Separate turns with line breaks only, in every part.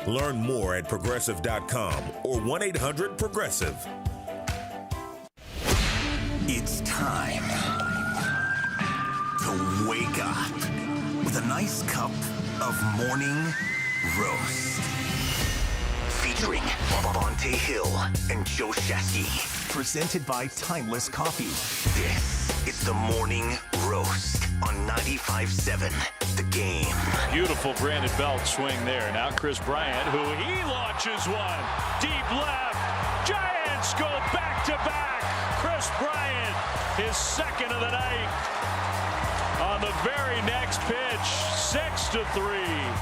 Learn more at Progressive.com or 1-800-PROGRESSIVE.
It's time to wake up with a nice cup of morning roast. Featuring Bonte Hill and Joe Shasky. Presented by Timeless Coffee. This is the Morning Roast on 95.7 The Game.
Beautiful Brandon Belt swing there. Now Chris Bryant, who he launches one. Deep left. Giants go back to back. Chris Bryant, his second of the night. On the very next pitch, 6-3.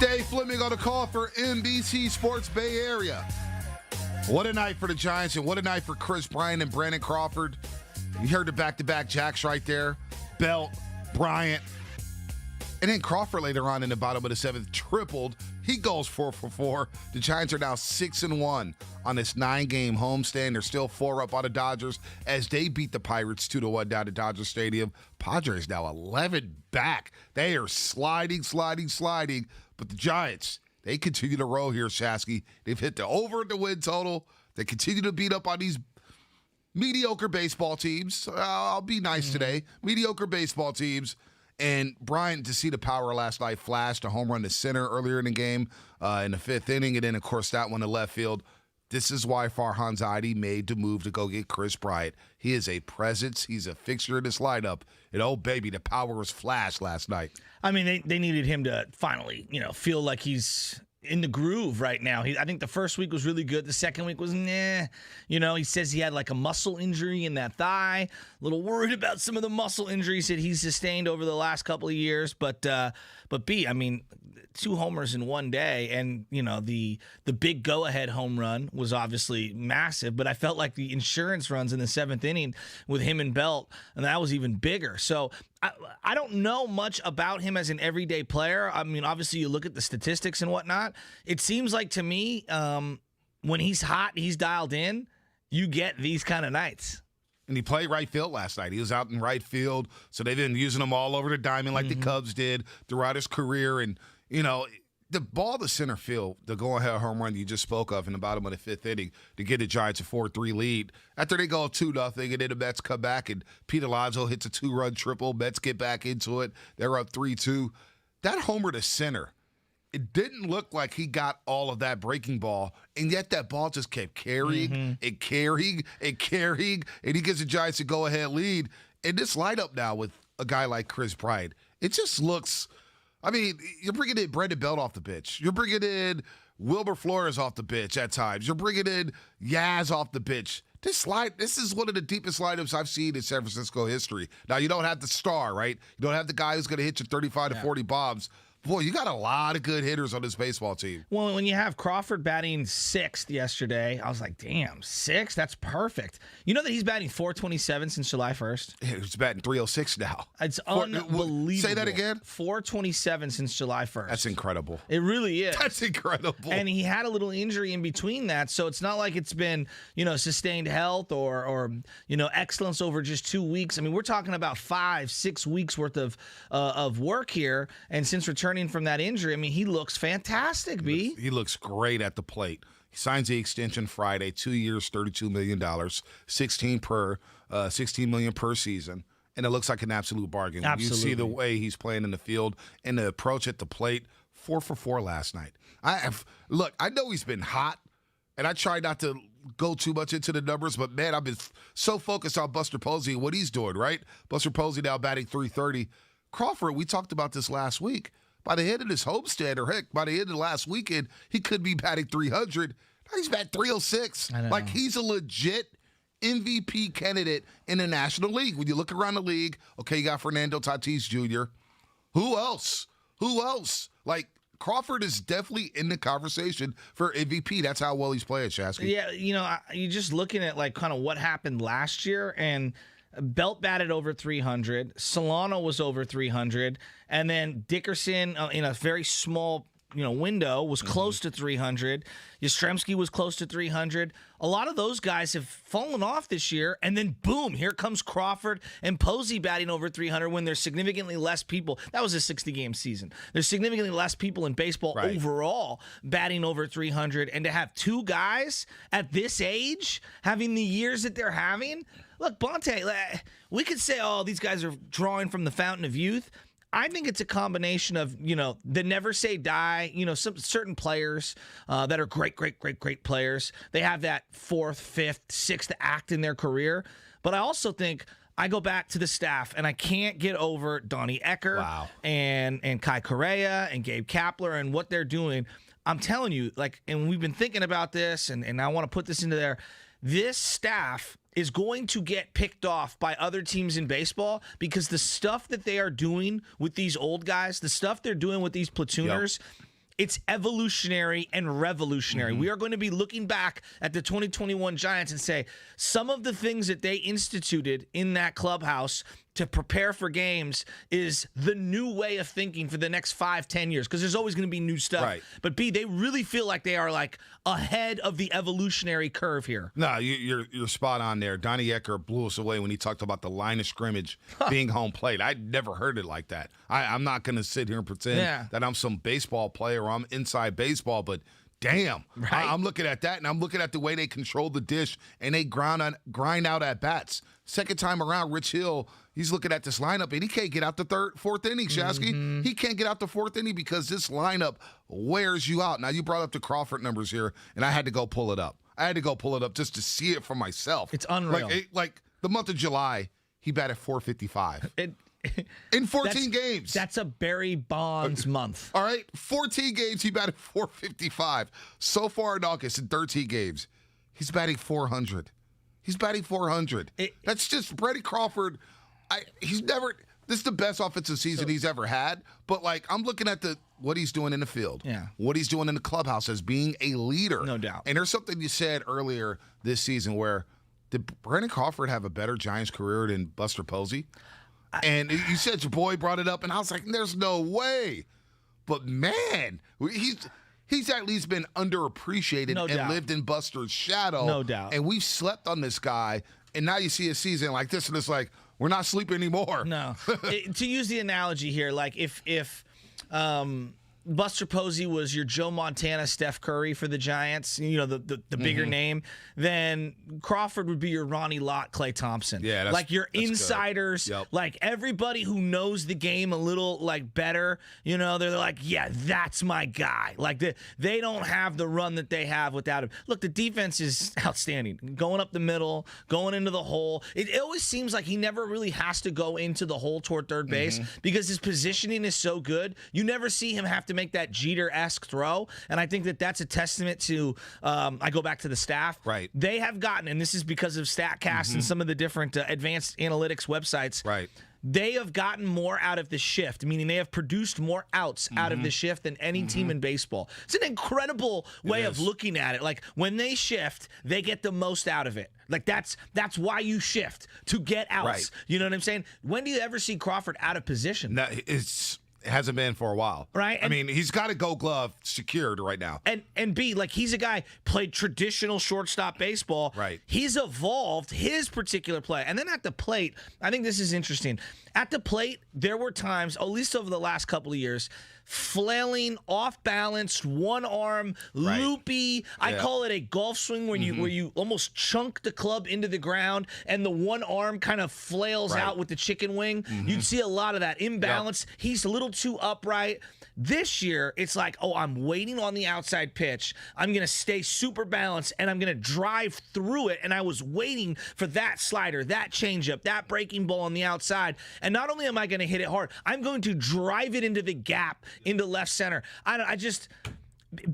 Dave Fleming on the call for NBC Sports Bay Area. What a night for the Giants, and what a night for Chris Bryant and Brandon Crawford. You heard the back-to-back jacks right there. Belt, Bryant. And then Crawford later on in the bottom of the seventh tripled. He goes 4 for 4. The Giants are now 6-1 on this 9-game homestand. They're still 4 up on the Dodgers as they beat the Pirates 2-1 down at Dodger Stadium. Padres now 11 back. They are sliding. But the Giants, they continue to roll here, Shasky. They've hit the over the win total. They continue to beat up on these mediocre baseball teams. I'll be nice today. Mediocre baseball teams. And Bryant, to see the power last night, flashed a home run to center earlier in the game in the 5th inning. And then, of course, that one to left field. This is why Farhan Zaidi made the move to go get Chris Bryant. He is a presence. He's a fixture in this lineup. And, oh, baby, the power was flashed last night.
I mean, they needed him to finally, feel like he's in the groove right now. I think the first week was really good. The second week was nah. He says he had like a muscle injury in that thigh. A little worried about some of the muscle injuries that he's sustained over the last couple of years. But B, I mean, 2 homers in one day, and the big go-ahead home run was obviously massive. But I felt like the insurance runs in the 7th inning with him and Belt, and that was even bigger. So I don't know much about him as an everyday player. I mean, obviously you look at the statistics and whatnot. It seems like to me, when he's hot, he's dialed in. You get these kind of nights.
And he played right field last night. He was out in right field, so they've been using him all over the diamond like the Cubs did throughout his career. And the ball to center field, the go-ahead home run you just spoke of in the bottom of the 5th inning to get the Giants a 4-3 lead. After they go 2-0, and then the Mets come back, and Pete Alonso hits a 2-run triple. Mets get back into it. They're up 3-2. That homer to center, it didn't look like he got all of that breaking ball, and yet that ball just kept carrying and carrying, and he gives the Giants a go-ahead lead. And this lineup now with a guy like Chris Bryant, it just looks – I mean, you're bringing in Brandon Belt off the bench. You're bringing in Wilber Flores off the bench at times. You're bringing in Yaz off the bench. This is one of the deepest lineups I've seen in San Francisco history. Now, you don't have the star, right? You don't have the guy who's going to hit you 35 to 40 bombs. Boy, you got a lot of good hitters on this baseball team.
Well, when you have Crawford batting 6th yesterday, I was like, damn, 6? That's perfect. You know that he's batting .427 since July 1st?
Yeah, he's batting .306 now.
It's unbelievable.
Say that again?
.427 since July 1st.
That's incredible.
It really is.
That's incredible.
And he had a little injury in between that, so it's not like it's been, sustained health or excellence over just 2 weeks. I mean, we're talking about 5-6 weeks worth of work here, and since returning from that injury, I mean, he looks fantastic, B.
He looks great at the plate. He signs the extension Friday, 2 years, $32 million, $16 million per season, and it looks like an absolute bargain.
Absolutely.
You see the way he's playing in the field and the approach at the plate. 4 for 4 last night. I know he's been hot, and I try not to go too much into the numbers, but man, I've been so focused on Buster Posey and what he's doing, right? Buster Posey now batting .330. Crawford, we talked about this last week. By the end of this homestand, or heck, by the end of last weekend, he could be batting .300. Now he's batting .306. Like, he's a legit MVP candidate in the National League. When you look around the league, okay, you got Fernando Tatis Jr. Who else? Like, Crawford is definitely in the conversation for MVP. That's how well he's playing, Shasky.
Yeah, you're just looking at, like, kind of what happened last year, and Belt batted over 300. Solano was over 300. And then Dickerson, in a very small window was close to 300. Yastrzemski was close to 300. A lot of those guys have fallen off this year, and then boom, here comes Crawford and Posey batting over 300 when there's significantly less people. That was a 60-game season. There's significantly less people in baseball overall batting over 300, and to have two guys at this age having the years that they're having, look, Bonte, we could say, oh, these guys are drawing from the fountain of youth. I think it's a combination of, the never say die, some certain players that are great players. They have that fourth, fifth, sixth act in their career. But I also think I go back to the staff, and I can't get over Donnie Ecker and Kai Correa and Gabe Kapler and what they're doing. I'm telling you, and we've been thinking about this, and I want to put this into there. This staff is going to get picked off by other teams in baseball because the stuff that they are doing with these old guys, the stuff they're doing with these platooners, it's evolutionary and revolutionary. We are going to be looking back at the 2021 Giants and say some of the things that they instituted in that clubhouse to prepare for games is the new way of thinking for the next 5-10 years, because there's always going to be new stuff. Right. But B, they really feel like they are ahead of the evolutionary curve here.
No, you're spot on there. Donnie Ecker blew us away when he talked about the line of scrimmage being home plate. I'd never heard it like that. I'm not going to sit here and pretend that I'm some baseball player or I'm inside baseball, but damn, I'm looking at that, and I'm looking at the way they control the dish, and they grind out at bats. Second time around, Rich Hill, he's looking at this lineup, and he can't get out the fourth inning, Shasky. He can't get out the fourth inning because this lineup wears you out. Now, you brought up the Crawford numbers here, and I had to go pull it up. Just to see it for myself.
It's unreal.
Like the month of July, he batted .455. In 14 games.
That's a Barry Bonds month.
All right, 14 games, he batted .455. So far in August, in 13 games, he's batting .400. That's just Brady Crawford. This is the best offensive season he's ever had. But I'm looking at what he's doing in the field, what he's doing in the clubhouse as being a leader,
no doubt.
And there's something you said earlier this season where did Brandon Crawford have a better Giants career than Buster Posey? And you said your boy brought it up, and I was like, there's no way. But, man, he's at least been underappreciated lived in Buster's shadow.
No doubt.
And we've slept on this guy, and now you see a season like this, and it's like, we're not sleeping anymore.
No. To use the analogy here, if Buster Posey was your Joe Montana, Steph Curry for the Giants, the bigger name, then Crawford would be your Ronnie Lott, Klay Thompson.
Yeah,
that's insiders, everybody who knows the game a little better, they're like, yeah, that's my guy. They don't have the run that they have without him. Look, the defense is outstanding. Going up the middle, going into the hole. It always seems like he never really has to go into the hole toward third base because his positioning is so good. You never see him have to make that Jeter-esque throw, and I think that that's a testament to I go back to the staff.
Right.
They have gotten, and this is because of StatCast and some of the different advanced analytics websites.
Right.
They have gotten more out of the shift, meaning they have produced more outs out of the shift than any team in baseball. It's an incredible way of looking at it. When they shift, they get the most out of it. That's why you shift, to get outs.
Right.
You know what I'm saying? When do you ever see Crawford out of position?
No, it hasn't been for a while.
Right.
I mean, he's got a gold glove secured right now.
And B, he's a guy played traditional shortstop baseball.
Right.
He's evolved his particular play. And then at the plate, I think this is interesting. At the plate, there were times, at least over the last couple of years, flailing, off balance, one arm, loopy. I call it a golf swing where you almost chunk the club into the ground and the one arm kind of flails out with the chicken wing. You'd see a lot of that imbalance. He's a little too upright. This year, it's I'm waiting on the outside pitch. I'm going to stay super balanced, and I'm going to drive through it. And I was waiting for that slider, that changeup, that breaking ball on the outside. And not only am I going to hit it hard, I'm going to drive it into the gap, into left center.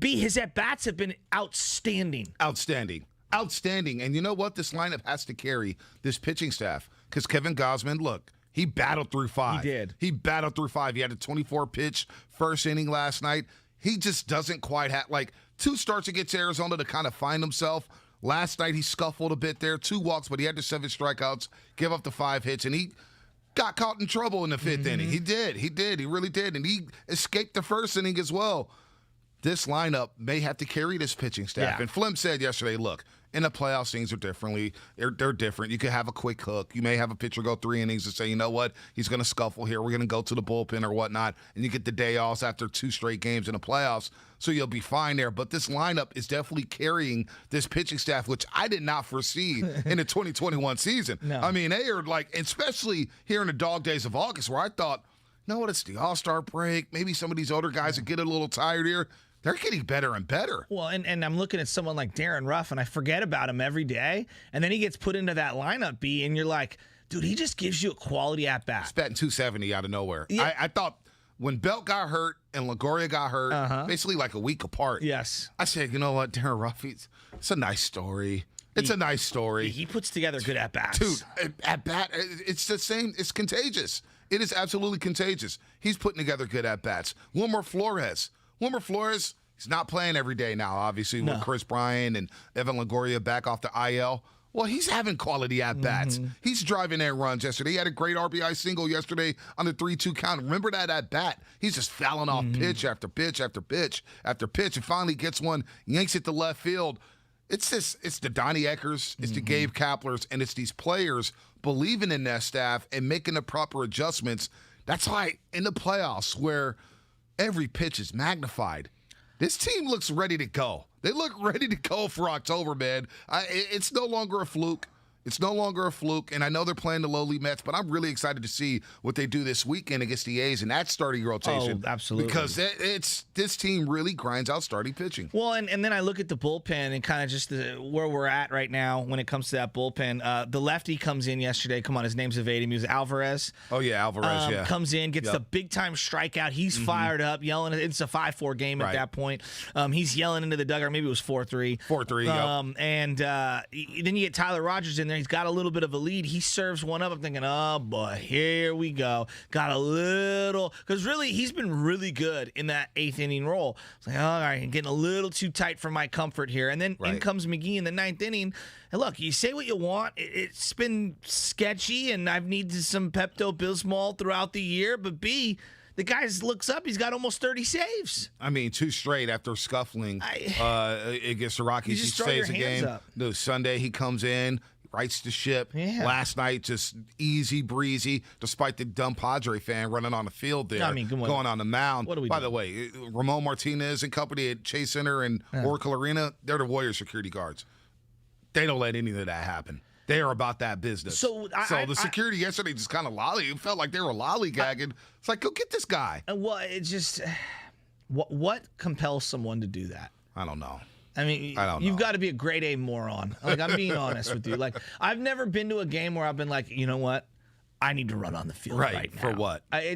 His at-bats have been outstanding.
Outstanding. And you know what? This lineup has to carry this pitching staff because Kevin Gausman, look, he battled through 5.
He did.
He battled through 5. He had a 24-pitch first inning last night. He just doesn't quite have, 2 starts against Arizona to kind of find himself. Last night he scuffled a bit there, 2 walks, but he had the 7 strikeouts, give up the 5 hits, and he got caught in trouble in the 5th inning. He did. He really did. And he escaped the first inning as well. this lineup may have to carry this pitching staff.
Yeah.
And Flem said yesterday, look, in the playoffs, things are differently. They're different. You could have a quick hook. You may have a pitcher go 3 innings and say, you know what, he's going to scuffle here. We're going to go to the bullpen or whatnot. And you get the day off after 2 straight games in the playoffs. So you'll be fine there. But this lineup is definitely carrying this pitching staff, which I did not foresee in the 2021 season.
No.
I mean, they are like, especially here in the dog days of August, where I thought, no, it's the All-Star break. Maybe some of these older guys are getting a little tired here. They're getting better and better.
Well, and I'm looking at someone like Darren Ruff, and I forget about him every day. And then he gets put into that lineup, B, and you're like, dude, he just gives you a quality at-bat.
He's batting 270 out of nowhere.
Yeah.
I thought when Belt got hurt and LaGoria got hurt, basically like a week apart,
Yes.
I said, you know what, Darren Ruff, it's a nice story. It's a nice story.
He puts together good at-bats.
Dude, at-bat, it's the same. It's contagious. It is absolutely contagious. He's putting together good at-bats. Wilmer Flores, he's not playing every day now, obviously, with Chris Bryant and Evan Longoria back off the IL. Well, he's having quality at-bats. He's driving in runs yesterday. He had a great RBI single yesterday on the 3-2 count. Remember that at-bat? He's just fouling off pitch after pitch after pitch after pitch, and finally gets one, yanks it to left field. It's the Donnie Eckers, it's the Gabe Kaplers, and it's these players believing in their staff and making the proper adjustments. That's why in the playoffs, where every pitch is magnified, this team looks ready to go. They look ready to go for October, man. It's no longer a fluke. It's no longer a fluke, and I know they're playing the lowly Mets, but I'm really excited to see what they do this weekend against the A's and that starting rotation.
Oh, absolutely.
Because this team really grinds out starting pitching.
Well, and then I look at the bullpen and kind of just where we're at right now when it comes to that bullpen. The lefty comes in yesterday. Come on, his name's evading me. It was Alvarez.
Oh, yeah, Alvarez, yeah.
Comes in, gets the big-time strikeout. He's fired up, yelling. It's a 5-4 game at that point. He's yelling into the dugout. Maybe it was 4-3.
4-3, yep.
And then you get Tyler Rogers in there. He's got a little bit of a lead. He serves one up. I'm thinking, oh, boy, here we go. Got a little – because really, he's been really good in that 8th inning role. It's like, all right, I'm getting a little too tight for my comfort here. And then in comes McGee in the 9th inning. And look, you say what you want. It's been sketchy, and I've needed some Pepto-Bismol throughout the year. But B, the guy looks up. He's got almost 30 saves.
I mean, 2 straight after scuffling against the Rockies. He stays the game. No, Sunday he comes in, rights the ship.
Yeah.
Last night, just easy breezy, despite the dumb Padre fan running on the field there, going on the mound.
What are we
By
doing?
the way, Ramon Martinez and company at Chase Center and Oracle Arena, they're the Warriors security guards. They don't let any of that happen. They are about that business.
So
the security yesterday just kind of it felt like they were lollygagging. It's like, go get this guy.
Well, it's just what compels someone to do that?
I don't know.
I mean,
I don't know.
You've got to be a grade A moron. Like, I'm being honest with you. Like, I've never been to a game where I've been like, you know what? I need to run on the field right now.
For what?
I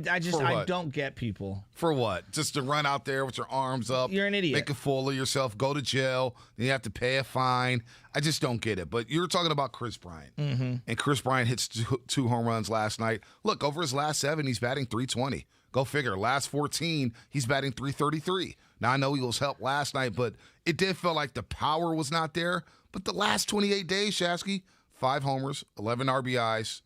don't get people.
For what? Just to run out there with your arms up?
You're an idiot.
Make a fool of yourself, go to jail, then you have to pay a fine. I just don't get it. But you were talking about Chris Bryant. And Chris Bryant hits 2 home runs last night. Look, over his last 7, he's batting .320. Go figure. Last 14, he's batting .333. Now, I know he was helped last night, but it did feel like the power was not there. But the last 28 days, Shasky, 5 homers, 11 RBIs,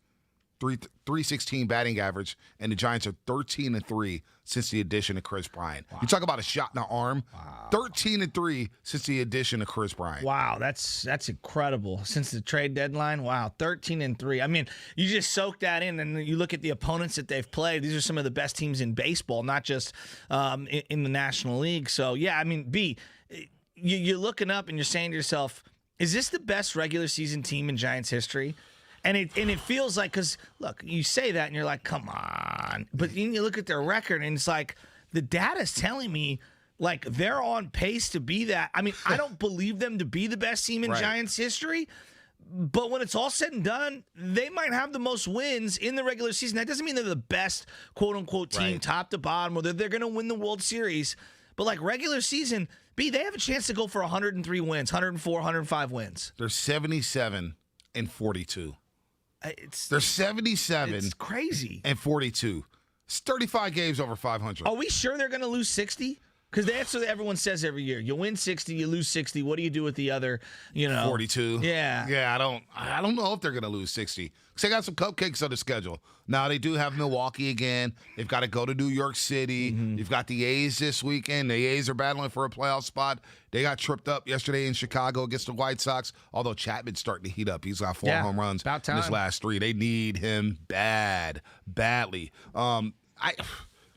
316 batting average, and the Giants are 13-3 since the addition of Chris Bryant. Wow. You talk about a shot in the arm. Wow. 13-3 since the addition of Chris Bryant.
Wow, that's incredible. Since the trade deadline, wow, 13-3. I mean, you just soak that in, and you look at the opponents that they've played. These are some of the best teams in baseball, not just in the National League. So yeah, I mean, B, you're looking up and you're saying to yourself, is this the best regular season team in Giants history? And it feels like, because, look, you say that and you're like, come on. But then you look at their record and it's like, the data's telling me, like, they're on pace to be that. I mean, I don't believe them to be the best team in Giants history. But when it's all said and done, they might have the most wins in the regular season. That doesn't mean they're the best, quote-unquote, team top to bottom, or they're going to win the World Series. But, like, regular season, B, they have a chance to go for 103 wins, 104, 105 wins.
They're 77-42. They're 77.
It's crazy.
And 42. It's 35 games over 500.
Are we sure they're going to lose 60? Because that's what everyone says every year. You win 60, you lose 60. What do you do with the other,
42?
Yeah.
Yeah, I don't know if they're going to lose 60. Because they got some cupcakes on the schedule. Now, they do have Milwaukee again. They've got to go to New York City. You've got the A's this weekend. The A's are battling for a playoff spot. They got tripped up yesterday in Chicago against the White Sox, although Chapman's starting to heat up. He's got 4 home runs in his last 3. They need him badly.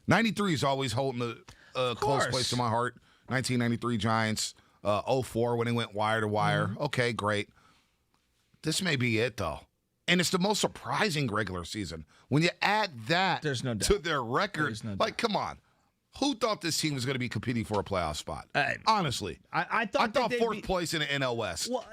93 is always holding a close place to my heart. 1993 Giants, 04 when they went wire to wire. Okay, great. This may be it, though. And it's the most surprising regular season. When you add that to their record, come on. Who thought this team was going to be competing for a playoff spot? Honestly.
I thought
fourth place in the NL West.
Well,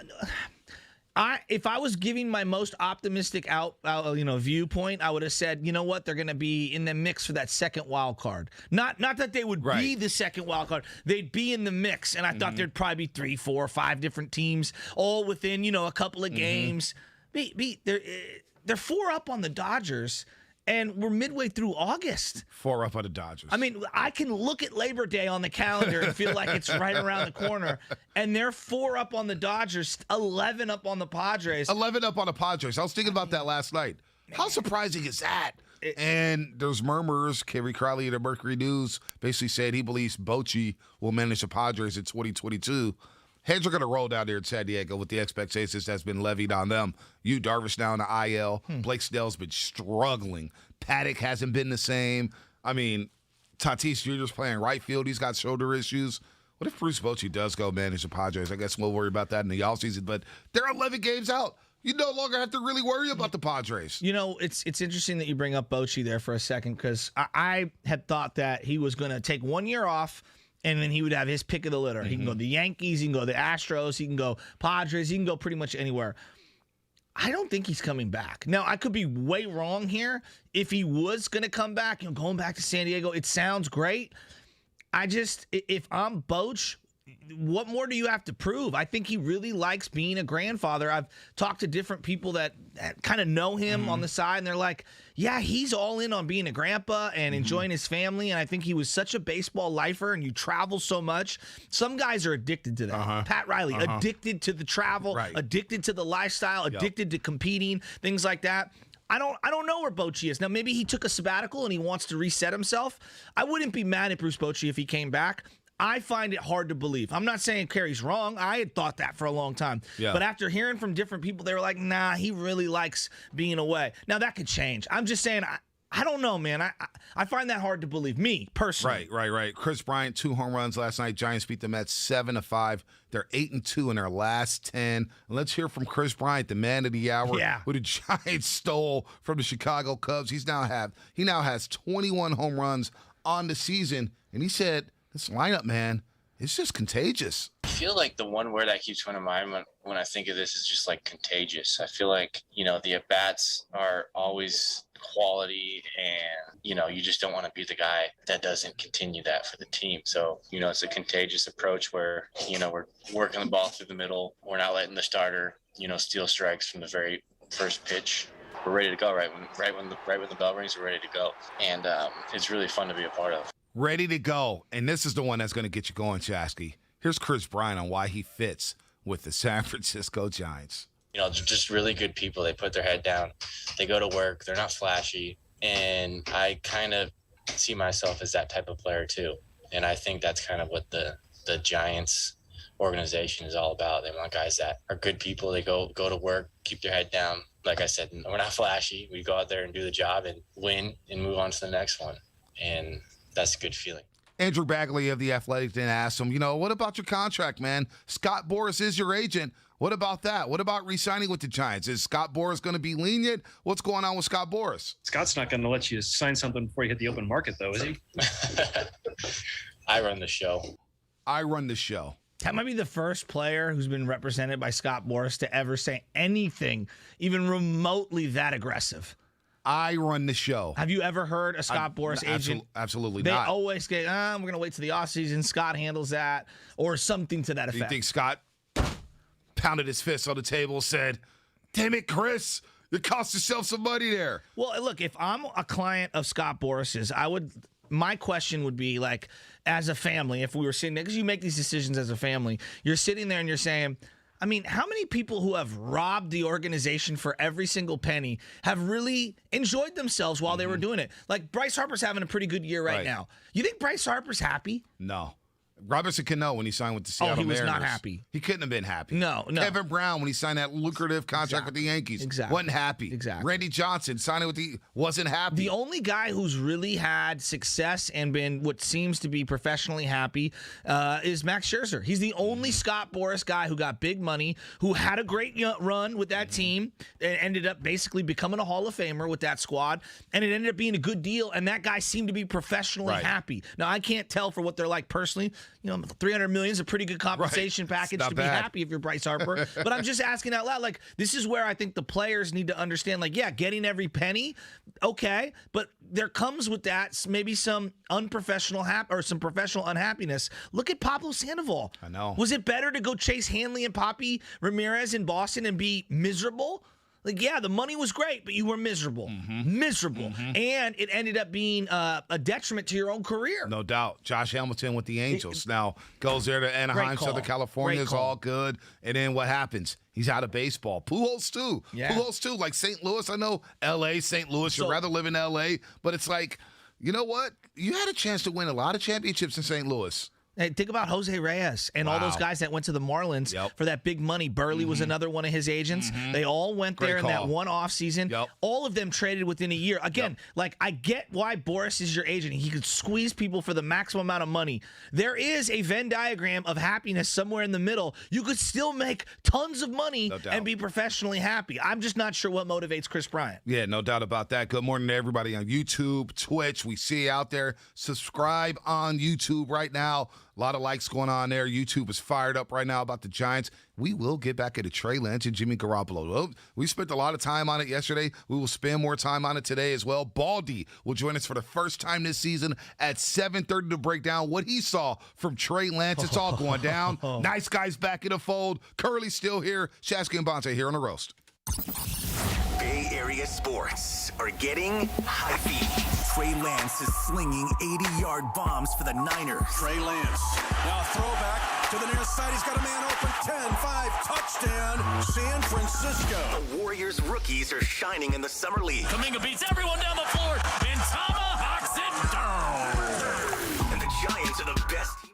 if I was giving my most optimistic viewpoint, I would have said, you know what, they're going to be in the mix for that second wild card. Not that they would be the second wild card. They'd be in the mix, and I thought there'd probably be 3, 4, 5 different teams, all within a couple of games. They're 4 up on the Dodgers. And we're midway through August.
4 up on the Dodgers.
I mean, I can look at Labor Day on the calendar and feel like it's right around the corner. And they're 4 up on the Dodgers, 11 up on the Padres.
11 up on the Padres. I was thinking about that last night. How surprising is that? And there's murmurs. Kerry Crowley of the Mercury News basically said he believes Bochy will manage the Padres in 2022. Heads are going to roll down there in San Diego with the expectations that's been levied on them. Yu Darvish now in the IL. Blake Snell's been struggling. Paddock hasn't been the same. I mean, Tatis Jr.'s playing right field. He's got shoulder issues. What if Bruce Bochy does go manage the Padres? I guess we'll worry about that in the offseason. But they're 11 games out. You no longer have to really worry about the Padres.
It's interesting that you bring up Bochy there for a second because I had thought that he was going to take 1 year off and then he would have his pick of the litter. He can go the Yankees, he can go the Astros, he can go Padres, he can go pretty much anywhere. I don't think he's coming back. Now, I could be way wrong here. If he was going to come back, going back to San Diego, it sounds great. If I'm Boch, what more do you have to prove? I think he really likes being a grandfather. I've talked to different people that kind of know him on the side, and they're like, yeah, he's all in on being a grandpa and enjoying his family, and I think he was such a baseball lifer, and you travel so much. Some guys are addicted to that. Pat Riley, addicted to the travel, addicted to the lifestyle, addicted to competing, things like that. I don't know where Bochy is. Now, maybe he took a sabbatical and he wants to reset himself. I wouldn't be mad at Bruce Bochy if he came back. I find it hard to believe. I'm not saying Kerry's wrong. I had thought that for a long time. Yeah. But after hearing from different people, they were like, nah, he really likes being away. Now, that could change. I'm just saying, I don't know, man. I find that hard to believe, me, personally.
Right. Chris Bryant, 2 home runs last night. Giants beat the Mets 7-5. They're 8-2 in their last 10. And let's hear from Chris Bryant, the man of the hour, who the Giants stole from the Chicago Cubs. He now has 21 home runs on the season. And he said, this lineup, man, it's just contagious.
I feel like the one word that keeps coming to mind when I think of this is just like contagious. I feel like, the at-bats are always quality and, you just don't want to be the guy that doesn't continue that for the team. So, it's a contagious approach where, we're working the ball through the middle. We're not letting the starter, steal strikes from the very first pitch. We're ready to go right when the bell rings. We're ready to go. And it's really fun to be a part of.
Ready to go. And this is the one that's going to get you going, Chasky. Here's Chris Bryant on why he fits with the San Francisco Giants.
They're just really good people. They put their head down. They go to work. They're not flashy. And I kind of see myself as that type of player too. And I think that's kind of what the Giants organization is all about. They want guys that are good people. They go to work, keep their head down. Like I said, we're not flashy. We go out there and do the job and win and move on to the next one. And that's a good feeling.
Andrew Bagley of The Athletic then asked him, what about your contract, man? Scott Boras is your agent. What about that? What about re-signing with the Giants? Is Scott Boras going to be lenient? What's going on with Scott Boras?
Scott's not going to let you sign something before you hit the open market, though, is he?
I run the show.
That might be the first player who's been represented by Scott Boras to ever say anything even remotely that aggressive.
I run the show.
Have you ever heard a Scott Boras agent?
Absolutely
not.
They
always say, we're going to wait till the offseason. Scott handles that, or something to that effect.
Do you think Scott pounded his fist on the table, said, damn it, Chris, you cost yourself some money there?
Well, look, if I'm a client of Scott Boras's, I would my question would be, like, as a family, if we were sitting there, because you make these decisions as a family, you're sitting there and you're saying, I mean, how many people who have robbed the organization for every single penny have really enjoyed themselves while they were doing it? Like, Bryce Harper's having a pretty good year right now. You think Bryce Harper's happy?
No. Robinson Cano, when he signed with the Seattle Mariners,
he was not happy.
He couldn't have been happy.
No.
Kevin Brown, when he signed that lucrative contract with the Yankees, wasn't happy.
Exactly.
Randy Johnson, signing with wasn't happy.
The only guy who's really had success and been what seems to be professionally happy is Max Scherzer. He's the only Scott Boras guy who got big money, who had a great run with that team, and ended up basically becoming a Hall of Famer with that squad, and it ended up being a good deal, and that guy seemed to be professionally happy. Now, I can't tell for what they're like personally. You know, $300 million is a pretty good compensation package to be happy if you're Bryce Harper. But I'm just asking out loud, like, this is where I think the players need to understand, like, yeah, getting every penny, okay, but there comes with that maybe some unprofessional or some professional unhappiness. Look at Pablo Sandoval.
I know.
Was it better to go chase Hanley and Poppy Ramirez in Boston and be miserable? Like, yeah, the money was great, but you were miserable. Miserable. And it ended up being a detriment to your own career.
No doubt. Josh Hamilton with the Angels now goes there to Anaheim, Southern California. It's all good. And then what happens? He's out of baseball. Pujols, too.
Yeah.
Pujols, too. Like St. Louis, I know L.A., St. Louis. You'd rather live in L.A., but it's like, you know what? You had a chance to win a lot of championships in St. Louis.
Hey, think about Jose Reyes and all those guys that went to the Marlins for that big money. Burley was another one of his agents. They all went there in that one offseason. All of them traded within a year. Again, like, I get why Boras is your agent. He could squeeze people for the maximum amount of money. There is a Venn diagram of happiness somewhere in the middle. You could still make tons of money and be professionally happy. I'm just not sure what motivates Chris Bryant.
Yeah, no doubt about that. Good morning to everybody on YouTube, Twitch. We see you out there. Subscribe on YouTube right now. A lot of likes going on there. YouTube is fired up right now about the Giants. We will get back into Trey Lynch and Jimmy Garoppolo. Well, we spent a lot of time on it yesterday. We will spend more time on it today as well. Baldy will join us for the first time this season at 7:30 to break down what he saw from Trey Lance. It's all going down. Nice guys back in the fold. Curly's still here. Shasky and Bonte here on The Roast.
Bay Area sports are getting hypey. Trey Lance is slinging 80-yard bombs for the Niners.
Trey Lance. Now a throwback to the near side. He's got a man open. 10-5 touchdown. San Francisco.
The Warriors rookies are shining in the summer league.
Kuminga beats everyone down the floor and tomahawks it down.
And the Giants are the best team.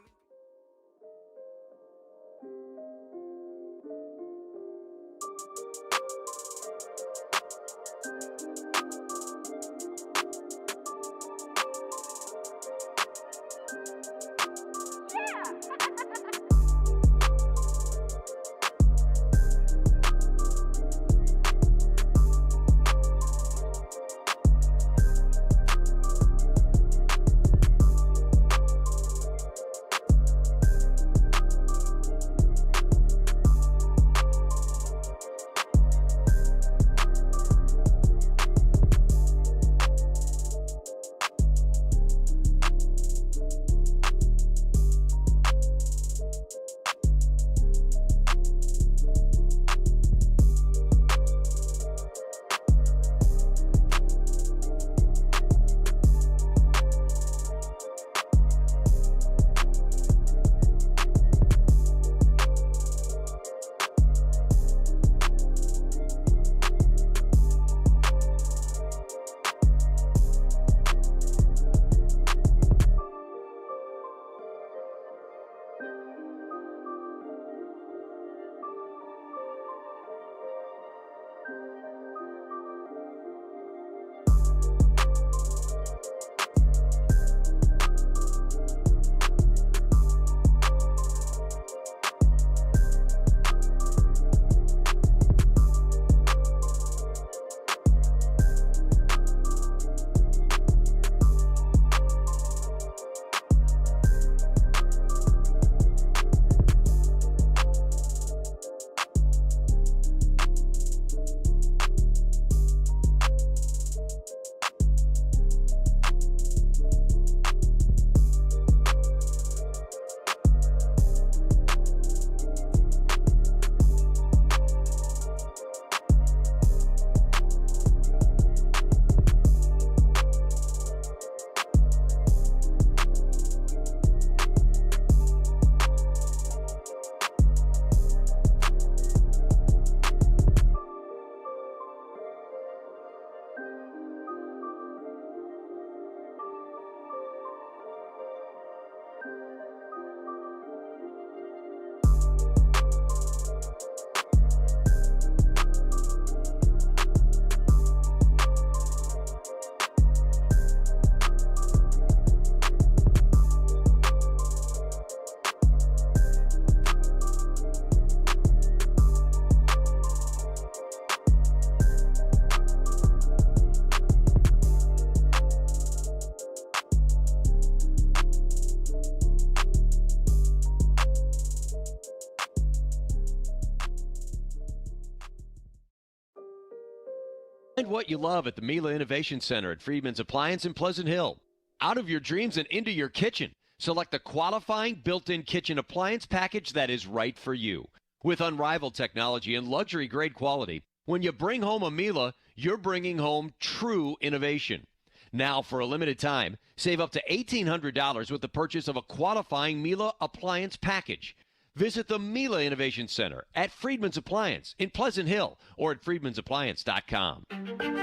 Find what you love at the Mila Innovation Center at Freedman's Appliance in Pleasant Hill. Out of your dreams and into your kitchen. Select the qualifying built-in kitchen appliance package that is right for you. With unrivaled technology and luxury-grade quality, when you bring home a Mila, you're bringing home true innovation. Now, for a limited time, save up to $1,800 with the purchase of a qualifying Mila appliance package. Visit the Mila Innovation Center at Freedman's Appliance in Pleasant Hill or at freedmansappliance.com.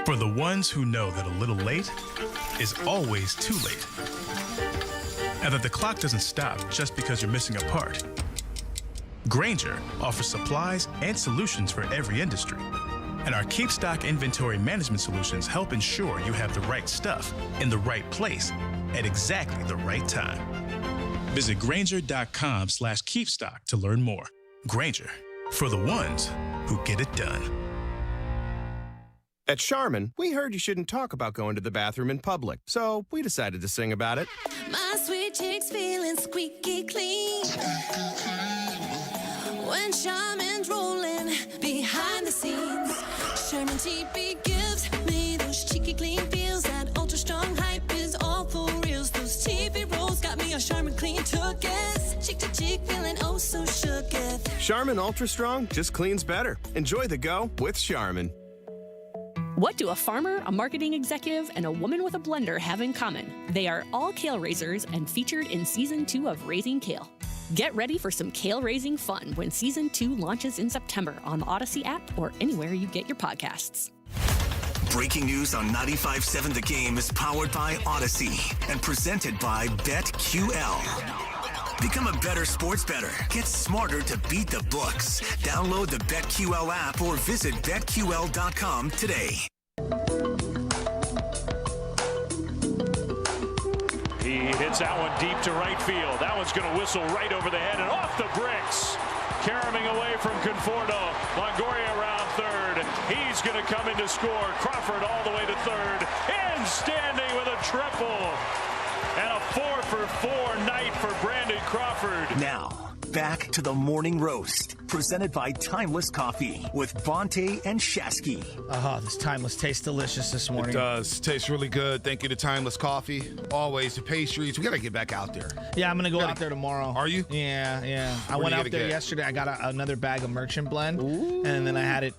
For the ones who know that a little late is always too late, and that the clock doesn't stop just because you're missing a part, Grainger offers supplies and solutions for every industry. And our Keep Stock inventory management solutions help ensure you have the right stuff in the right place at exactly the right time. Visit Grainger.com/keepstock to learn more. Grainger, for the ones who get it done.
At Charmin, we heard you shouldn't talk about going to the bathroom in public, so we decided to sing about it.
My sweet cheeks feeling squeaky clean when Charmin's rolling behind the scenes. Charmin TP gives me those cheeky clean feels. That ultra strong hype is all for reals. Those TP rolls got me a Charmin clean took-es. Cheek to cheek feeling oh so shooketh.
Charmin Ultra Strong just cleans better. Enjoy the go with Charmin.
What do a farmer, a marketing executive, and a woman with a blender have in common? They are all kale raisers and featured in Season 2 of Raising Kale. Get ready for some kale raising fun when Season 2 launches in September on the Odyssey app or anywhere you get your podcasts.
Breaking news on 95.7 The Game is powered by Odyssey and presented by BetQL. Become a better sports bettor. Get smarter to beat the books. Download the BetQL app or visit BetQL.com today.
He hits that one deep to right field. That one's going to whistle right over the head and off the bricks. Caroming away from Conforto. Longoria around third. He's going to come in to score. Crawford all the way to third. And standing with a triple. And a 4-for-4 night for Brandon Crawford.
Now, back to the morning roast, presented by Timeless Coffee with Bonte and Shasky.
This Timeless tastes delicious this morning.
It does. Tastes really good. Thank you to Timeless Coffee. Always the pastries. We got to get back out there.
Yeah, I'm going to go out there tomorrow.
Are you?
Yeah. I went out there yesterday. I got another bag of Merchant Blend. Ooh. And then I had it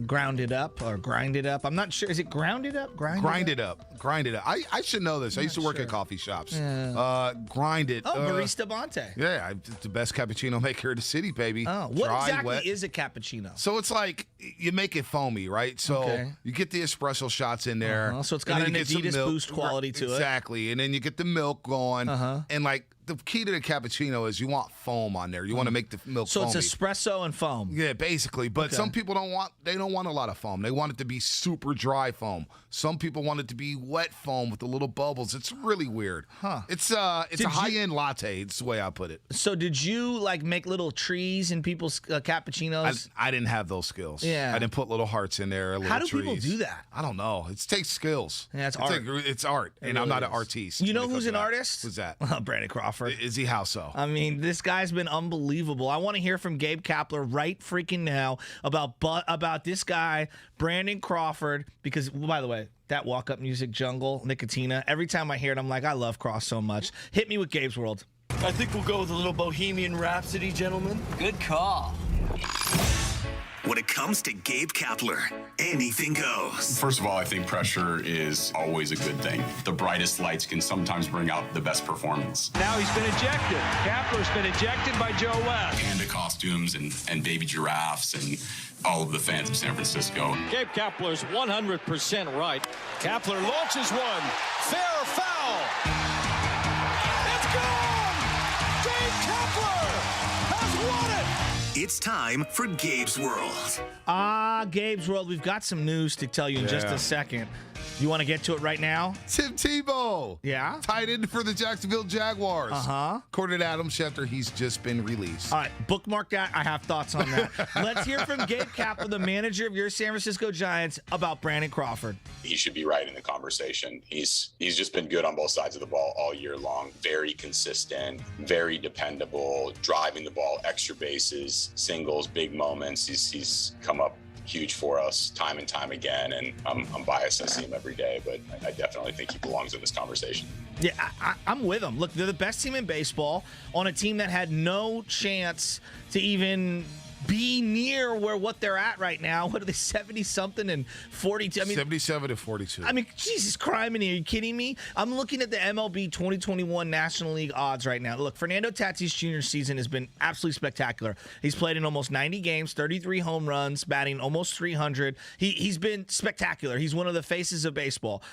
grounded up or grinded up. I'm not sure. Is it grounded up? Grinded up. I should know this. I used to work at coffee shops. Yeah. Grinded. Oh, Barista Bonte.
Yeah, I'm the best cappuccino maker in the city, baby.
Oh, what exactly is a cappuccino?
So it's like you make it foamy, right? So you get the espresso shots in there.
So it's got an Adidas Boost quality to it.
Exactly. And then you get the milk going. And like the key to the cappuccino is you want foam on there. You want to make the milk foamy.
So it's espresso and foam.
Yeah, basically. But some people don't want a lot of foam. They want it to be super dry foam. Some people want it to be wet foam with the little bubbles. It's really weird. It's a high-end latte. It's the way I put it.
So did you like make little trees in people's cappuccinos?
I didn't have those skills.
Yeah.
I didn't put little hearts in there.
How do people do that?
I don't know. It takes skills.
Yeah, it's art.
It's art. And I'm not an artist.
You know who's an artist?
Who's that?
Brandon Crawford.
Is he? How so?
I mean, this guy's been unbelievable. I want to hear from Gabe Kapler right freaking now about this guy, Brandon Crawford, because, by the way, that walk-up music jungle, Nicotina, every time I hear it, I'm like, I love Cross so much. Hit me with Gabe's World.
I think we'll go with a little Bohemian Rhapsody, gentlemen. Good call.
When it comes to Gabe Kapler, anything goes.
First of all, I think pressure is always a good thing. The brightest lights can sometimes bring out the best performance.
Now he's been ejected. Kapler's been ejected by Joe West.
Panda costumes and baby giraffes and all of the fans of San Francisco.
Gabe Kapler's 100% right. Kapler launches one. Fair or foul? It's gone! Gabe Kapler has won it!
It's time for Gabe's World.
Gabe's World. We've got some news to tell you in just a second. You want to get to it right now?
Tim Tebow.
Yeah?
Tight end for the Jacksonville Jaguars. According to Adam Schefter, he's just been released.
All right, bookmark that. I have thoughts on that. Let's hear from Gabe Kapler, the manager of your San Francisco Giants, about Brandon Crawford.
He should be right in the conversation. He's just been good on both sides of the ball all year long. Very consistent, very dependable, driving the ball extra bases. hits, singles, big moments. He's come up huge for us time and time again, and I'm biased. I see him every day, but I definitely think he belongs in this conversation.
Yeah, I'm with them. Look, they're the best team in baseball on a team that had no chance to even be near what they're at right now. What are they, 70-something and 42? I mean,
77 and 42.
I mean, Jesus Christ, are you kidding me? I'm looking at the MLB 2021 National League odds right now. Look, Fernando Tatis Jr.'s season has been absolutely spectacular. He's played in almost 90 games, 33 home runs, batting almost 300. He's been spectacular. He's one of the faces of baseball.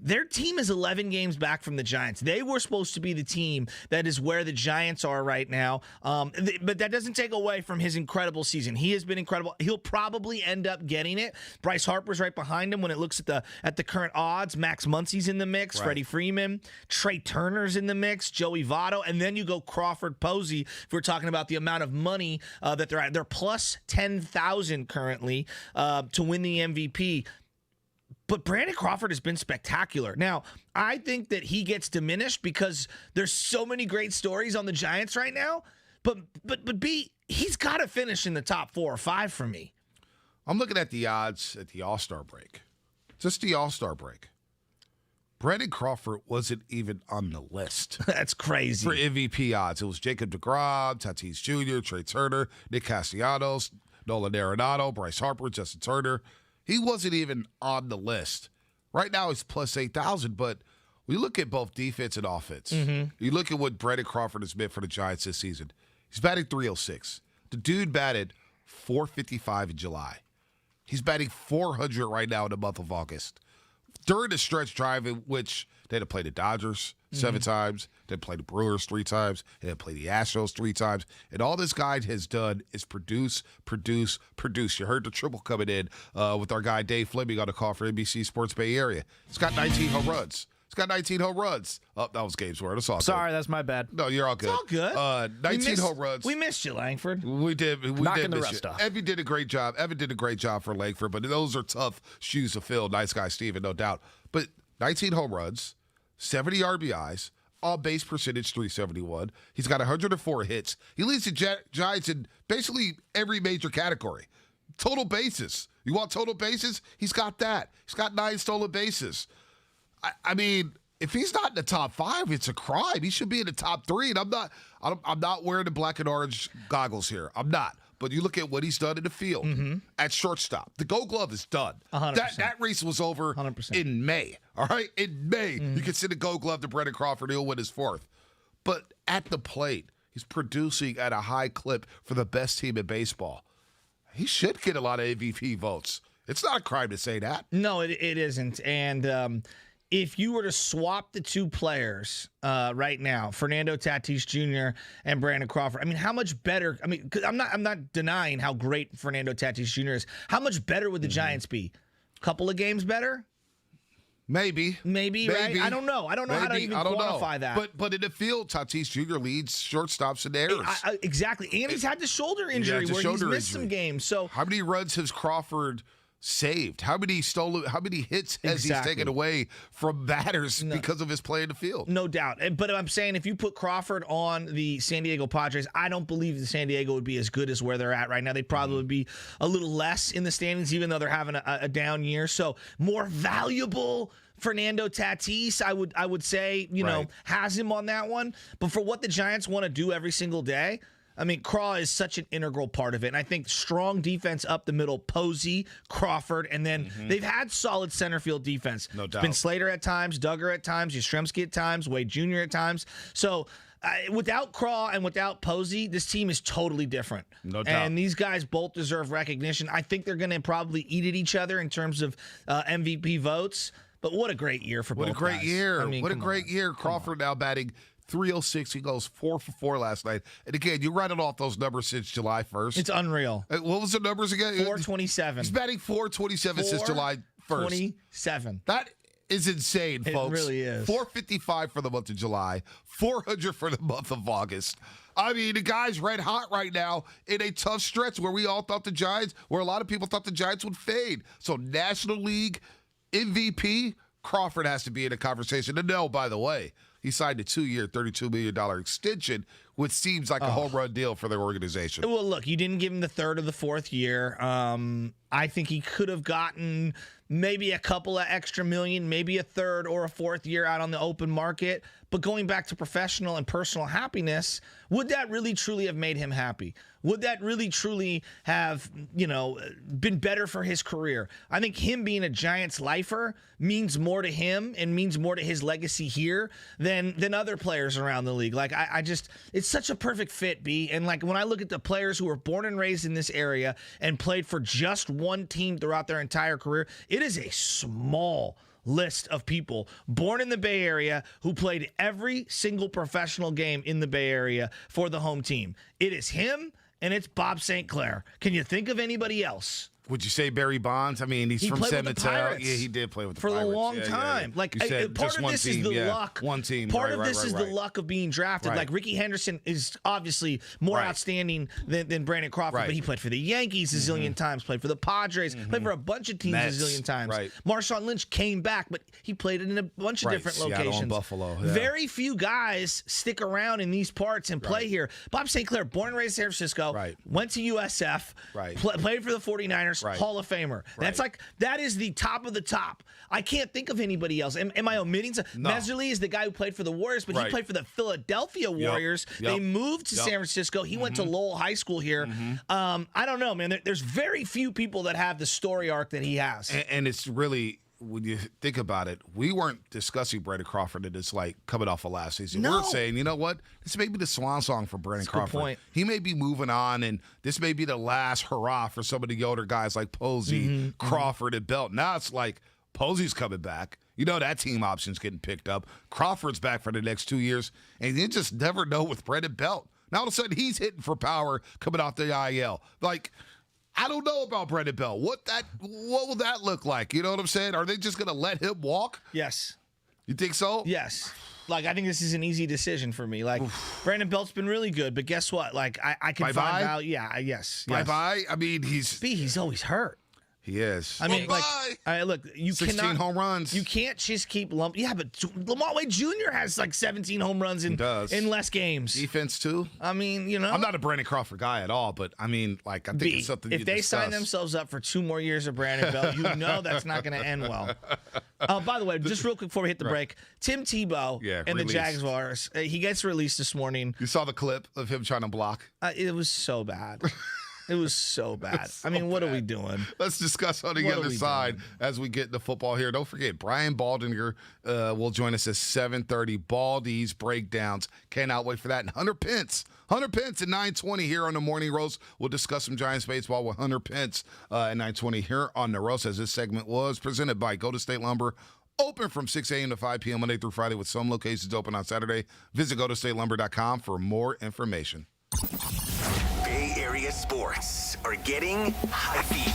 Their team is 11 games back from the Giants. They were supposed to be the team that is where the Giants are right now. But that doesn't take away from his incredible season. He has been incredible. He'll probably end up getting it. Bryce Harper's right behind him when it looks at the current odds. Max Muncy's in the mix. Right. Freddie Freeman. Trey Turner's in the mix. Joey Votto. And then you go Crawford, Posey. If we're talking about the amount of money that they're at. They're plus 10,000 currently to win the MVP. But Brandon Crawford has been spectacular. Now, I think that he gets diminished because there's so many great stories on the Giants right now. But B, he's got to finish in the top 4 or 5 for me.
I'm looking at the odds at the All-Star break. Just the All-Star break. Brandon Crawford wasn't even on the list.
That's crazy.
For MVP odds. It was Jacob deGrom, Tatis Jr., Trey Turner, Nick Castellanos, Nolan Arenado, Bryce Harper, Justin Turner. He wasn't even on the list. Right now, he's plus 8,000, but we look at both defense and offense. Mm-hmm. You look at what Brandon Crawford has meant for the Giants this season. He's batting .306. The dude batted .455 in July. He's batting .400 right now in the month of August. During the stretch drive in which they had to play the Dodgers 7 times, they had to play the Brewers 3 times, they had to play the Astros 3 times, and all this guy has done is produce. You heard the triple coming in with our guy Dave Fleming on the call for NBC Sports Bay Area. He's got 19 home runs. Oh, that was Gabe's word. It's all
Sorry,
good.
That's my bad.
No, you're all good.
It's all good.
19 home runs.
We missed you, Langford.
We did.
Knocking the rust off.
Evan did a great job. for Langford, but those are tough shoes to fill. Nice guy, Steven, no doubt. But 19 home runs, 70 RBIs, on-base percentage 371. He's got 104 hits. He leads the Giants in basically every major category. Total bases. You want total bases? He's got that. He's got 9 stolen bases. I mean, if he's not in the top 5, it's a crime. He should be in the top 3. And I'm not wearing the black and orange goggles here. I'm not. But you look at what he's done in the field at shortstop. The Gold Glove is done.
100%.
That race was over
100%.
in May. All right? In May, you can send the Gold Glove to Brandon Crawford. He'll win his 4th. But at the plate, he's producing at a high clip for the best team in baseball. He should get a lot of MVP votes. It's not a crime to say that.
No, it isn't. And if you were to swap the 2 players right now, Fernando Tatis Jr. and Brandon Crawford, I mean, how much better? I mean, 'cause I'm not denying how great Fernando Tatis Jr. is. How much better would the Giants be? Couple of games better?
Maybe,
right? I don't know. I don't know how to even quantify that.
But in the field, Tatis Jr. leads shortstops in errors.
Exactly. And he's had the shoulder injury where he's missed some games. So
how many runs has Crawford saved? How many hits has he taken away from batters because of his play in the field?
No doubt. But I'm saying if you put Crawford on the San Diego Padres, I don't believe the San Diego would be as good as where they're at right now. They'd probably be a little less in the standings, even though they're having a down year. So more valuable Fernando Tatis, I would say, you know, has him on that one. But for what the Giants want to do every single day, I mean, Craw is such an integral part of it. And I think strong defense up the middle, Posey, Crawford, and then they've had solid center field defense.
No doubt.
It's been Slater at times, Duggar at times, Yastrzemski at times, Wade Jr. at times. So without Craw and without Posey, this team is totally different.
No doubt.
And these guys both deserve recognition. I think they're going to probably eat at each other in terms of MVP votes. But what a great year for both guys.
What a great year.
I mean,
what a great year. Crawford now batting .306. He goes 4 for 4 last night. And again, you rattled off those numbers since July 1st.
It's unreal.
What was the numbers again?
427.
He's batting .427 since July 1st.
27.
That is insane, folks.
It really is.
455 for the month of July, 400 for the month of August. I mean, the guy's red hot right now in a tough stretch where we all thought the Giants, where a lot of people thought the Giants would fade. So National League MVP, Crawford has to be in a conversation. And no, by the way, he signed a 2-year, $32 million extension, which seems like a home run deal for their organization.
Well, look, you didn't give him the third or the fourth year. I think he could have gotten maybe a couple of extra million, maybe a third or a fourth year out on the open market. But going back to professional and personal happiness, would that really truly have made him happy? Would that really truly have, been better for his career? I think him being a Giants lifer means more to him and means more to his legacy here than other players around the league. Like, I just, it's such a perfect fit, B. And like, when I look at the players who were born and raised in this area and played for just one team throughout their entire career, it is a small list of people born in the Bay Area who played every single professional game in the Bay Area for the home team. It is him and it's Bob St. Clair. Can you think of anybody else?
Would you say Barry Bonds? I mean, he's from San Mateo. Yeah, he did play with the Pirates
for a long time. Like, part of this is the luck.
One team.
Part of this is the luck of being drafted.
Right.
Like, Ricky Henderson is obviously more outstanding than Brandon Crawford, but he played for the Yankees a zillion times, played for the Padres, played for a bunch of teams a zillion times.
Right.
Marshawn Lynch came back, but he played in a bunch of different
Seattle
locations.
and Buffalo. Yeah.
Very few guys stick around in these parts and play here. Bob St. Clair, born and raised in San Francisco, went to USF, played for the 49ers, Hall of Famer. That's like, that is the top of the top. I can't think of anybody else. Am I omitting? No. Meserly is the guy who played for the Warriors, but he played for the Philadelphia Warriors. They moved to San Francisco. He went to Lowell High School here. I don't know, man. There's very few people that have the story arc that he has.
And it's really, when you think about it, we weren't discussing Brandon Crawford and it's like coming off of last season.
No.
We're saying, you know what? This may be the swan song for Brandon Crawford.
Good point.
He may be moving on, and this may be the last hurrah for some of the older guys like Posey, Crawford, and Belt. Now it's like Posey's coming back. You know that team option's getting picked up. Crawford's back for the next 2 years, and you just never know with Brandon Belt. Now all of a sudden he's hitting for power coming off the IL. Like, I don't know about Brandon Belt. What will that look like? You know what I'm saying? Are they just going to let him walk?
Yes.
You think so?
Yes. Like, I think this is an easy decision for me. Like, Brandon Belt's been really good, but guess what? Like, I can find out. Yeah, yes.
Bye-bye. I mean,
he's always hurt.
He is.
I mean, look, you
16 home runs.
You can't just keep lumping. Yeah, but Lamont Wade Jr. has like 17 home runs in less games.
Defense too.
I mean, I'm
not a Brandon Crawford guy at all, but I mean, like, I think it's something.
If they sign themselves up for 2 more years of Brandon Belt, you know that's not going to end well. By the way, just real quick before we hit the break, Tim Tebow and the Jaguars, he gets released this morning.
You saw the clip of him trying to block?
It was so bad. It was so bad. What are we doing?
Let's discuss on the other side as we get into football here. Don't forget, Brian Baldinger will join us at 7:30. Baldy's Breakdowns. Cannot wait for that. And Hunter Pence at 9:20 here on the Morning Roast. We'll discuss some Giants baseball with Hunter Pence at 9:20 here on the Roast, as this segment was presented by Golden State Lumber. Open from 6 a.m. to 5 p.m. Monday through Friday, with some locations open on Saturday. Visit GoldenStateLumber.com for more information.
Bay Area sports are getting hypey.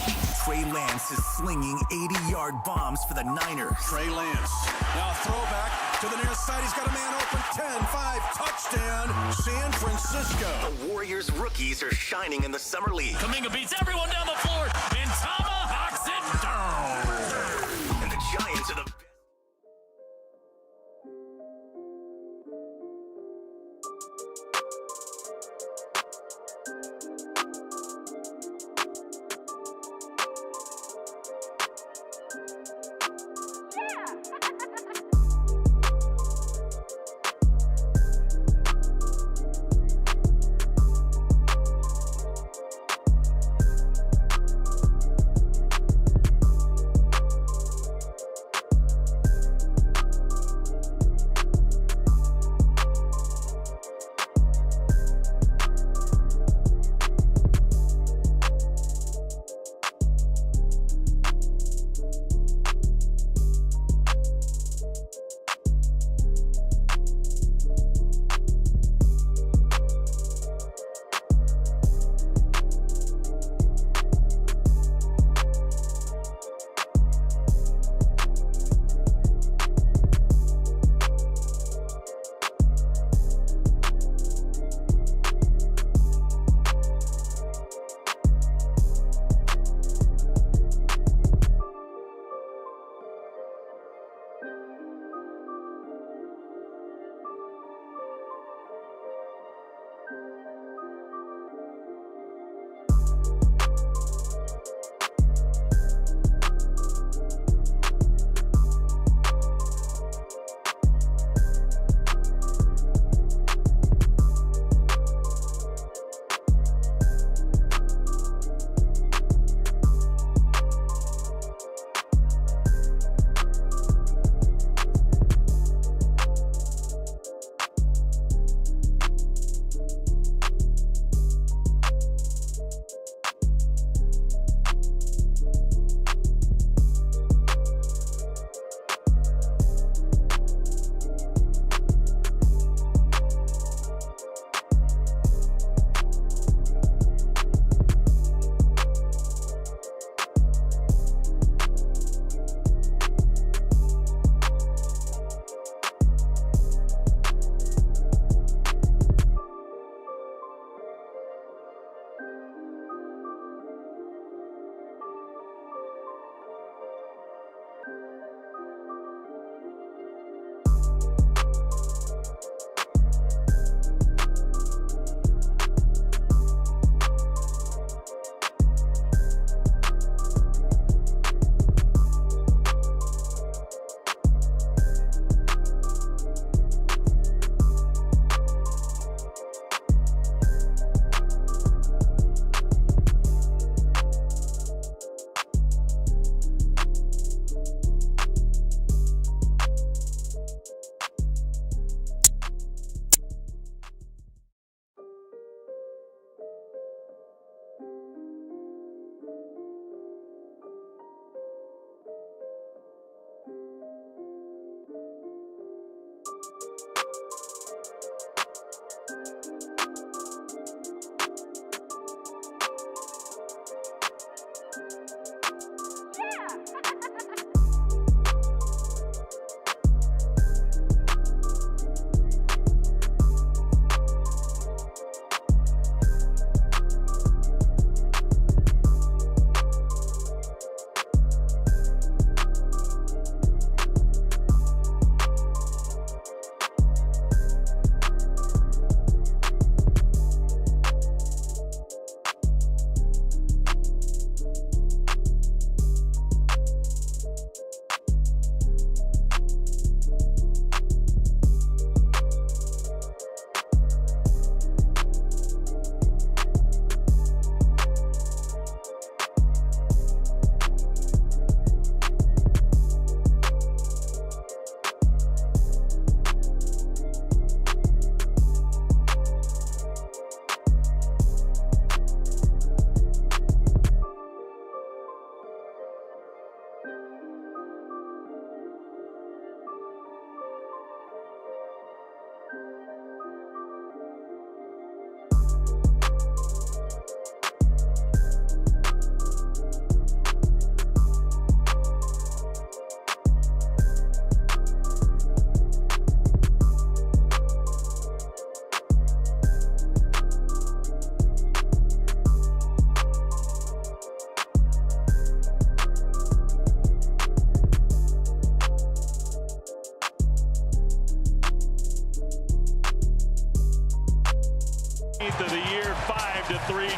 Trey Lance is slinging 80-yard bombs for the Niners.
Trey Lance. Now a throwback to the near side. He's got a man open. 10-5 touchdown, San Francisco.
The Warriors rookies are shining in the summer league.
Kuminga beats everyone down the floor and tomahawks it down.
And the Giants are the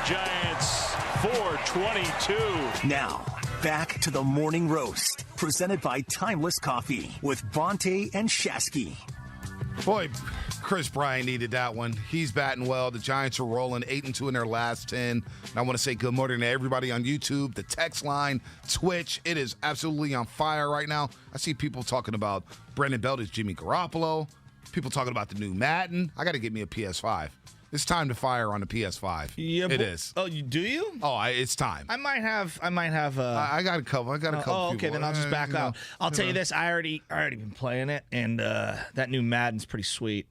Giants 422.
Now, back to the morning roast, presented by Timeless Coffee with Bonte and Shasky.
Boy, Chris Bryant needed that one. He's batting well. The Giants are rolling 8-2 in their last 10. And I want to say good morning to everybody on YouTube, the text line, Twitch. It is absolutely on fire right now. I see people talking about Brandon Belt as Jimmy Garoppolo. People talking about the new Madden. I got to get me a PS5. It's time to fire on the PS5.
Yeah,
it is.
Oh, do you?
Oh, it's time.
I might have. I
got a couple.
Oh, okay. Then I'll just back out. I'll tell you this. I already been playing it, and that new Madden's pretty sweet.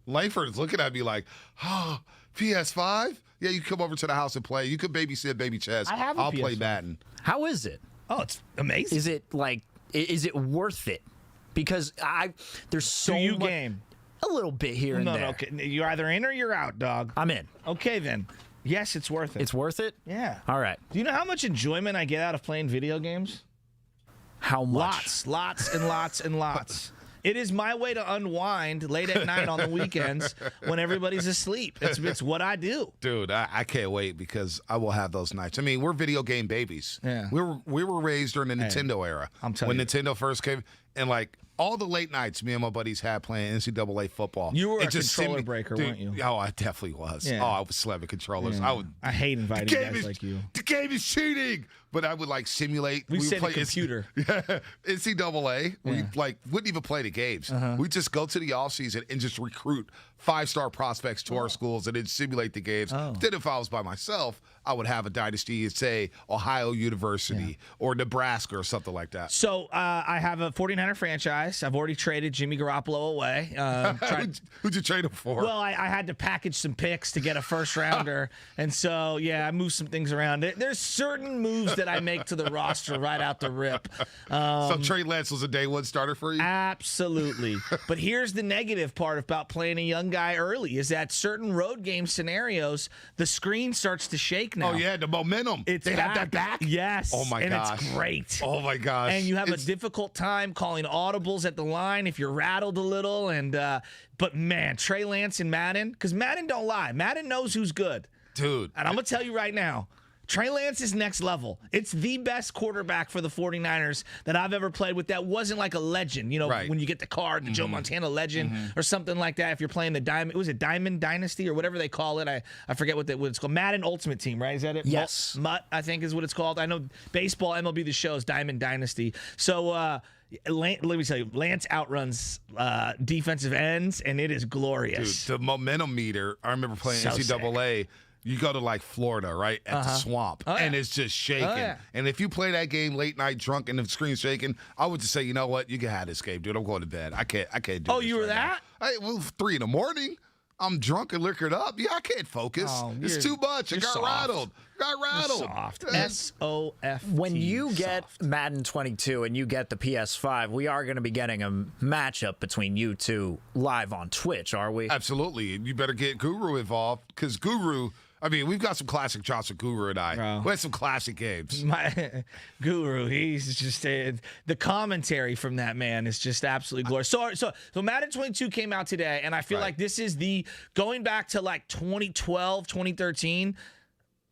Langford's looking at me like, oh, PS5? Yeah, you come over to the house and play. You could babysit Baby Chess. I'll play Madden.
How is it?
Oh, it's amazing.
Is it worth it? Because there's so much.
Do you game?
A little bit here and there.
No, okay. You're either in or you're out, dog.
I'm in.
Okay, then. Yes, it's worth it.
It's worth it?
Yeah.
All right.
Do you know how much enjoyment I get out of playing video games?
How much?
Lots and lots and lots. It is my way to unwind late at night on the weekends when everybody's asleep. It's what I do.
Dude, I can't wait because I will have those nights. I mean, we're video game babies.
Yeah.
We were raised during the Nintendo era.
I'm telling
you. When Nintendo first came, and like all the late nights me and my buddies had playing NCAA football.
You were a controller breaker, weren't you?
Oh, I definitely was.
Yeah.
Oh, I was slamming controllers.
Yeah. I hate inviting guys like you.
The game is cheating. But I would like simulate.
We
would
said
play
the computer.
NCAA. We wouldn't even play the games. We'd just go to the offseason and just recruit 5-star prospects to our schools and then simulate the games. Then if I was by myself, I would have a dynasty at, say, Ohio University or Nebraska or something like that.
So I have a 49er franchise. I've already traded Jimmy Garoppolo away.
Who'd you trade him for?
Well, I had to package some picks to get a first-rounder. And so, I moved some things around. There's certain moves that I make to the roster right out the rip.
So Trey Lance was a day one starter for you?
Absolutely. But here's the negative part about playing a young guy early is that certain road game scenarios, the screen starts to shake now.
Oh, yeah, the momentum. They have that back?
Yes.
Oh, my gosh.
And it's great.
Oh, my gosh.
And you have a difficult time calling audibles at the line if you're rattled a little. And but, man, Trey Lance and Madden, because Madden don't lie. Madden knows who's good.
Dude.
And I'm going to tell you right now, Trey Lance is next level. It's the best quarterback for the 49ers that I've ever played with that wasn't like a legend. You know, when you get the card, the Joe Montana legend or something like that. If you're playing the Diamond, it was a Diamond Dynasty or whatever they call it. I forget what it's called. Madden Ultimate Team, right? Is that it?
Yes.
Mutt, I think is what it's called. I know baseball, MLB The Show is Diamond Dynasty. So, let me tell you, Lance outruns defensive ends, and it is glorious.
Dude, the momentum meter, I remember playing NCAA. Sick. You go to like Florida, right, at the swamp, and it's just shaking. And if you play that game late night drunk and the screen's shaking, I would just say, you know what, you can have this game, dude. I'm going to bed. I can't do this.
Oh, you were that?
Well, 3 a.m. I'm drunk and liquored up. Yeah, I can't focus. It's too much. I got rattled.
Soft. S-O-F.
When you get Madden 22 and you get the PS5, we are going to be getting a matchup between you two live on Twitch, are we?
Absolutely. You better get Guru involved because Guru. I mean, we've got some classic shots with Guru and I.
Bro.
We had some classic games.
My Guru, he's just the commentary from that man is just absolutely glorious. So Madden 22 came out today, and I feel like this is going back to like 2012, 2013.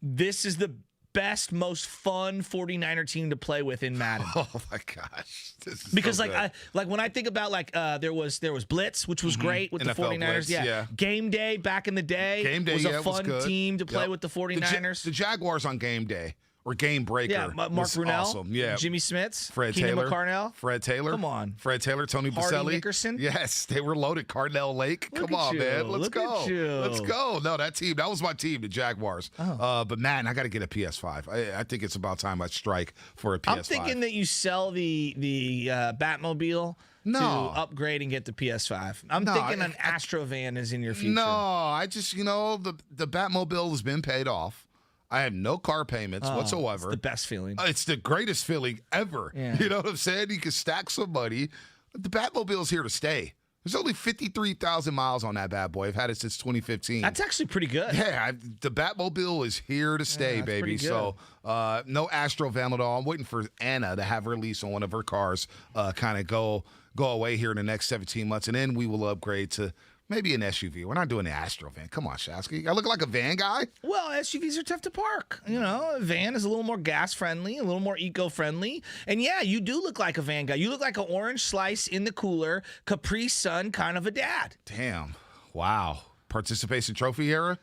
This is the best, most fun 49er team to play with in Madden.
Oh my gosh. This is
because
so good.
when I think about there was Blitz, which was great with
NFL
the 49ers.
Blitz, yeah.
Game Day back in the day.
Game Day
was a fun
was
team to play with the 49ers.
The Jaguars on Game Day. Or Game Breaker.
Yeah, Mark Brunell,
awesome. Yeah.
Jimmy Smits,
Fred
Keenan
Taylor,
McCarnell.
Fred Taylor.
Come on.
Fred Taylor, Tony
Hardy
Baselli.
Nickerson.
Yes, they were loaded. Cardell Lake. Come on, man. Let's go. Let's go. No, that was my team, the Jaguars. But man, I got to get a PS5. I think it's about time I strike for a PS5.
I'm thinking that you sell the Batmobile to upgrade and get the PS5. I'm thinking an Astrovan is in your future.
No, I just, the Batmobile has been paid off. I have no car payments whatsoever.
It's the best feeling.
It's the greatest feeling ever.
Yeah.
You know what I'm saying? You can stack some money. The Batmobile's here to stay. There's only 53,000 miles on that bad boy. I've had it since 2015.
That's actually pretty good.
Yeah, the Batmobile is here to stay, baby. So no Astrovan at all. I'm waiting for Anna to have her lease on one of her cars kind of go away here in the next 17 months, and then we will upgrade to Maybe an SUV. We're not doing the Astro van. Come on, Shasky. I look like a van guy?
Well, SUVs are tough to park. You know, a van is a little more gas-friendly, a little more eco-friendly. And, yeah, you do look like a van guy. You look like an orange slice in the cooler, Capri Sun kind of a dad.
Damn. Wow. Participation trophy era?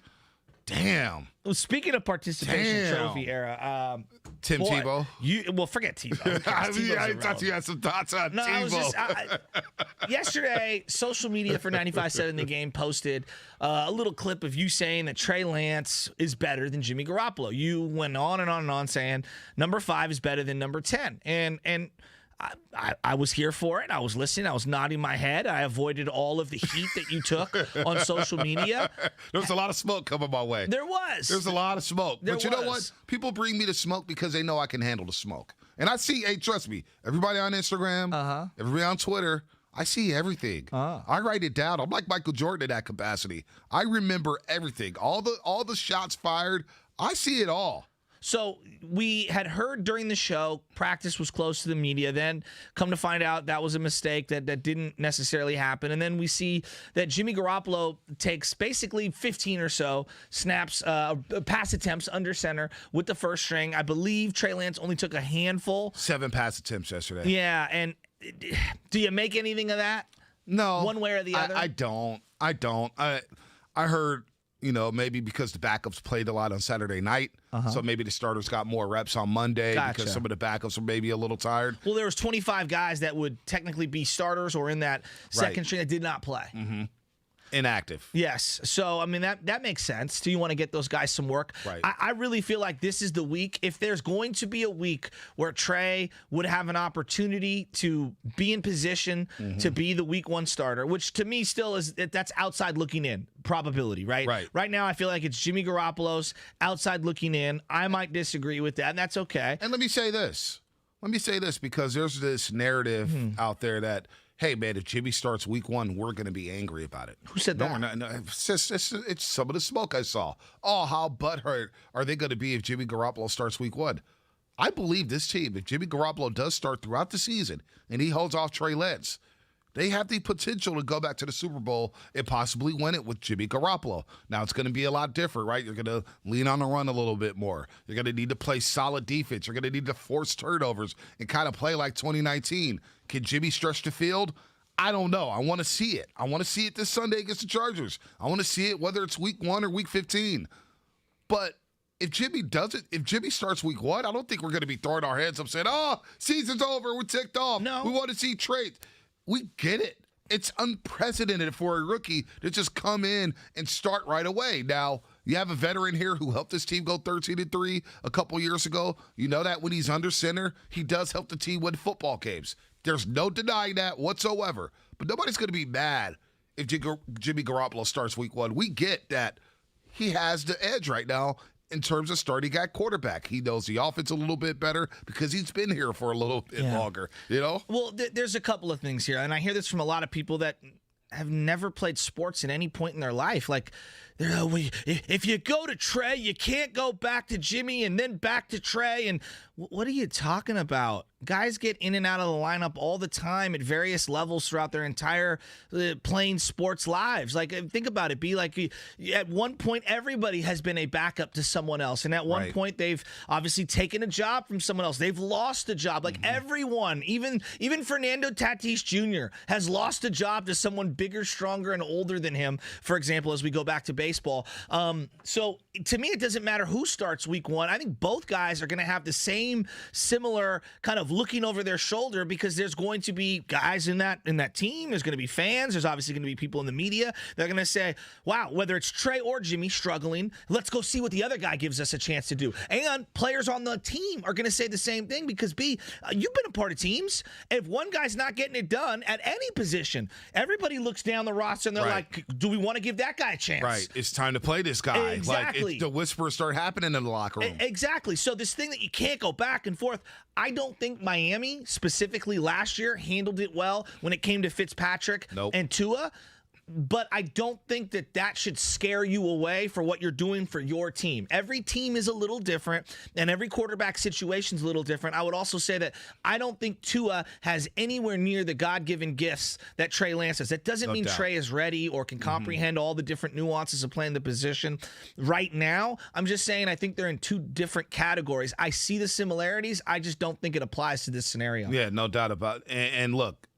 Damn.
Well, speaking of participation trophy era,
Tim Tebow.
Forget Tebow.
I thought you had some thoughts on Tebow.
Yesterday, social media for 95.7 The Game posted a little clip of you saying that Trey Lance is better than Jimmy Garoppolo. You went on and on and on saying number 5 is better than number 10, and I was here for it. I was listening. I was nodding my head. I avoided all of the heat that you took on social media.
There was a lot of smoke coming my way.
There was.
There's a lot of smoke. But you know what? People bring me the smoke because they know I can handle the smoke. And I see, hey, trust me, everybody on Instagram, everybody on Twitter, I see everything. I write it down. I'm like Michael Jordan in that capacity. I remember everything. All the shots fired, I see it all.
So we had heard during the show practice was close to the media. Then come to find out that was a mistake that didn't necessarily happen. And then we see that Jimmy Garoppolo takes basically 15 or so snaps, pass attempts under center with the first string. I believe Trey Lance only took a handful.
7 pass attempts yesterday.
Yeah, and do you make anything of that?
No.
One way or the other?
I don't. I heard, maybe because the backups played a lot on Saturday night, so maybe the starters got more reps on Monday because some of the backups were maybe a little tired.
Well, there was 25 guys that would technically be starters or in that second string that did not play.
Mm-hmm. Inactive.
Yes. So, I mean, that makes sense. Do you want to get those guys some work?
Right.
I really feel like this is the week. If there's going to be a week where Trey would have an opportunity to be in position to be the week 1 starter, which to me still is, that's outside looking in probability, right? Right now, I feel like it's Jimmy Garoppolo's outside looking in. I might disagree with that, and that's okay.
And let me say this because there's this narrative out there that, hey, man, if Jimmy starts week 1, we're going to be angry about it.
Who said that?
No, it's some of the smoke I saw. Oh, how butthurt are they going to be if Jimmy Garoppolo starts week 1? I believe this team, if Jimmy Garoppolo does start throughout the season and he holds off Trey Lance, they have the potential to go back to the Super Bowl and possibly win it with Jimmy Garoppolo. Now, it's going to be a lot different, right? You're going to lean on the run a little bit more. You're going to need to play solid defense. You're going to need to force turnovers and kind of play like 2019. Can Jimmy stretch the field? I don't know. I want to see it. I want to see it this Sunday against the Chargers. I want to see it whether it's week 1 or week 15. But if Jimmy starts week 1, I don't think we're going to be throwing our heads up saying, oh, season's over. We're ticked off.
No.
We want to see Trey. We get it. It's unprecedented for a rookie to just come in and start right away. Now, you have a veteran here who helped this team go 13-3 a couple years ago. You know that when he's under center, he does help the team win football games. There's no denying that whatsoever. But nobody's going to be mad if Jimmy Garoppolo starts week 1. We get that he has the edge right now in terms of starting at quarterback. He knows the offense a little bit better because he's been here for a little bit longer,
Well, there's a couple of things here, and I hear this from a lot of people that have never played sports at any point in their life. Like, if you go to Trey, you can't go back to Jimmy and then back to Trey. And what are you talking about? Guys get in and out of the lineup all the time at various levels throughout their entire playing sports lives. Like, think about it. Be like, at one point, everybody has been a backup to someone else. And at one point, they've obviously taken a job from someone else. They've lost a job. Like, everyone, even Fernando Tatis Jr. has lost a job to someone bigger, stronger, and older than him, for example, as we go back to baseball. So to me, it doesn't matter who starts week 1. I think both guys are going to have the same similar kind of looking over their shoulder because there's going to be guys in that team. There's going to be fans. There's obviously going to be people in the media. They're going to say, wow, whether it's Trey or Jimmy struggling, let's go see what the other guy gives us a chance to do. And players on the team are going to say the same thing because, you've been a part of teams. If one guy's not getting it done at any position, everybody looks down the roster and they're like, do we want to give that guy a chance?
Right. It's time to play this guy.
Exactly.
Like, the whispers start happening in the locker room.
Exactly. So this thing that you can't go back and forth, I don't think Miami, specifically last year, handled it well when it came to Fitzpatrick and Tua. But I don't think that should scare you away for what you're doing for your team. Every team is a little different, and every quarterback situation is a little different. I would also say that I don't think Tua has anywhere near the God-given gifts that Trey Lance has. That doesn't mean Trey is ready or can comprehend all the different nuances of playing the position right now. I'm just saying I think they're in two different categories. I see the similarities. I just don't think it applies to this scenario.
Yeah, no doubt about it. And look,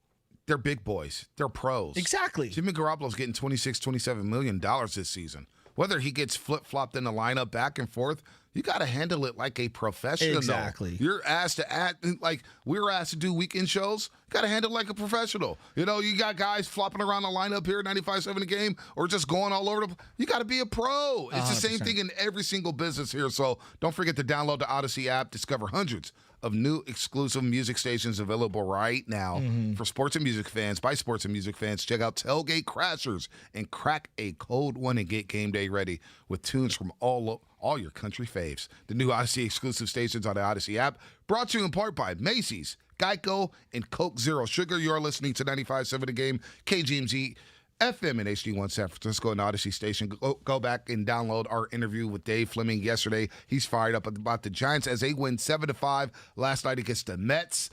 they're big boys. They're pros.
Exactly.
Jimmy Garoppolo's getting $27 million this season. Whether he gets flip-flopped in the lineup back and forth, you got to handle it like a professional.
Exactly.
You're asked to act like we were asked to do weekend shows. You got to handle it like a professional. You know, you got guys flopping around the lineup here, 95-7 a game, or just going all over the. You got to be a pro. It's 100%. The same thing in every single business here. So don't forget to download the Odyssey app. Discover hundreds of new exclusive music stations available right now for sports and music fans, by sports and music fans. Check out Tailgate Crashers and crack a cold one and get game day ready with tunes from all your country faves. The new Odyssey exclusive stations on the Odyssey app, brought to you in part by Macy's, Geico, and Coke Zero Sugar. You're listening to 95.7 The Game, KGMZ FM and HD1 San Francisco and Odyssey Station. Go back and download our interview with Dave Fleming yesterday. He's fired up about the Giants as they win 7-5 last night against the Mets.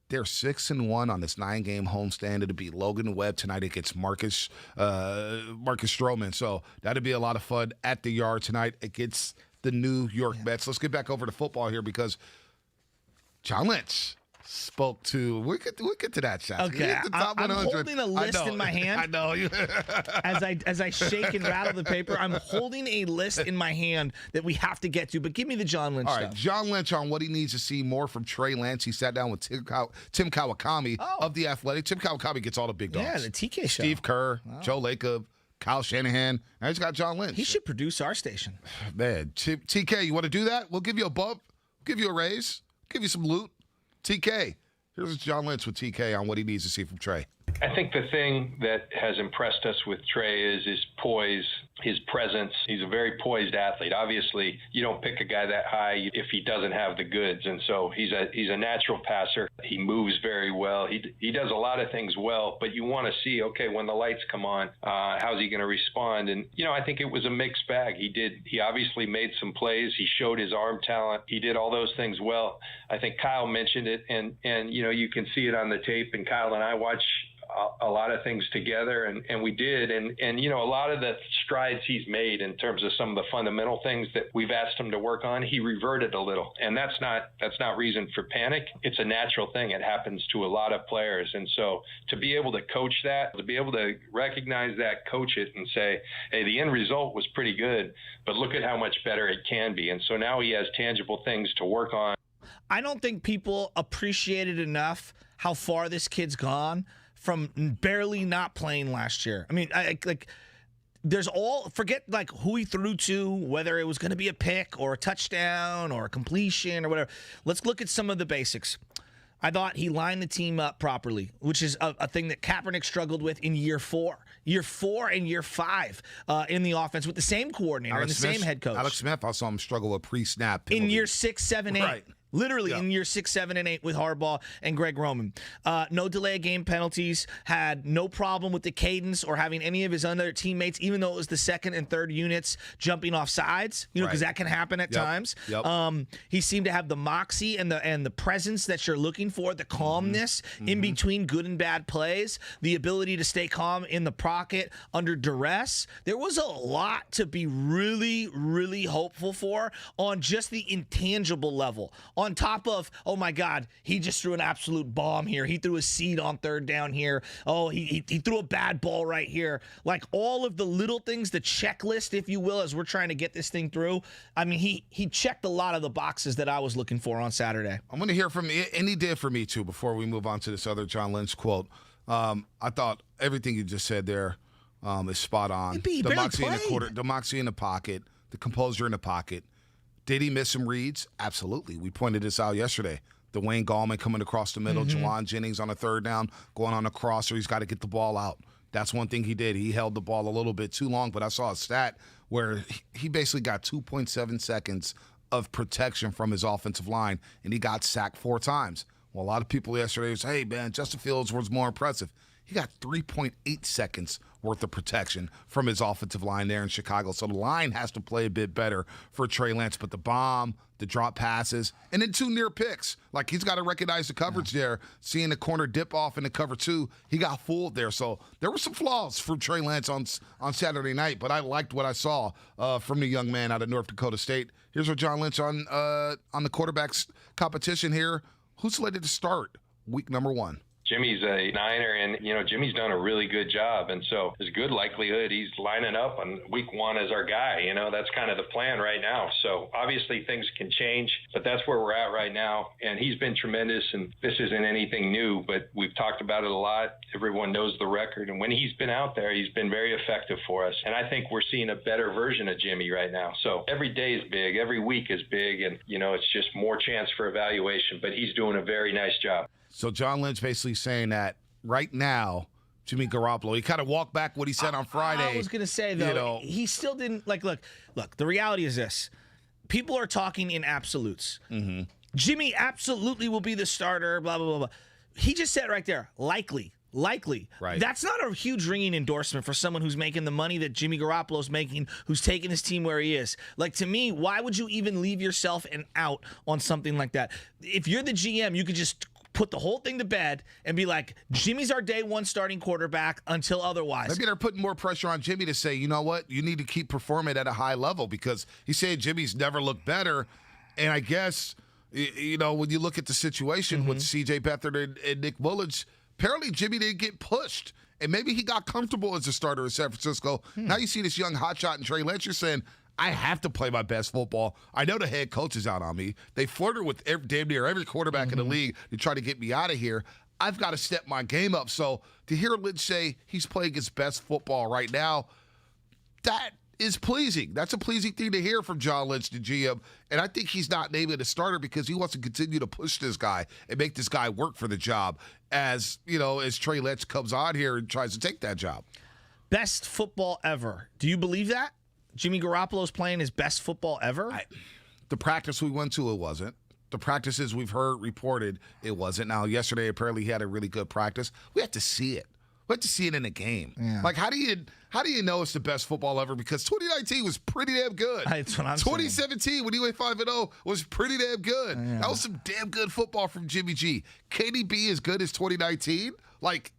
They're 6-1 on this 9-game homestand. It'll be Logan Webb tonight against Marcus Stroman. So that'll be a lot of fun at the Yard tonight against the New York Mets. Let's get back over to football here because John Lynch spoke to. We'll get to that shot.
Okay, I'm holding a list in my hand.
I know you.
as I shake and rattle the paper, I'm holding a list in my hand that we have to get to. But give me the John Lynch
All right,
stuff.
John Lynch on what he needs to see more from Trey Lance. He sat down with Tim Kawakami of The Athletic. Tim Kawakami gets all the big dogs.
Yeah, the TK show.
Steve Kerr, Joe Lacob, Kyle Shanahan. Now he's got John Lynch.
He should produce our station.
Man, TK, you want to do that? We'll give you a bump, give you a raise, give you some loot. TK. Here's John Lynch with TK on what he needs to see from Trey.
I think the thing that has impressed us with Trey is his poise, his presence. He's a very poised athlete. Obviously, you don't pick a guy that high if he doesn't have the goods. And so he's a natural passer. He moves very well. He does a lot of things well, but you want to see, okay, when the lights come on, how's he going to respond? And, I think it was a mixed bag. He obviously made some plays. He showed his arm talent. He did all those things well. I think Kyle mentioned it, and you can see it on the tape, and Kyle and I watch a lot of things together, and we did, and a lot of the strides he's made in terms of some of the fundamental things that we've asked him to work on, he reverted a little, and that's not reason for panic. It's a natural thing. It happens to a lot of players, and so to be able to coach that, to be able to recognize that, coach it, and say, hey, the end result was pretty good, but look at how much better it can be, and so now he has tangible things to work on.
I don't think people appreciated enough how far this kid's gone from barely not playing last year. I mean, forget who he threw to, whether it was going to be a pick or a touchdown or a completion or whatever. Let's look at some of the basics. I thought he lined the team up properly, which is a thing that Kaepernick struggled with in year 4 and year 5 in the offense with the same coordinator and the same head coach.
Alex Smith, I saw him struggle with pre-snap penalties.
In year 6, 7, 8.
Right.
Literally in year 6, 7, and 8 with Harbaugh and Greg Roman. No delay of game penalties, had no problem with the cadence or having any of his other teammates, even though it was the second and third units jumping off sides, because that can happen at times.
Yep.
He seemed to have the moxie and the presence that you're looking for, the calmness in between good and bad plays, the ability to stay calm in the pocket under duress. There was a lot to be really, really hopeful for on just the intangible level. On top of, oh my God, he just threw an absolute bomb here. He threw a seed on third down here. Oh, he threw a bad ball right here. Like all of the little things, the checklist, if you will, as we're trying to get this thing through. I mean, he checked a lot of the boxes that I was looking for on Saturday.
I'm going to hear from you, and he did for me too, before we move on to this other John Lynch quote. I thought everything you just said there is spot on. The moxie in the quarter, the moxie in the pocket, the composure in the pocket. Did he miss some reads? Absolutely. We pointed this out yesterday. Dwayne Gallman coming across the middle, Jawan Jennings on a third down, going on a crosser. He's got to get the ball out. That's one thing he did. He held the ball a little bit too long, but I saw a stat where he basically got 2.7 seconds of protection from his offensive line, and he got sacked 4 times. Well, a lot of people yesterday was, hey, man, Justin Fields was more impressive. he got 3.8 seconds worth of protection from his offensive line there in Chicago. So the line has to play a bit better for Trey Lance. But the bomb, the drop passes, and then 2 near picks. Like, he's got to recognize the coverage there. Seeing the corner dip off in the cover 2, he got fooled there. So there were some flaws from Trey Lance on Saturday night, but I liked what I saw from the young man out of North Dakota State. Here's what John Lynch on the quarterbacks competition here. Who's slated to start week number 1?
Jimmy's a Niner, and, Jimmy's done a really good job. And so there's good likelihood he's lining up on week 1 as our guy. That's kind of the plan right now. So obviously things can change, but that's where we're at right now. And he's been tremendous, and this isn't anything new, but we've talked about it a lot. Everyone knows the record. And when he's been out there, he's been very effective for us. And I think we're seeing a better version of Jimmy right now. So every day is big. Every week is big. And, it's just more chance for evaluation. But he's doing a very nice job.
So John Lynch basically saying that right now, Jimmy Garoppolo, he kind of walked back what he said on Friday.
I was going to say, though, he still didn't, look, the reality is this. People are talking in absolutes.
Mm-hmm.
Jimmy absolutely will be the starter, blah, blah, blah, blah. He just said right there, likely.
Right.
That's not a huge ringing endorsement for someone who's making the money that Jimmy Garoppolo's making, who's taking his team where he is. Like, to me, why would you even leave yourself an out on something like that? If you're the GM, you could just put the whole thing to bed and be like, Jimmy's our day 1 starting quarterback until otherwise.
Maybe they're putting more pressure on Jimmy to say, you know what, you need to keep performing at a high level, because he said Jimmy's never looked better. And I guess, when you look at the situation with C.J. Beathard and Nick Mullins, apparently Jimmy didn't get pushed. And maybe he got comfortable as a starter in San Francisco. Now you see this young hotshot in Trey Lance, you're saying, I have to play my best football. I know the head coach is out on me. They flirted with damn near every quarterback in the league to try to get me out of here. I've got to step my game up. So to hear Lynch say he's playing his best football right now, that is pleasing. That's a pleasing thing to hear from John Lynch, the GM. And I think he's not naming a starter because he wants to continue to push this guy and make this guy work for the job as Trey Lance comes on here and tries to take that job.
Best football ever. Do you believe that? Jimmy Garoppolo's playing his best football ever?
The practice we went to, it wasn't. The practices we've heard reported, it wasn't. Now, yesterday, apparently he had a really good practice. We have to see it. We have to see it in a game.
Yeah.
Like, how do you know it's the best football ever? Because 2019 was pretty damn good.
That's what I'm
2017,
saying.
when he went 5-0, was pretty damn good.
Yeah.
That was some damn good football from Jimmy G. Can he be as good as 2019? Like,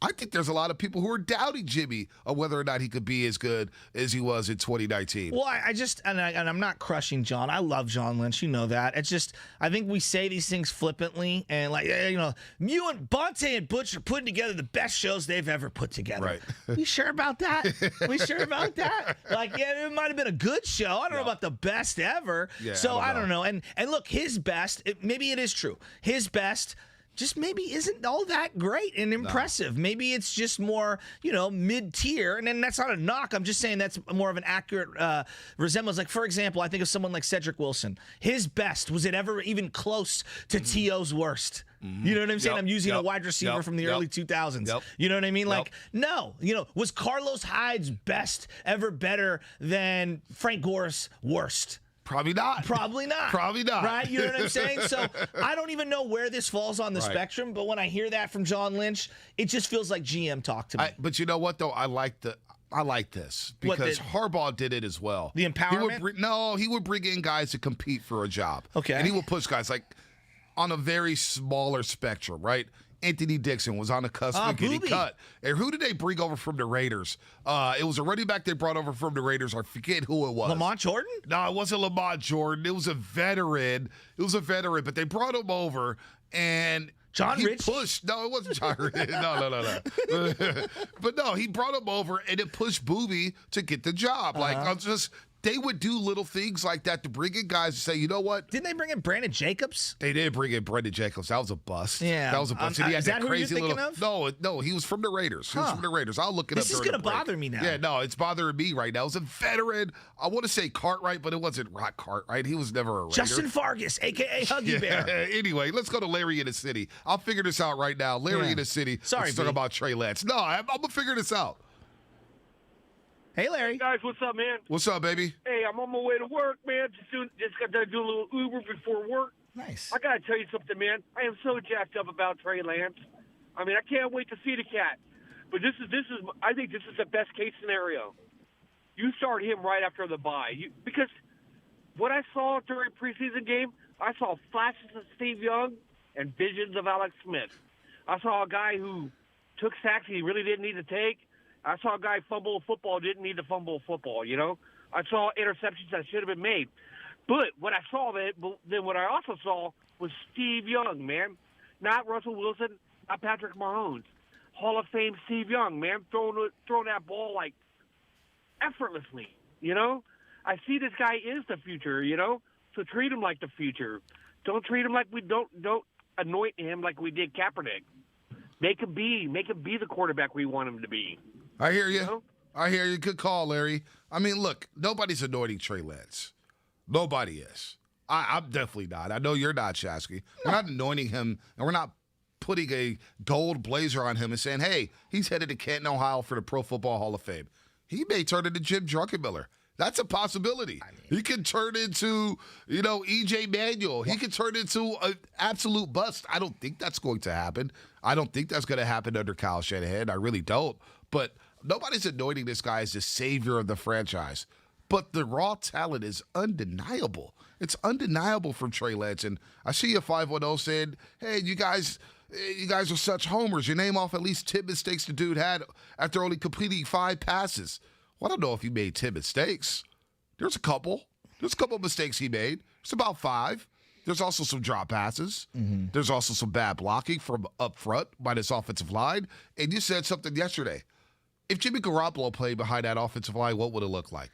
I think there's a lot of people who are doubting Jimmy on whether or not he could be as good as he was in 2019.
Well, I'm not crushing John. I love John Lynch. You know that. It's just, I think we say these things flippantly, and you and Bonte and Butch are putting together the best shows they've ever put together.
Right.
We sure about that? We sure about that? It might have been a good show. I don't know about the best ever.
Yeah,
so I don't know. And look, his best, maybe it is true. His best just maybe isn't all that great and impressive. No. Maybe it's just more, mid-tier. And then that's not a knock. I'm just saying that's more of an accurate resemblance. Like, for example, I think of someone like Cedric Wilson. His best, was it ever even close to T.O.'s worst? Mm-hmm. You know what I'm saying? I'm using a wide receiver from the early 2000s. You know what I mean? Like, no. Was Carlos Hyde's best ever better than Frank Gore's worst?
Probably not.
Probably not.
Probably not.
Right? You know what I'm saying? So I don't even know where this falls on the spectrum, but when I hear that from John Lynch, it just feels like GM talk to me.
But you know what, though? I like this because Harbaugh did it as well.
The empowerment?
He would bring in guys to compete for a job.
Okay.
And he would push guys like on a very smaller spectrum, right? Anthony Dixon was on the cusp of getting cut. And who did they bring over from the Raiders? It was a running back they brought over from the Raiders. I forget who it was.
Lamont Jordan?
No, it wasn't Lamont Jordan. It was a veteran. But they brought him over and
John Rich
pushed. No, it wasn't John Rich. No. But no, he brought him over and it pushed Booby to get the job. They would do little things like that to bring in guys to say, you know what?
Didn't they bring in Brandon Jacobs?
They did bring in Brandon Jacobs. That was a bust.
Yeah.
That was a bust. He had
is that
crazy
who you're thinking of?
No, he was from the Raiders. He was from the Raiders. I'll look it up.
This is going to bother me now.
Yeah, no, it's bothering me right now. It was a veteran. I want to say Cartwright, but it wasn't Rock Cartwright. He was never a Raider.
Justin Fargas, a.k.a. Huggy Bear.
Anyway, let's go to Larry in the City. I'll figure this out right now. Larry in the City.
Sorry,
let's talk about Trey Lance. No, I'm going to figure this out.
Hey, Larry.
Hey guys, what's up, man?
What's up, baby?
Hey, I'm on my way to work, man. Just got to do a little Uber before work.
Nice.
I got to tell you something, man. I am so jacked up about Trey Lance. I mean, I can't wait to see the cat. But I think this is the best case scenario. You start him right after the bye. Because what I saw during preseason game, I saw flashes of Steve Young and visions of Alex Smith. I saw a guy who took sacks he really didn't need to take. I saw a guy fumble a football, didn't need to fumble a football, you know. I saw interceptions that should have been made. But what I also saw was Steve Young, man. Not Russell Wilson, not Patrick Mahomes. Hall of Fame Steve Young, man, throwing that ball like effortlessly, you know. I see this guy is the future, you know. So treat him like the future. Don't treat him like we don't anoint him like we did Kaepernick. Make him be the quarterback we want him to be.
I hear you.
You know?
I hear you. Good call, Larry. I mean, look, nobody's anointing Trey Lance. Nobody is. I'm definitely not. I know you're not, Shasky. We're not anointing him, and we're not putting a gold blazer on him and saying, hey, he's headed to Canton, Ohio for the Pro Football Hall of Fame. He may turn into Jim Druckenmiller. That's a possibility. He could turn into, E.J. Manuel. He could turn into an absolute bust. I don't think that's going to happen. I don't think that's going to happen under Kyle Shanahan. I really don't. But nobody's anointing this guy as the savior of the franchise. But the raw talent is undeniable. It's undeniable from Trey Lance. And I see a 510 saying, hey, you guys are such homers. You name off at least 10 mistakes the dude had after only completing 5 passes. Well, I don't know if he made 10 mistakes. There's a couple. There's a couple of mistakes he made. It's about 5. There's also some drop passes. Mm-hmm. There's also some bad blocking from up front by this offensive line. And you said something yesterday. If Jimmy Garoppolo played behind that offensive line, what would it look like?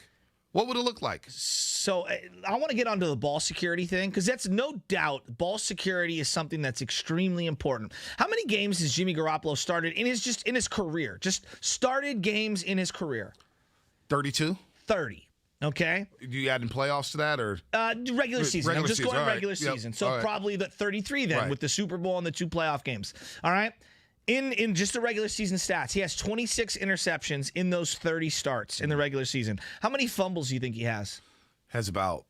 What would it look like?
So I want to get onto the ball security thing because that's no doubt ball security is something that's extremely important. How many games has Jimmy Garoppolo started in his career? Just started games in his career?
32?
30. Okay.
Do you add in playoffs to that or
regular season? I'm just going regular
Yep.
season. So probably the 33 then with the Super Bowl and the 2 playoff games. All right. In just the regular season stats, he has 26 interceptions in those 30 starts in the regular season. How many fumbles do you think he has?
Has about,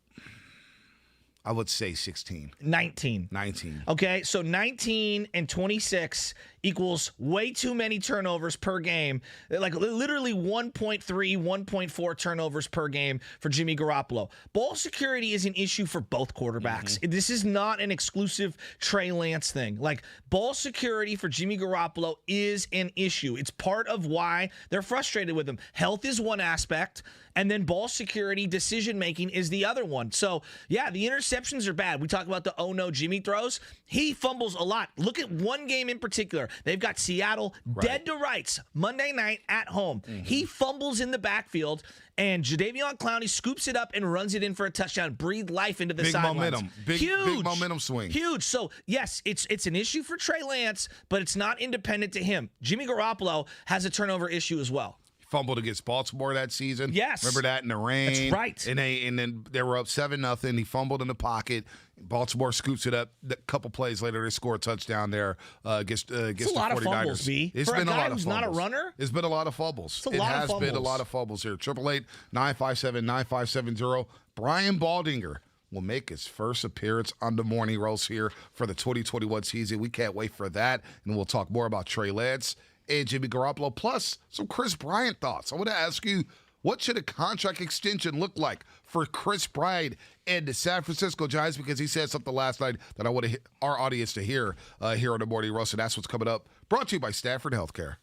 I would say 16.
19. Okay, so 19 and 26 equals way too many turnovers per game. Like literally 1.3, 1.4 turnovers per game for Jimmy Garoppolo. Ball security is an issue for both quarterbacks. Mm-hmm. This is not an exclusive Trey Lance thing. Like ball security for Jimmy Garoppolo is an issue. It's part of why they're frustrated with him. Health is one aspect, and then ball security, decision-making is the other one. So, yeah, the interceptions are bad. We talk about the oh-no Jimmy throws. He fumbles a lot. Look at one game in particular. They've got Seattle dead to rights Monday night at home. Mm-hmm. He fumbles in the backfield, and Jadeveon Clowney scoops it up and runs it in for a touchdown. Breathe life into the sidelines.
Big momentum swing.
Huge. So, yes, it's an issue for Trey Lance, but it's not independent to him. Jimmy Garoppolo has a turnover issue as well.
Fumbled against Baltimore that season.
Yes.
Remember that in the rain?
That's right.
And then they were up 7-0. He fumbled in the pocket. Baltimore scoops it up. A couple plays later, they score a touchdown there against the 49ers.
It's a lot of fumbles, B.
It's
For
been
a guy
a lot of
who's
fumbles.
not a runner?
It's been a lot of fumbles.
It has
been a lot of fumbles here. 888-957-9570. Brian Baldinger will make his first appearance on the Morning Roast here for the 2021 season. We can't wait for that. And we'll talk more about Trey Lance and Jimmy Garoppolo, plus some Chris Bryant thoughts. I want to ask you, what should a contract extension look like for Chris Bryant and the San Francisco Giants? Because he said something last night that I want our audience to hear here on the Morning Roast, and that's what's coming up. Brought to you by Stanford Healthcare.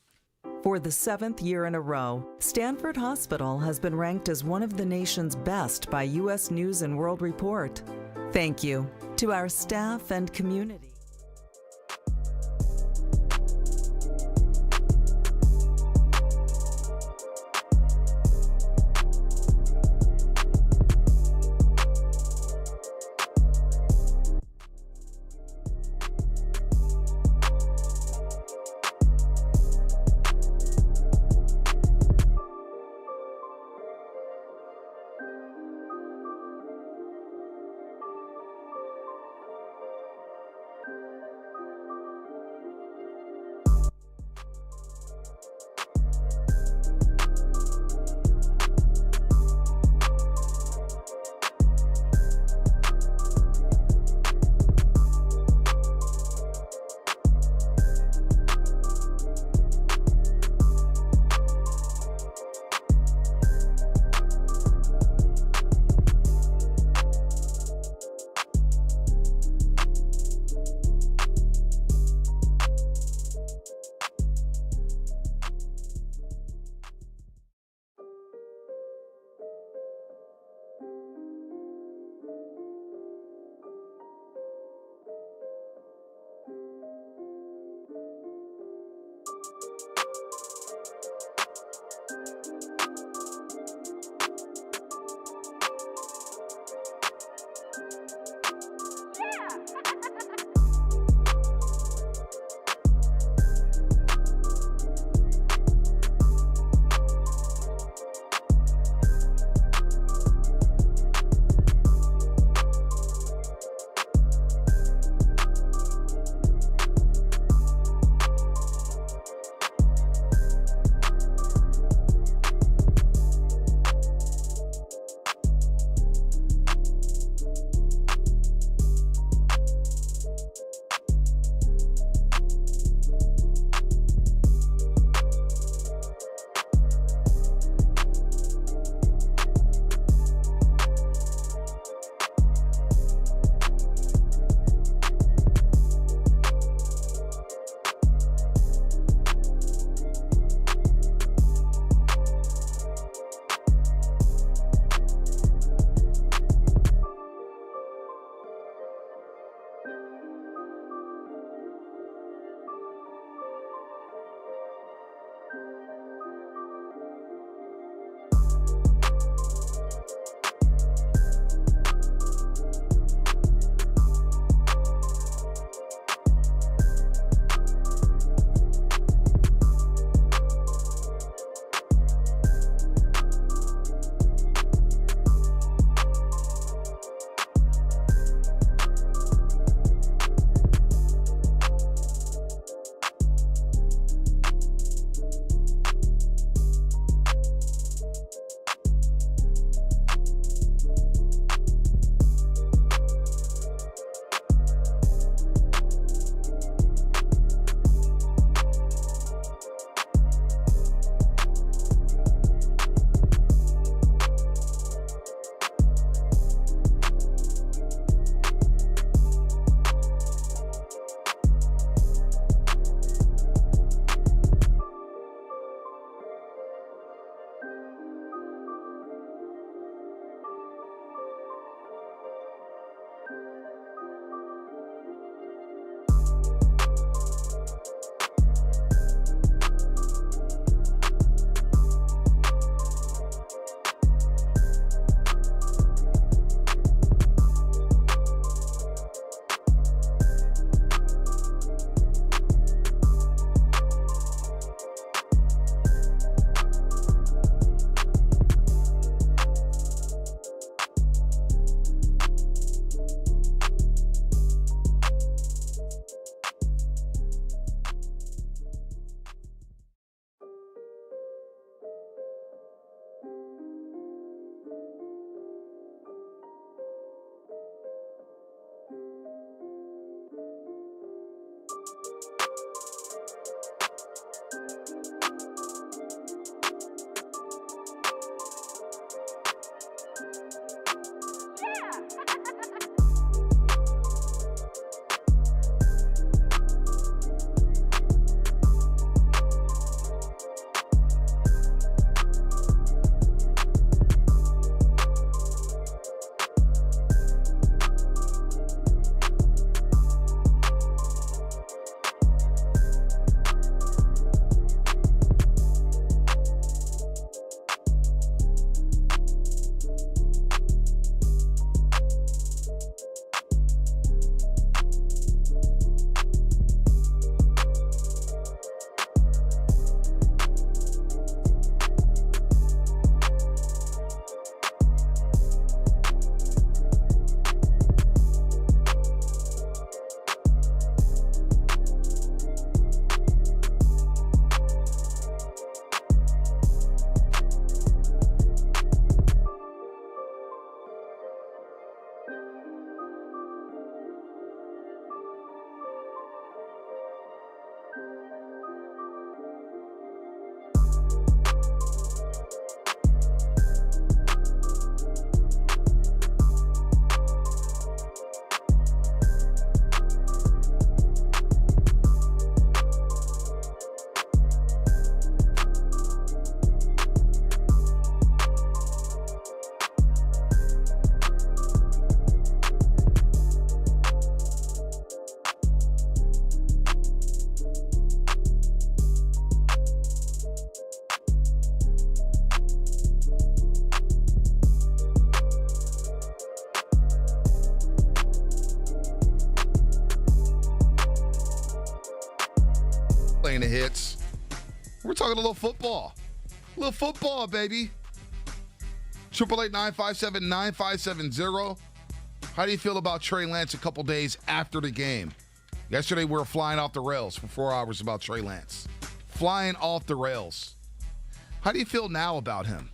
For the 7th year in a row, Stanford Hospital has been ranked as one of the nation's best by U.S. News & World Report. Thank you to our staff and community.
playing the hits. We're talking a little football. A little football, baby. 888-957-9570. How do you feel about Trey Lance a couple days after the game? Yesterday, we were flying off the rails for 4 hours about Trey Lance. Flying off the rails. How do you feel now about him?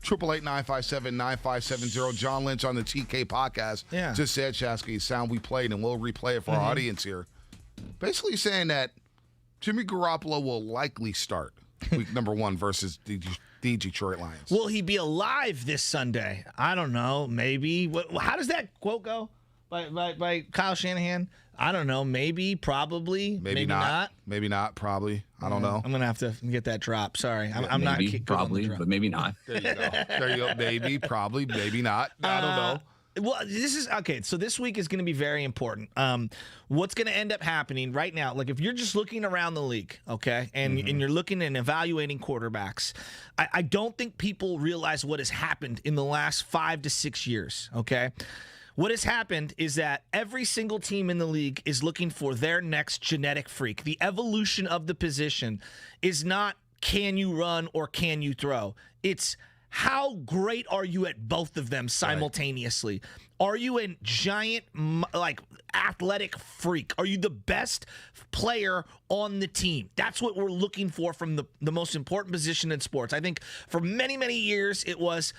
888-957-9570. John Lynch on the TK podcast just said, Shasky, sound we played, and we'll replay it for our audience here. Basically saying that Jimmy Garoppolo will likely start week number 1 versus the Detroit Lions.
Will he be alive this Sunday? I don't know. Maybe. How does that quote go by Kyle Shanahan? I don't know. Maybe, probably, maybe not.
Maybe not, probably. I don't know.
I'm going to have to get that drop. Sorry. I'm not
maybe, probably, but maybe not.
There you go. There you go. Maybe, probably, maybe not. I don't know.
Well, this is okay. So this week is going to be very important. What's going to end up happening right now? Like if you're just looking around the league, okay, and you're looking and evaluating quarterbacks, I don't think people realize what has happened in the last 5 to 6 years. Okay, what has happened is that every single team in the league is looking for their next genetic freak. The evolution of the position is not can you run or can you throw. It's how great are you at both of them simultaneously? Right. Are you a giant, like, athletic freak? Are you the best player on the team? That's what we're looking for from the most important position in sports. I think for many, many years it was,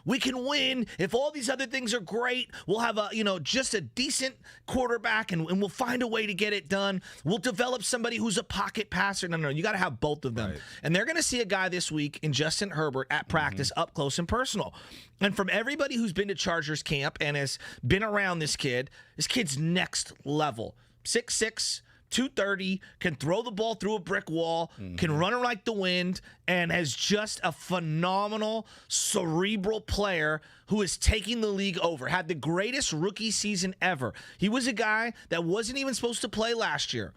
we can win. If all these other things are great, we'll have just a decent quarterback and we'll find a way to get it done. We'll develop somebody who's a pocket passer. No, you got to have both of them. Right. And they're going to see a guy this week in Justin Herbert at practice up close and personal. And from everybody who's been to Chargers camp and has been around this kid's next level. 6'6", 230, can throw the ball through a brick wall, can run it like the wind, and is just a phenomenal, cerebral player who is taking the league over. Had the greatest rookie season ever. He was a guy that wasn't even supposed to play last year.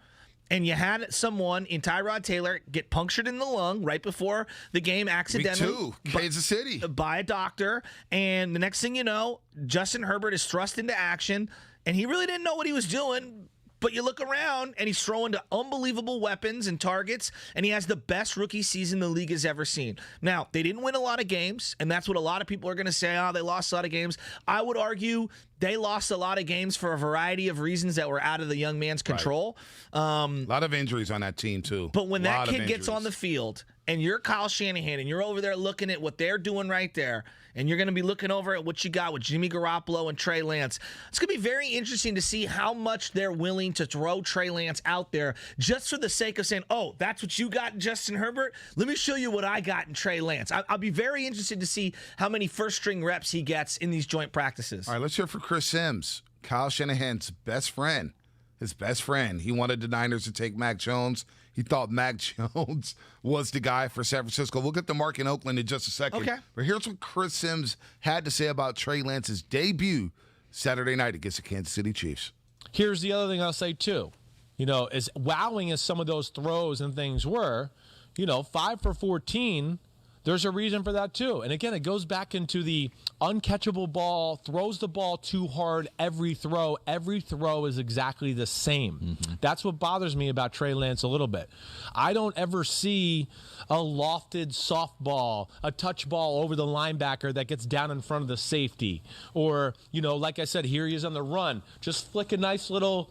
And you had someone in Tyrod Taylor get punctured in the lung right before the game accidentally.
Week 2, Kansas City.
By a doctor. And the next thing you know, Justin Herbert is thrust into action. And he really didn't know what he was doing. But you look around, and he's throwing to unbelievable weapons and targets, and he has the best rookie season the league has ever seen. Now, they didn't win a lot of games, and that's what a lot of people are going to say, they lost a lot of games. I would argue they lost a lot of games for a variety of reasons that were out of the young man's control.
Right. A lot of injuries on that team, too.
But when that kid gets on the field, and you're Kyle Shanahan, and you're over there looking at what they're doing right there, and you're going to be looking over at what you got with Jimmy Garoppolo and Trey Lance, it's going to be very interesting to see how much they're willing to throw Trey Lance out there just for the sake of saying, oh, that's what you got in Justin Herbert? Let me show you what I got in Trey Lance. I'll be very interested to see how many first-string reps he gets in these joint practices.
All right, let's hear for Chris Sims, Kyle Shanahan's best friend. His best friend. He wanted the Niners to take Mac Jones. He thought Mac Jones was the guy for San Francisco. We'll get to Mark in Oakland in just a second. Okay. But here's what Chris Sims had to say about Trey Lance's debut Saturday night against the Kansas City Chiefs.
Here's the other thing I'll say, too. As wowing as some of those throws and things were, 5 for 14, there's a reason for that, too. And, again, it goes back into the uncatchable ball, throws the ball too hard every throw. Every throw is exactly the same. That's what bothers me about Trey Lance a little bit. I don't ever see a lofted softball, a touch ball over the linebacker that gets down in front of the safety. Or, like I said, here he is on the run. Just flick a nice little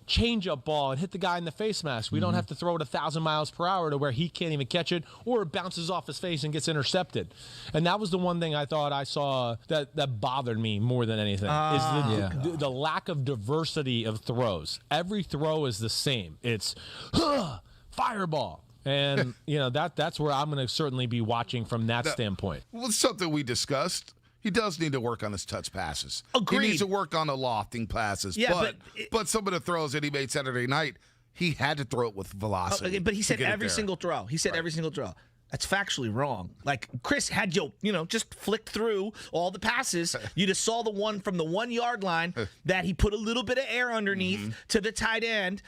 change-up ball and hit the guy in the face mask. We don't have to throw it 1,000 miles per hour to where he can't even catch it, or it bounces off his face and gets intercepted. And that was the one thing I thought I saw that bothered me more than anything, is the lack of diversity of throws. Every throw is the same. It's fireball. And, that's where I'm going to certainly be watching from that standpoint.
Well, it's something we discussed. He does need to work on his touch passes.
Agreed.
He needs to work on the lofting passes. Yeah, but some of the throws that he made Saturday night, he had to throw it with velocity.
But he said every single throw. He said every single throw. That's factually wrong. Like, Chris had just flicked through all the passes. You just saw the one from the 1 yard line that he put a little bit of air underneath to the tight end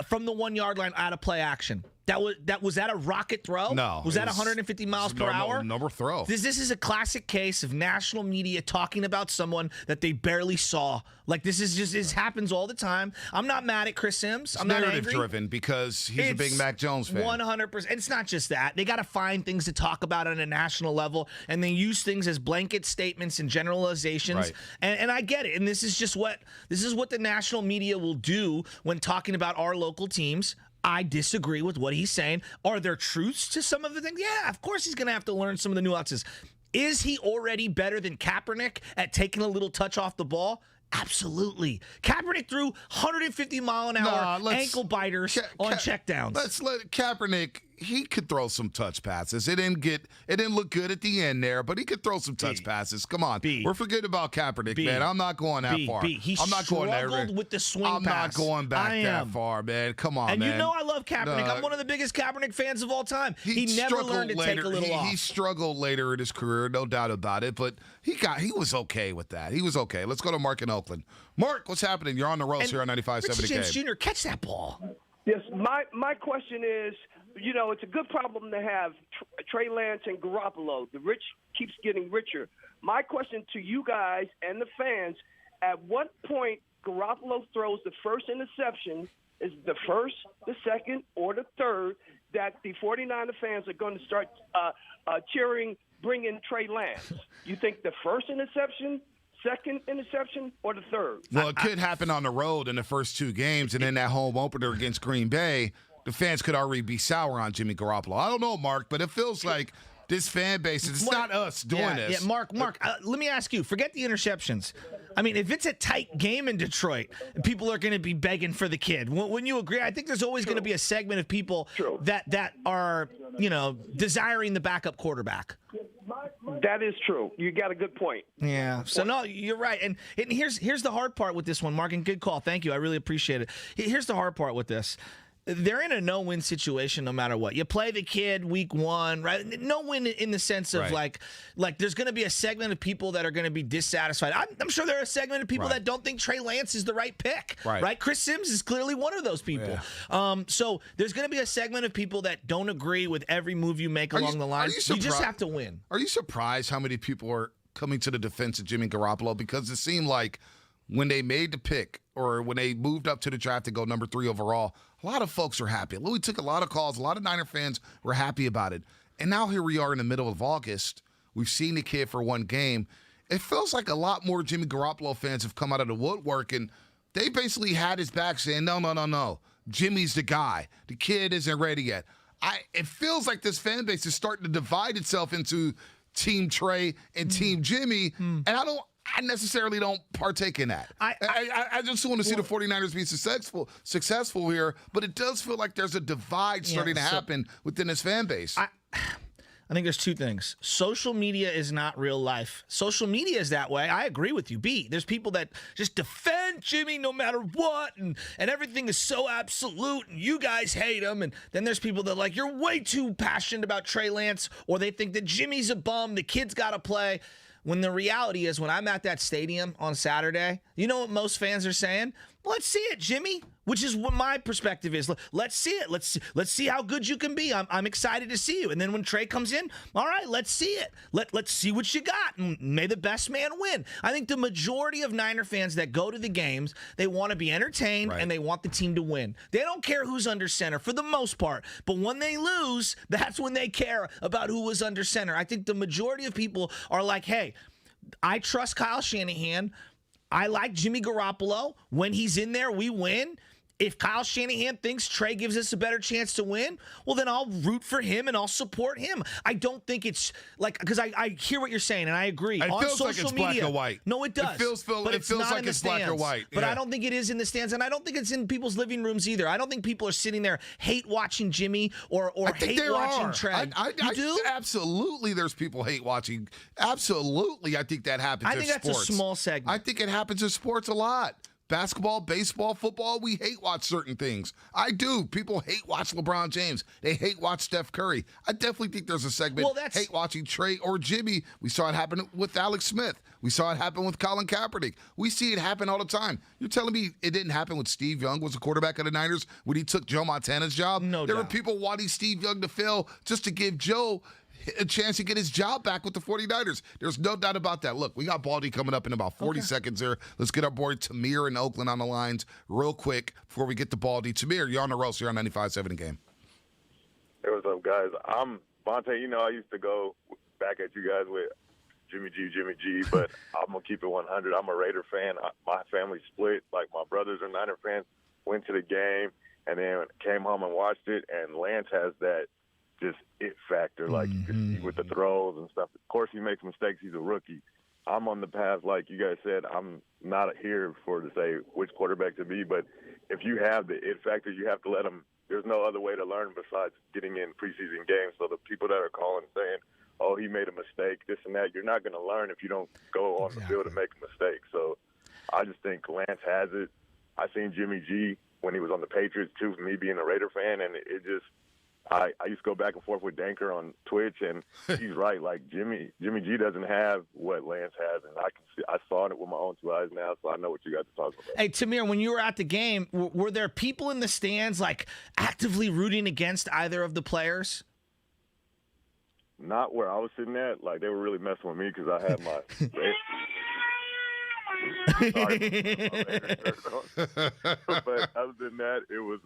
from the 1 yard line out of play action. Was that a rocket throw?
No.
Was that 150 miles per hour?
Number throw.
This is a classic case of national media talking about someone that they barely saw. Like, this happens all the time. I'm not mad at Chris Sims. I'm not angry.
Narrative driven because he's a big Mac Jones fan.
100%. It's not just that. They got to find things to talk about on a national level, and they use things as blanket statements and generalizations.
Right.
And I get it. And this is what the national media will do when talking about our local teams. I disagree with what he's saying. Are there truths to some of the things? Yeah, of course he's going to have to learn some of the nuances. Is he already better than Kaepernick at taking a little touch off the ball? Absolutely. Kaepernick threw 150-mile-an-hour ankle biters on checkdowns.
Let's let Kaepernick. He could throw some touch passes. It didn't look good at the end there, but he could throw some touch passes. Come on, we're forgetting about Kaepernick, man. I'm not going that far.
I'm
not going there.
With the swing
I'm
pass.
not going back that far, man. Come on,
and
man.
And you know I love Kaepernick. I'm one of the biggest Kaepernick fans of all time. He never learned to take a little off.
He struggled later in his career, no doubt about it. But he was okay with that. He was okay. Let's go to Mark in Oakland. Mark, what's happening? You're on the roast here on 95.7
Richard James
Game.
Jr., catch that ball.
Yes, my question is, it's a good problem to have Trey Lance and Garoppolo. The rich keeps getting richer. My question to you guys and the fans, at what point Garoppolo throws the first interception, is the first, the second, or the third, that the 49er fans are going to start cheering, bring in Trey Lance? You think the first interception, second interception, or the third?
Well, it could happen on the road in the first two games, and then that home opener against Green Bay, the fans could already be sour on Jimmy Garoppolo. I don't know, Mark, but it feels like this fan base, it's not us doing this.
Yeah, Mark, let me ask you, forget the interceptions. I mean, if it's a tight game in Detroit, people are going to be begging for the kid. Wouldn't you agree? I think there's always going to be a segment of people that are, desiring the backup quarterback.
That is true. You got a good point.
Yeah. So, no, you're right. And here's the hard part with this one, Mark, and good call. Thank you. I really appreciate it. Here's the hard part with this. They're in a no-win situation no matter what. You play the kid week one, right? No win in the sense of like there's going to be a segment of people that are going to be dissatisfied. I'm sure there are a segment of people that don't think Trey Lance is the right pick, right? Chris Sims is clearly one of those people. Yeah. So there's going to be a segment of people that don't agree with every move you make along the line. You just have to win.
Are you surprised how many people are coming to the defense of Jimmy Garoppolo? Because it seemed like when they made the pick or when they moved up to the draft to go number 3 overall, a lot of folks are happy. Louis took a lot of calls. A lot of Niner fans were happy about it. And now here we are in the middle of August. We've seen the kid for one game. It feels like a lot more Jimmy Garoppolo fans have come out of the woodwork, and they basically had his back saying, no. Jimmy's the guy. The kid isn't ready yet. It feels like this fan base is starting to divide itself into Team Trey and Team Jimmy, and I necessarily don't partake in that. I just want to see the 49ers be successful here, but it does feel like there's a divide starting to happen within this fan base.
I think there's two things. Social media is not real life. Social media is that way. I agree with you. There's people that just defend Jimmy no matter what, and everything is so absolute, and you guys hate him. And then there's people that are like, you're way too passionate about Trey Lance, or they think that Jimmy's a bum, the kid's got to play. When the reality is, when I'm at that stadium on Saturday, you know what most fans are saying? Let's see it, Jimmy. Which is what my perspective is. Let's see it. Let's see how good you can be. I'm excited to see you. And then when Trey comes in, all right, let's see it. Let's see what you got. And may the best man win. I think the majority of Niner fans that go to the games, they want to be entertained and they want the team to win. They don't care who's under center for the most part. But when they lose, that's when they care about who was under center. I think the majority of people are like, hey, I trust Kyle Shanahan. I like Jimmy Garoppolo. When he's in there, we win. If Kyle Shanahan thinks Trey gives us a better chance to win, well, then I'll root for him and I'll support him. I don't think it's like, because I hear what you're saying and I agree.
It feels like it's black and white.
No, it does.
It feels like it's black and white.
But I don't think it is in the stands, and I don't think it's in people's living rooms either. I don't think people are sitting there hate watching Jimmy or hate watching Trey. You do?
Absolutely, there's people hate watching. Absolutely, I think that happens in sports.
That's a small segment.
I think it happens in sports a lot. basketball, baseball, football, we hate watch certain things. I do. People hate watch LeBron James. They hate watch Steph Curry. I definitely think there's a segment hate watching Trey or Jimmy. We saw it happen with Alex Smith. We saw it happen with Colin Kaepernick. We see it happen all the time. You're telling me it didn't happen when Steve Young was the quarterback of the Niners when he took Joe Montana's job?
No
There
doubt.
were people wanting Steve Young to fail just to give Joe a chance to get his job back with the 49ers. There's no doubt about that. Look, we got Baldy coming up in about 40 seconds here. Let's get our boy Tamir in Oakland on the lines real quick before we get to Baldy. Tamir, you're on the roast. You're on 95.7 Game.
Hey, what's up, guys? I'm Bonte. You know, I used to go back at you guys with Jimmy G, but I'm going to keep it 100. I'm a Raider fan. My family split. Like, my brothers are Niner fans, went to the game, and then came home and watched it, and Lance has that just it factor, like you can see with the throws and stuff. Of course, he makes mistakes. He's a rookie. I'm on the path, like you guys said. I'm not here to say which quarterback to be, but if you have the it factor, you have to let them. There's no other way to learn besides getting in preseason games. So the people that are calling saying, oh, he made a mistake, this and that, you're not going to learn if you don't go on the field and make a mistake. So I just think Lance has it. I seen Jimmy G when he was on the Patriots, too, me being a Raider fan, and it just – I used to go back and forth with Danker on Twitch, and he's right. Like Jimmy G doesn't have what Lance has, and I saw it with my own two eyes now, so I know what you guys are talking about.
Hey, Tamir, when you were at the game, were there people in the stands like actively rooting against either of the players?
Not where I was sitting at. Like they were really messing with me because I had my. But other than that, it was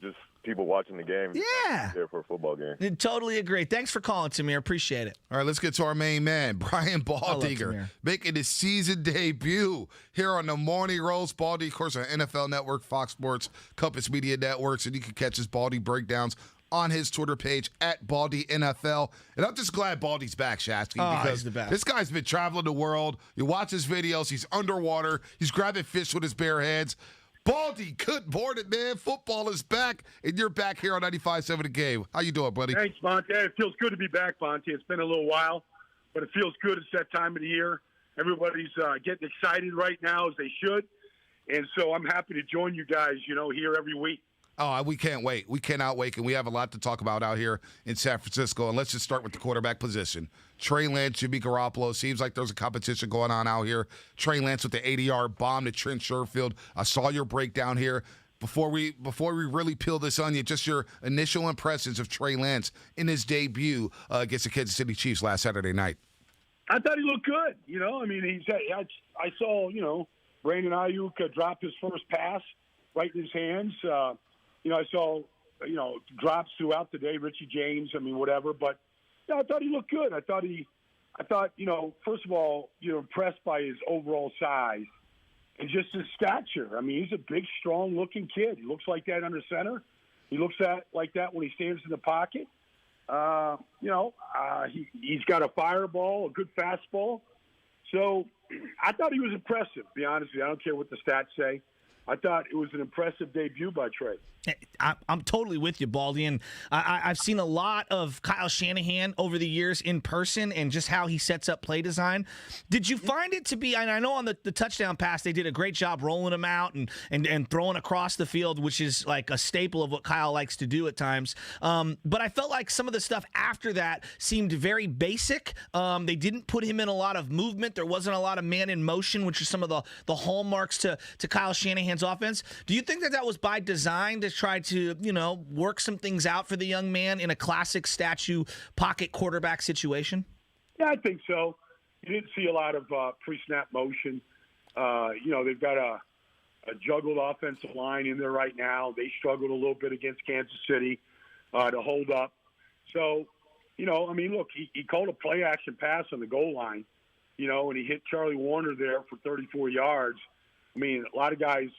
just people watching the game.
Yeah.
There for a football game.
I totally agree. Thanks for calling, Tamir. Appreciate it.
All right, let's get to our main man, Brian Baldinger, making his season debut here on the Morning Roast. Baldy, of course, on NFL Network, Fox Sports, Compass Media Networks, and you can catch his Baldy breakdowns on his Twitter page at Baldy NFL. And I'm just glad Baldy's back, Shasky, because
he's the best.
This guy's been traveling the world. You watch his videos. He's underwater. He's grabbing fish with his bare hands. Baldy, good morning, man. Football is back, and you're back here on 95.7 The Game. How you doing, buddy?
Thanks, Monte. It feels good to be back, Monte. It's been a little while, but it feels good. It's that time of the year. Everybody's getting excited right now, as they should. And so I'm happy to join you guys, here every week.
Oh, we can't wait. We cannot wait, and we have a lot to talk about out here in San Francisco. And let's just start with the quarterback position. Trey Lance, Jimmy Garoppolo. Seems like there's a competition going on out here. Trey Lance with the 80-yard bomb to Trent Sherfield. I saw your breakdown here. Before we really peel this onion, just your initial impressions of Trey Lance in his debut against the Kansas City Chiefs last Saturday night.
I thought he looked good. I saw, Brandon Ayuk drop his first pass right in his hands. I saw, drops throughout the day, Richie James, whatever. But, I thought he looked good. I thought, first of all, impressed by his overall size and just his stature. He's a big, strong-looking kid. He looks like that under center. He looks like that when he stands in the pocket. He's got a fireball, a good fastball. So I thought he was impressive, to be honest with you. I don't care what the stats say. I thought it was an impressive debut by Trey.
I'm totally with you, Baldy. And I've seen a lot of Kyle Shanahan over the years in person and just how he sets up play design. Did you find it to be, and I know on the touchdown pass they did a great job rolling him out and throwing across the field, which is like a staple of what Kyle likes to do at times. But I felt like some of the stuff after that seemed very basic. They didn't put him in a lot of movement. There wasn't a lot of man in motion, which are some of the hallmarks to Kyle Shanahan's offense. Do you think that was by design to try to, work some things out for the young man in a classic statue pocket quarterback situation?
Yeah, I think so. You didn't see a lot of pre-snap motion. They've got a juggled offensive line in there right now. They struggled a little bit against Kansas City to hold up. So, look, he called a play-action pass on the goal line, and he hit Charlie Warner there for 34 yards. A lot of guys,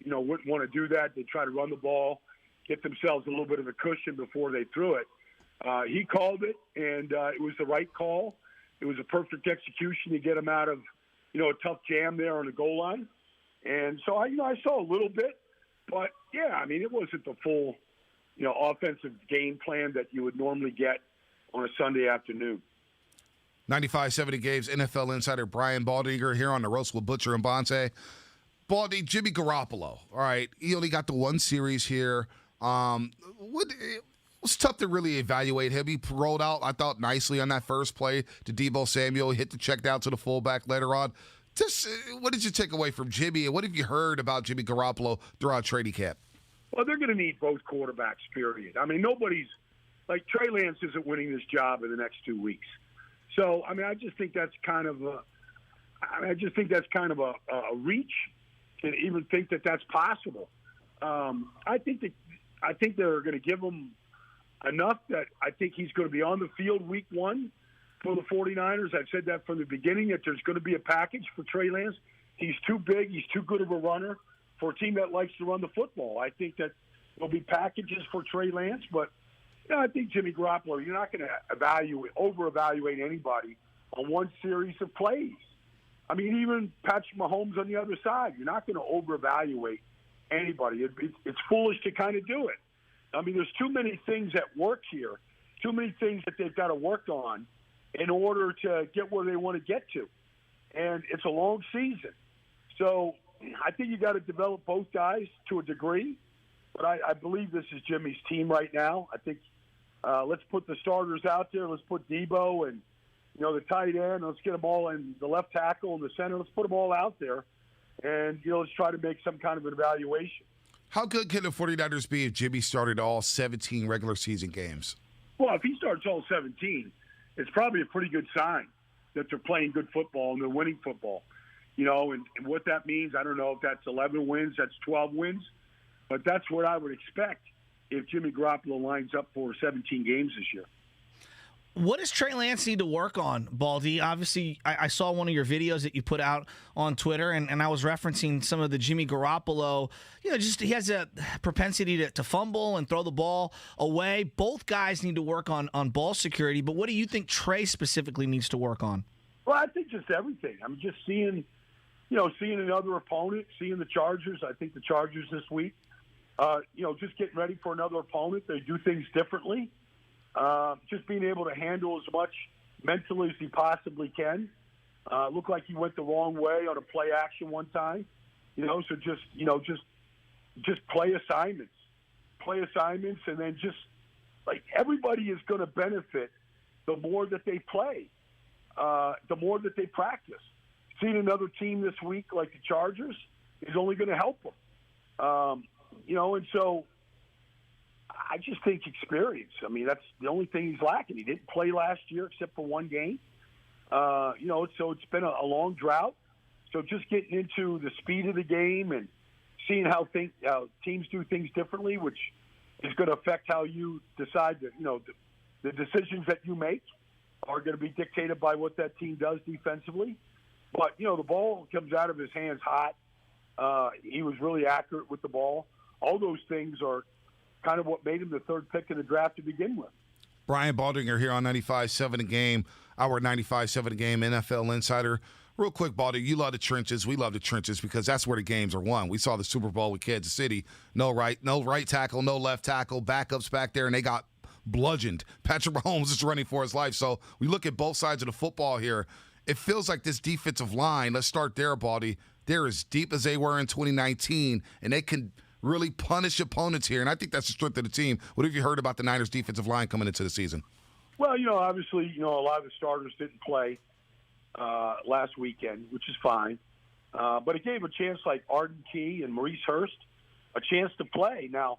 wouldn't want to do that. They try to run the ball, get themselves a little bit of a cushion before they threw it. He called it, and it was the right call. It was a perfect execution to get him out of, a tough jam there on the goal line. And so, I saw a little bit. But, yeah, it wasn't the full, offensive game plan that you would normally get on a Sunday afternoon.
95.7 Games NFL insider Brian Baldinger here on the Roast with Butcher and Bonte. Baldy, Jimmy Garoppolo. All right, he only got the one series here. It was tough to really evaluate him. He rolled out, I thought, nicely on that first play to Deebo Samuel. He hit the check down to the fullback later on. Just what did you take away from Jimmy, and what have you heard about Jimmy Garoppolo throughout training camp?
Well, they're going to need both quarterbacks, period. I mean, nobody's – like Trey Lance isn't winning this job in the next 2 weeks. So, I mean, I just think that's kind of a reach to even think that that's possible. I think they're going to give him enough that I think he's going to be on the field week 1 for the 49ers. I've said that from the beginning, that there's going to be a package for Trey Lance. He's too big. He's too good of a runner for a team that likes to run the football. I think that there'll be packages for Trey Lance, but I think Jimmy Garoppolo, you're not going to over-evaluate anybody on one series of plays. I mean, even Patrick Mahomes on the other side, you're not going to over-evaluate anybody. It's foolish to kind of do it. I mean, there's too many things at work here, too many things that they've got to work on in order to get where they want to get to. And it's a long season. So I think you got to develop both guys to a degree. But I believe this is Jimmy's team right now. I think let's put the starters out there. Let's put Deebo and, the tight end. Let's get them all in, the left tackle and the center. Let's put them all out there. And, let's try to make some kind of an evaluation.
How good can the 49ers be if Jimmy started all 17 regular season games?
Well, if he starts all 17, it's probably a pretty good sign that they're playing good football and they're winning football. And what that means, I don't know if that's 11 wins, that's 12 wins. But that's what I would expect if Jimmy Garoppolo lines up for 17 games this year.
What does Trey Lance need to work on, Baldy? Obviously, I saw one of your videos that you put out on Twitter, and I was referencing some of the Jimmy Garoppolo. Just he has a propensity to fumble and throw the ball away. Both guys need to work on ball security, but what do you think Trey specifically needs to work on?
Well, I think just everything. I'm just seeing another opponent, seeing the Chargers. I think the Chargers this week, just getting ready for another opponent. They do things differently. Just being able to handle as much mentally as he possibly can. Looked like he went the wrong way on a play action one time. So just play assignments, and then just like everybody is going to benefit the more that they play, the more that they practice. Seeing another team this week like the Chargers is only going to help them. And so I just think experience. I mean, that's the only thing he's lacking. He didn't play last year except for one game. So it's been a long drought. So just getting into the speed of the game and seeing how teams do things differently, which is going to affect how you decide that, the decisions that you make are going to be dictated by what that team does defensively. But, the ball comes out of his hands hot. He was really accurate with the ball. All those things are kind of what made him the third pick in the draft to begin with.
Brian Baldinger here on 95.7 A Game, our 95.7 A Game NFL Insider. Real quick, Baldy, you love the trenches. We love the trenches because that's where the games are won. We saw the Super Bowl with Kansas City. No right tackle, no left tackle, backups back there, and they got bludgeoned. Patrick Mahomes is running for his life. So we look at both sides of the football here. It feels like this defensive line, let's start there, Baldy, they're as deep as they were in 2019, and they can really punish opponents here. And I think that's the strength of the team. What have you heard about the Niners defensive line coming into the season?
Well, obviously, a lot of the starters didn't play last weekend, which is fine. But it gave a chance like Arden Key and Maurice Hurst a chance to play. Now,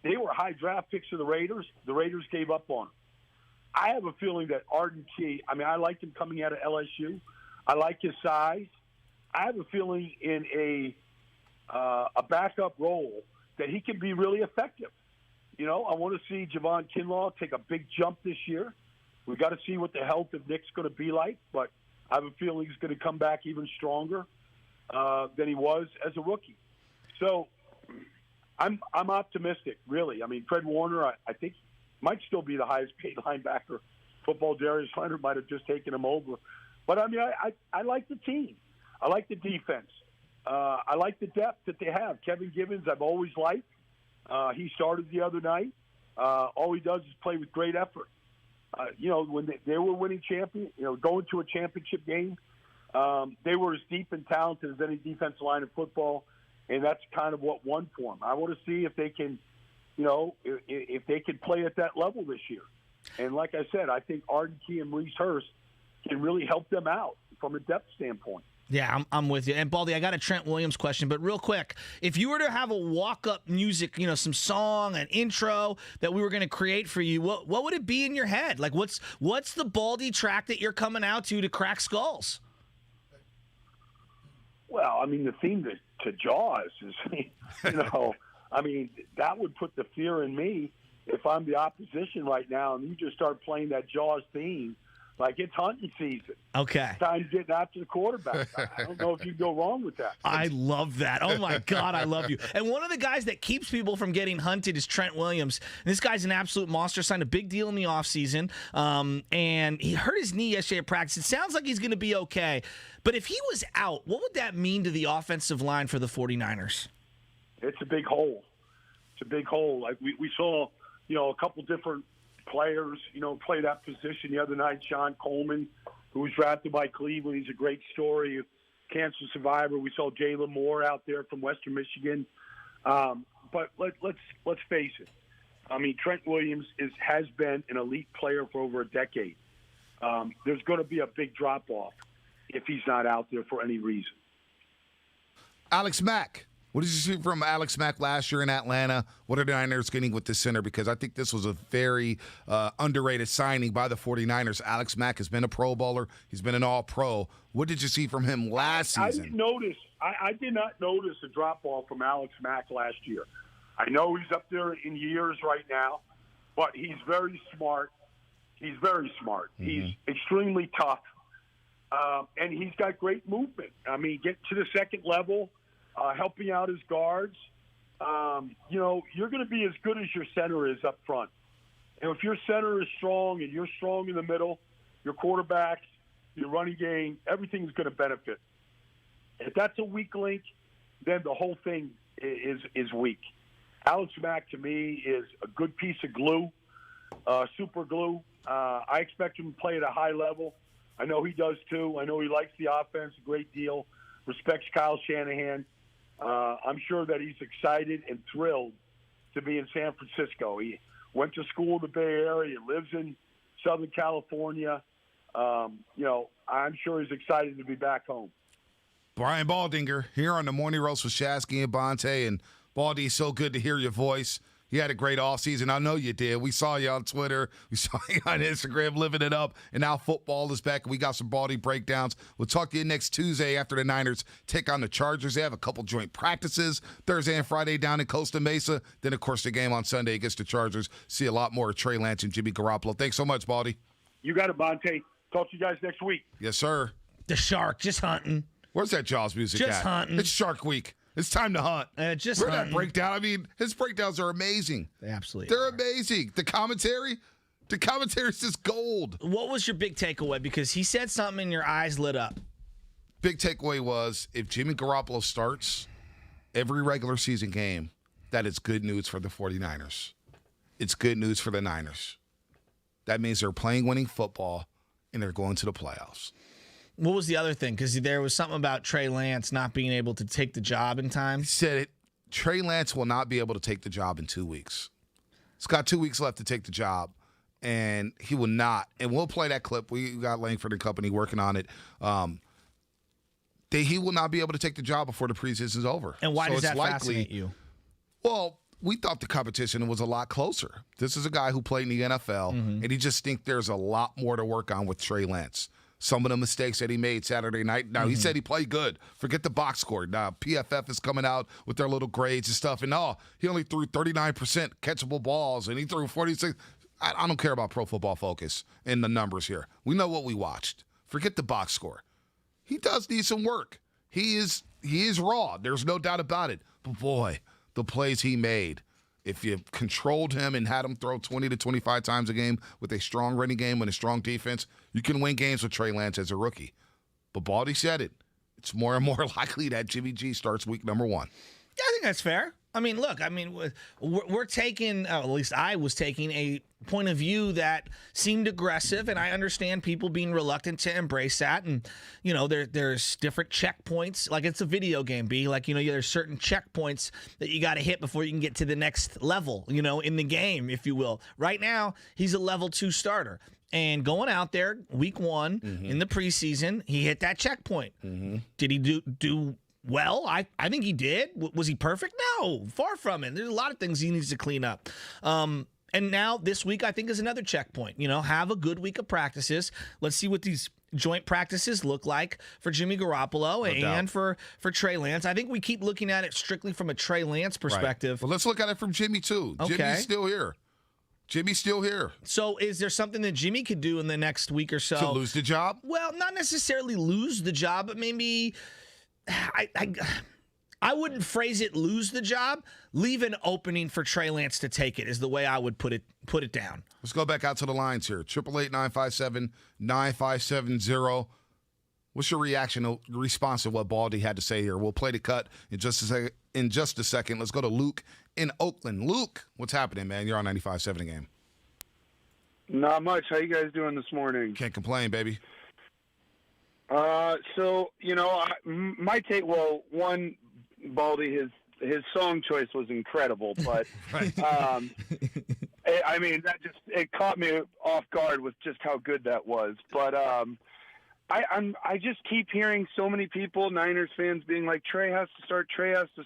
they were high draft picks of the Raiders. The Raiders gave up on them. I have a feeling that Arden Key, I liked him coming out of LSU. I like his size. I have a feeling in a backup role that he can be really effective. I want to see Javon Kinlaw take a big jump this year. We've got to see what the health of Nick's going to be like, but I have a feeling he's going to come back even stronger than he was as a rookie. So I'm optimistic, really. I mean, Fred Warner, I think, might still be the highest paid linebacker football. Darius Leonard might have just taken him over. But, I like the team. I like the defense. I like the depth that they have. Kevin Givens, I've always liked. He started the other night. All he does is play with great effort. When they were winning going to a championship game, they were as deep and talented as any defensive line in football. and that's kind of what won for them. I want to see if they can, if they can play at that level this year. And like I said, I think Arden Key and Reese Hurst can really help them out from a depth standpoint.
Yeah, I'm with you. And, Baldy, I got a Trent Williams question, but real quick, if you were to have a walk-up music, some song, an intro that we were going to create for you, what would it be in your head? Like, what's the Baldy track that you're coming out to crack skulls?
Well, I mean, the theme to Jaws is, I mean, that would put the fear in me if I'm the opposition right now and you just start playing that Jaws theme. Like, it's hunting season.
Okay.
Time getting after the quarterback. I don't know if you can go wrong with that.
I love that. Oh, my God, I love you. And one of the guys that keeps people from getting hunted is Trent Williams. And this guy's an absolute monster. Signed a big deal in the offseason. And he hurt his knee yesterday at practice. It sounds like he's going to be okay. But if he was out, what would that mean to the offensive line for the 49ers?
It's a big hole. It's a big hole. Like, we saw, a couple different players, play that position the other night. Sean Coleman, who was drafted by Cleveland. He's a great story, cancer survivor. We saw Jalen Moore out there from Western Michigan. But let's face it. I mean, Trent Williams has been an elite player for over a decade. There's going to be a big drop-off if he's not out there for any reason.
Alex Mack. What did you see from Alex Mack last year in Atlanta? What are the Niners getting with the center? Because I think this was a very underrated signing by the 49ers. Alex Mack has been a Pro Bowler. He's been an All-Pro. What did you see from him last season?
I did not notice a drop-off from Alex Mack last year. I know he's up there in years right now, but he's very smart. He's very smart. Mm-hmm. He's extremely tough, and he's got great movement. I mean, get to the second level. Helping out his guards, you're going to be as good as your center is up front. And if your center is strong and you're strong in the middle, your quarterbacks, your running game, everything's going to benefit. If that's a weak link, then the whole thing is weak. Alex Mack, to me, is a good piece of glue, super glue. I expect him to play at a high level. I know he does too. I know he likes the offense a great deal, respects Kyle Shanahan. I'm sure that he's excited and thrilled to be in San Francisco. He went to school in the Bay Area, lives in Southern California. I'm sure he's excited to be back home.
Brian Baldinger here on the Morning Roast with Shasky and Bonte. And Baldy, so good to hear your voice. You had a great offseason. I know you did. We saw you on Twitter. We saw you on Instagram living it up. And now football is back. We got some Baldy breakdowns. We'll talk to you next Tuesday after the Niners take on the Chargers. They have a couple joint practices Thursday and Friday down in Costa Mesa. Then, of course, the game on Sunday against the Chargers. See a lot more of Trey Lance and Jimmy Garoppolo. Thanks so much, Baldy.
You got it, Bonte. Talk to you guys next week.
Yes, sir.
The Shark, just hunting.
Where's that Jaws music at?
Just hunting.
It's Shark Week. It's time to hunt.
Just
Remember
hunting.
that breakdown? I mean, his breakdowns are amazing.
They absolutely
They're
are.
amazing. The commentary's just gold.
What was your big takeaway? Because he said something and your eyes lit up.
Big takeaway was if Jimmy Garoppolo starts every regular season game, that is good news for the 49ers. It's good news for the Niners. That means they're playing winning football and they're going to the playoffs.
What was the other thing? Because there was something about Trey Lance not being able to take the job in time.
He said it. Trey Lance will not be able to take the job in 2 weeks. He's got 2 weeks left to take the job, and he will not. And we'll play that clip. We got Langford and company working on it. He will not be able to take the job before the preseason is over.
And why does that fascinate you?
Well, we thought the competition was a lot closer. This is a guy who played in the NFL, and he just think there's a lot more to work on with Trey Lance. Some of the mistakes that he made Saturday night. Now, he said he played good. Forget the box score. Now, PFF is coming out with their little grades and stuff. And, he only threw 39% catchable balls, and he threw 46. I don't care about Pro Football Focus and the numbers here. We know what we watched. Forget the box score. He does need some work. He is raw. There's no doubt about it. But, boy, the plays he made. If you controlled him and had him throw 20 to 25 times a game with a strong running game and a strong defense, you can win games with Trey Lance as a rookie. But Baldy said it. It's more and more likely that Jimmy G starts week number 1.
Yeah, I think that's fair. I mean, look, we're taking, at least I was taking a point of view that seemed aggressive, and I understand people being reluctant to embrace that. And, there's different checkpoints. Like, it's a video game, B. Like, there's certain checkpoints that you got to hit before you can get to the next level, in the game, if you will. Right now, he's a level 2 starter. And going out there, week 1 in the preseason, he hit that checkpoint. Did he do well? I think he did. Was he perfect? No, far from it. There's a lot of things he needs to clean up. And now this week, I think, is another checkpoint. Have a good week of practices. Let's see what these joint practices look like for Jimmy Garoppolo and for Trey Lance. I think we keep looking at it strictly from a Trey Lance perspective.
Right. Well, let's look at it from Jimmy, too.
Okay.
Jimmy's still here.
So is there something that Jimmy could do in the next week or so?
To lose the job?
Well, not necessarily lose the job, but maybe I wouldn't phrase it lose the job. Leave an opening for Trey Lance to take it is the way I would put it down.
Let's go back out to the lines here. 888-957-9570. What's your response to what Baldy had to say here? We'll play the cut in just a second. Let's go to Luke in Oakland. Luke, what's happening, man? You're on 95.7 The Game.
Not much. How you guys doing this morning?
Can't complain, baby.
My take. Well, one, Baldy, his song choice was incredible, but that it caught me off guard with just how good that was. But I just keep hearing so many people, Niners fans, being like, Trey has to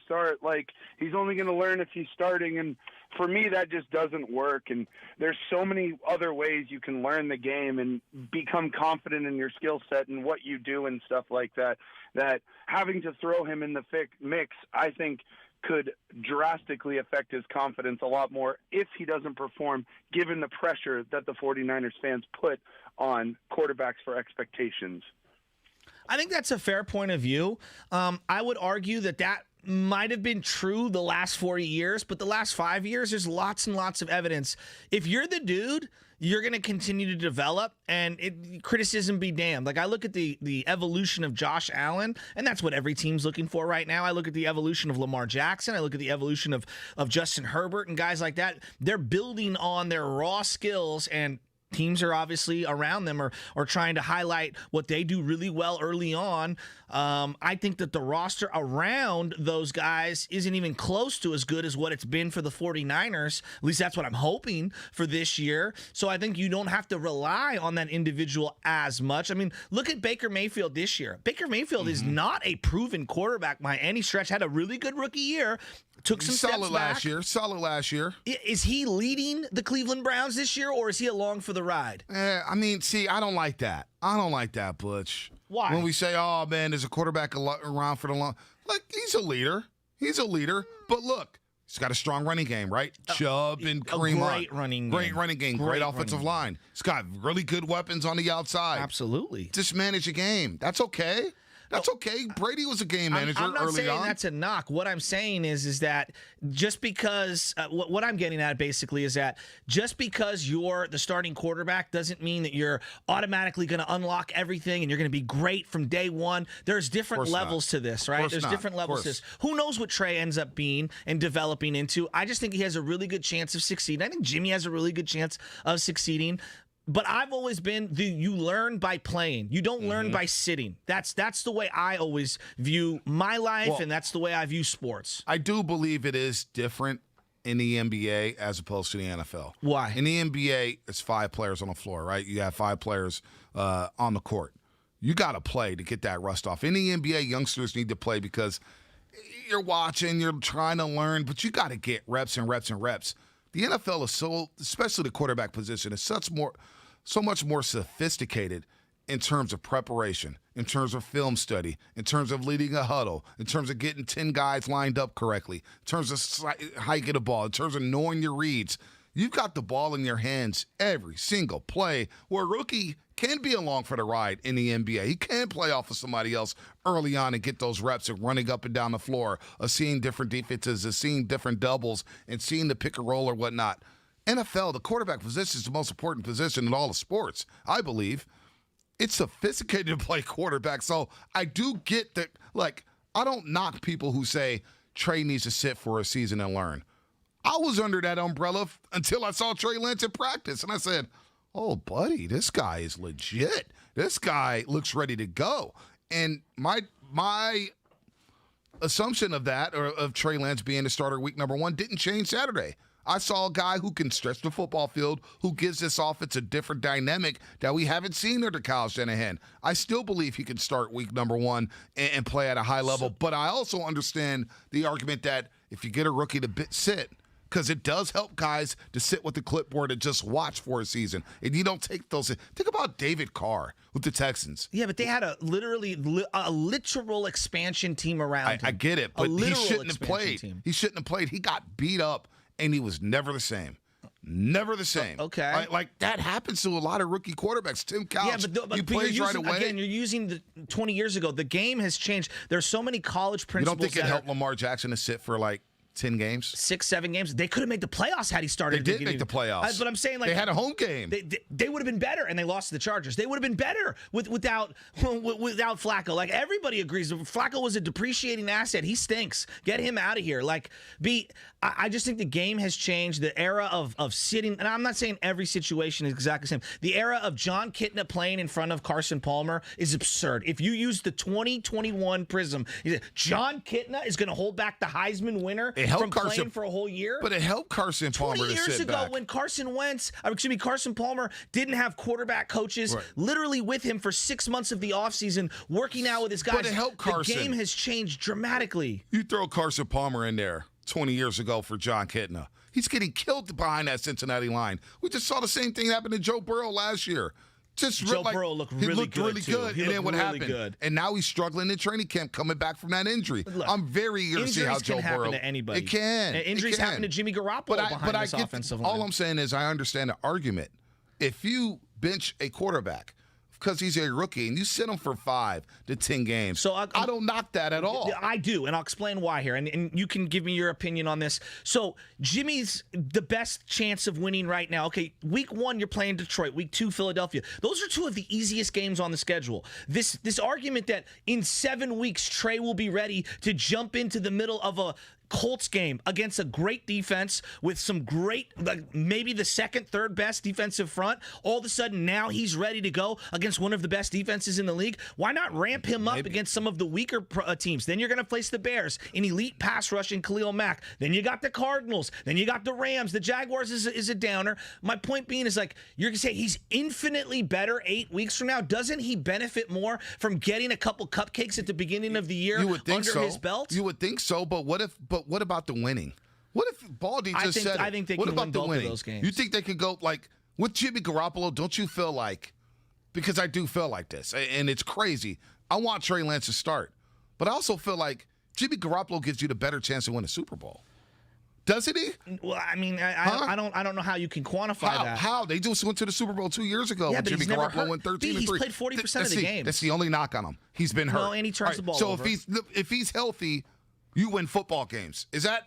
start. Like, he's only going to learn if he's starting. And for me, that just doesn't work. And there's so many other ways you can learn the game and become confident in your skill set and what you do and stuff like that, that having to throw him in the mix, I think, could drastically affect his confidence a lot more if he doesn't perform, given the pressure that the 49ers fans put on quarterbacks for expectations.
I think that's a fair point of view. I would argue that might have been true the last 40 years, but the last 5 years, there's lots and lots of evidence. If you're the dude, you're going to continue to develop, and criticism be damned. Like, I look at the evolution of Josh Allen, and that's what every team's looking for right now. I look at the evolution of Lamar Jackson. I look at the evolution of Justin Herbert and guys like that. They're building on their raw skills, and teams are obviously around them or trying to highlight what they do really well early on. I think that the roster around those guys isn't even close to as good as what it's been for the 49ers. At least that's what I'm hoping for this year. So I think you don't have to rely on that individual as much. I mean, look at Baker Mayfield this year. Baker Mayfield is not a proven quarterback by any stretch. Had a really good rookie year. Took some steps back.
Solid last year.
Is he leading the Cleveland Browns this year, or is he along for the ride?
I don't like that. Butch.
Why?
When we say, oh, man, there's a quarterback around for the long. Look, he's a leader. But look, he's got a strong running game, right? Chubb and Kareem Hunt.
Great running game.
Great offensive line. He's got really good weapons on the outside.
Absolutely.
Just manage a game. That's okay. That's okay. Brady was a game manager early on.
I'm not saying that's a knock. What I'm saying is that just because what I'm getting at basically is that just because you're the starting quarterback doesn't mean that you're automatically going to unlock everything and you're going to be great from day one. There's different levels to this, right? There's different levels to this. Who knows what Trey ends up being and developing into? I just think he has a really good chance of succeeding. I think Jimmy has a really good chance of succeeding. But I've always been you learn by playing. You don't learn by sitting. That's the way I always view my life, and that's the way I view sports.
I do believe it is different in the NBA as opposed to the NFL.
Why?
In the NBA, it's 5 players on the floor, right? You have 5 players on the court. You got to play to get that rust off. In the NBA, youngsters need to play because you're watching, you're trying to learn, but you got to get reps and reps and reps. The NFL is especially the quarterback position, is so much more sophisticated in terms of preparation, in terms of film study, in terms of leading a huddle, in terms of getting 10 guys lined up correctly, in terms of hiking the ball, in terms of knowing your reads. You've got the ball in your hands every single play, where a rookie can be along for the ride in the NBA. He can play off of somebody else early on and get those reps of running up and down the floor, of seeing different defenses, of seeing different doubles, and seeing the pick and roll or whatnot. NFL, the quarterback position is the most important position in all of sports, I believe. It's sophisticated to play quarterback, so I do get that. Like, I don't knock people who say Trey needs to sit for a season and learn. I was under that umbrella until I saw Trey Lance in practice, and I said, oh, buddy, this guy is legit. This guy looks ready to go. And my assumption of that, or of Trey Lance being the starter week number 1, didn't change Saturday. I saw a guy who can stretch the football field, who gives this offense a different dynamic that we haven't seen under Kyle Shanahan. I still believe he can start week number 1 and play at a high level, but I also understand the argument that if you get a rookie to sit, because it does help guys to sit with the clipboard and just watch for a season, and you don't take those. Think about David Carr with the Texans.
Yeah, but they had a literal expansion team around him.
I get it, but he shouldn't have played. He shouldn't have played. He got beat up, and he was never the same. Never the same.
Okay.
Like that happens to a lot of rookie quarterbacks. Tim Couch,
but
he plays right away.
Again, you're using the 20 years ago. The game has changed. There's so many college principles.
You don't think it helped Lamar Jackson to sit for like 10 games?
6, 7 games. They could have made the playoffs had he started.
They did make the playoffs.
But I'm saying, like,
they had a home game.
They would have been better, and they lost to the Chargers. They would have been better without Flacco. Like, everybody agrees. Flacco was a depreciating asset. He stinks. Get him out of here. Like, I just think the game has changed. The era of sitting, and I'm not saying every situation is exactly the same. The era of John Kitna playing in front of Carson Palmer is absurd. If you use the 2021 prism, John Kitna is going to hold back the Heisman winner from playing for a whole year.
But it helped Carson Palmer
20 years ago
back.
when Carson Palmer didn't have quarterback coaches literally with him for 6 months of the offseason, working out with his guys.
But it helped Carson.
The game has changed dramatically.
You throw Carson Palmer in there 20 years ago for John Kitna. He's getting killed behind that Cincinnati line. We just saw the same thing happen to Joe Burrow last year.
Burrow looked really good.
And then what happened?
Good.
And now he's struggling in training camp coming back from that injury.
Look,
I'm very eager to see how Joe Burrow.
Injuries can happen to anybody.
It can.
Injuries happen to Jimmy Garoppolo behind this offensive line.
All I'm saying is I understand the argument. If you bench a quarterback because he's a rookie and you sit him for 5 to 10 games, so I don't knock that at all.
I do, and I'll explain why here, and you can give me your opinion on this. So Jimmy's the best chance of winning right now. Okay, week 1 you're playing Detroit, week 2 Philadelphia. Those are 2 of the easiest games on the schedule. This argument that in 7 weeks Trey will be ready to jump into the middle of a Colts game against a great defense with some great, like maybe the second, third best defensive front. All of a sudden, now he's ready to go against one of the best defenses in the league. Why not ramp him up against some of the weaker teams? Then you're going to face the Bears, an elite pass rush in Khalil Mack. Then you got the Cardinals. Then you got the Rams. The Jaguars is a downer. My point being is, like, you're going to say he's infinitely better 8 weeks from now. Doesn't he benefit more from getting a couple cupcakes at the beginning of the year under his belt?
You would think so, but what about the winning? What if Baldy just said,
I think they can win both of those games.
You think they could go, like, with Jimmy Garoppolo, don't you feel like, because I do feel like this, and it's crazy, I want Trey Lance to start, but I also feel like Jimmy Garoppolo gives you the better chance to win a Super Bowl. Doesn't he?
Well, I mean, I don't know how you can quantify that.
How? They just went to the Super Bowl 2 years ago when Jimmy Garoppolo went 13-3.
He's played 40% of the games.
That's the only knock on him. He's been hurt.
No, and he turns the ball over.
So if he's healthy, you win football games. Is that?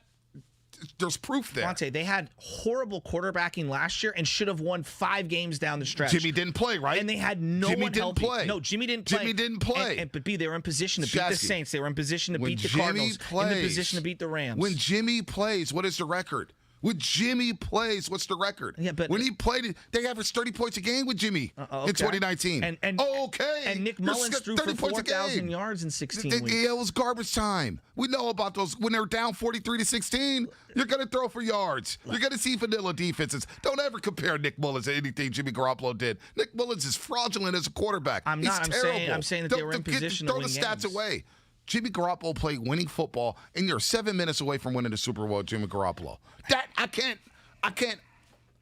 There's proof there.
Monte, they had horrible quarterbacking last year and should have won 5 games down the stretch.
Jimmy didn't play, right?
And they had no one healthy. No, Jimmy didn't play.
Jimmy didn't play.
But they were in position to beat the Saints. They were in position to beat the Cardinals. In the position to beat the Rams.
When Jimmy plays, what is the record? When Jimmy plays, what's the record?
Yeah, but
when he played, they averaged 30 points a game with Jimmy in 2019.
And Nick Mullins threw for 4,000 yards in 16 weeks.
Yeah, it was garbage time. We know about those. When they're down 43-16, you're going to throw for yards. You're going to see vanilla defenses. Don't ever compare Nick Mullins to anything Jimmy Garoppolo did. Nick Mullins is fraudulent as a quarterback.
I'm saying that they were in position to win games.
Throw the stats away. Jimmy Garoppolo played winning football, and you're 7 minutes away from winning the Super Bowl with Jimmy Garoppolo. That I can't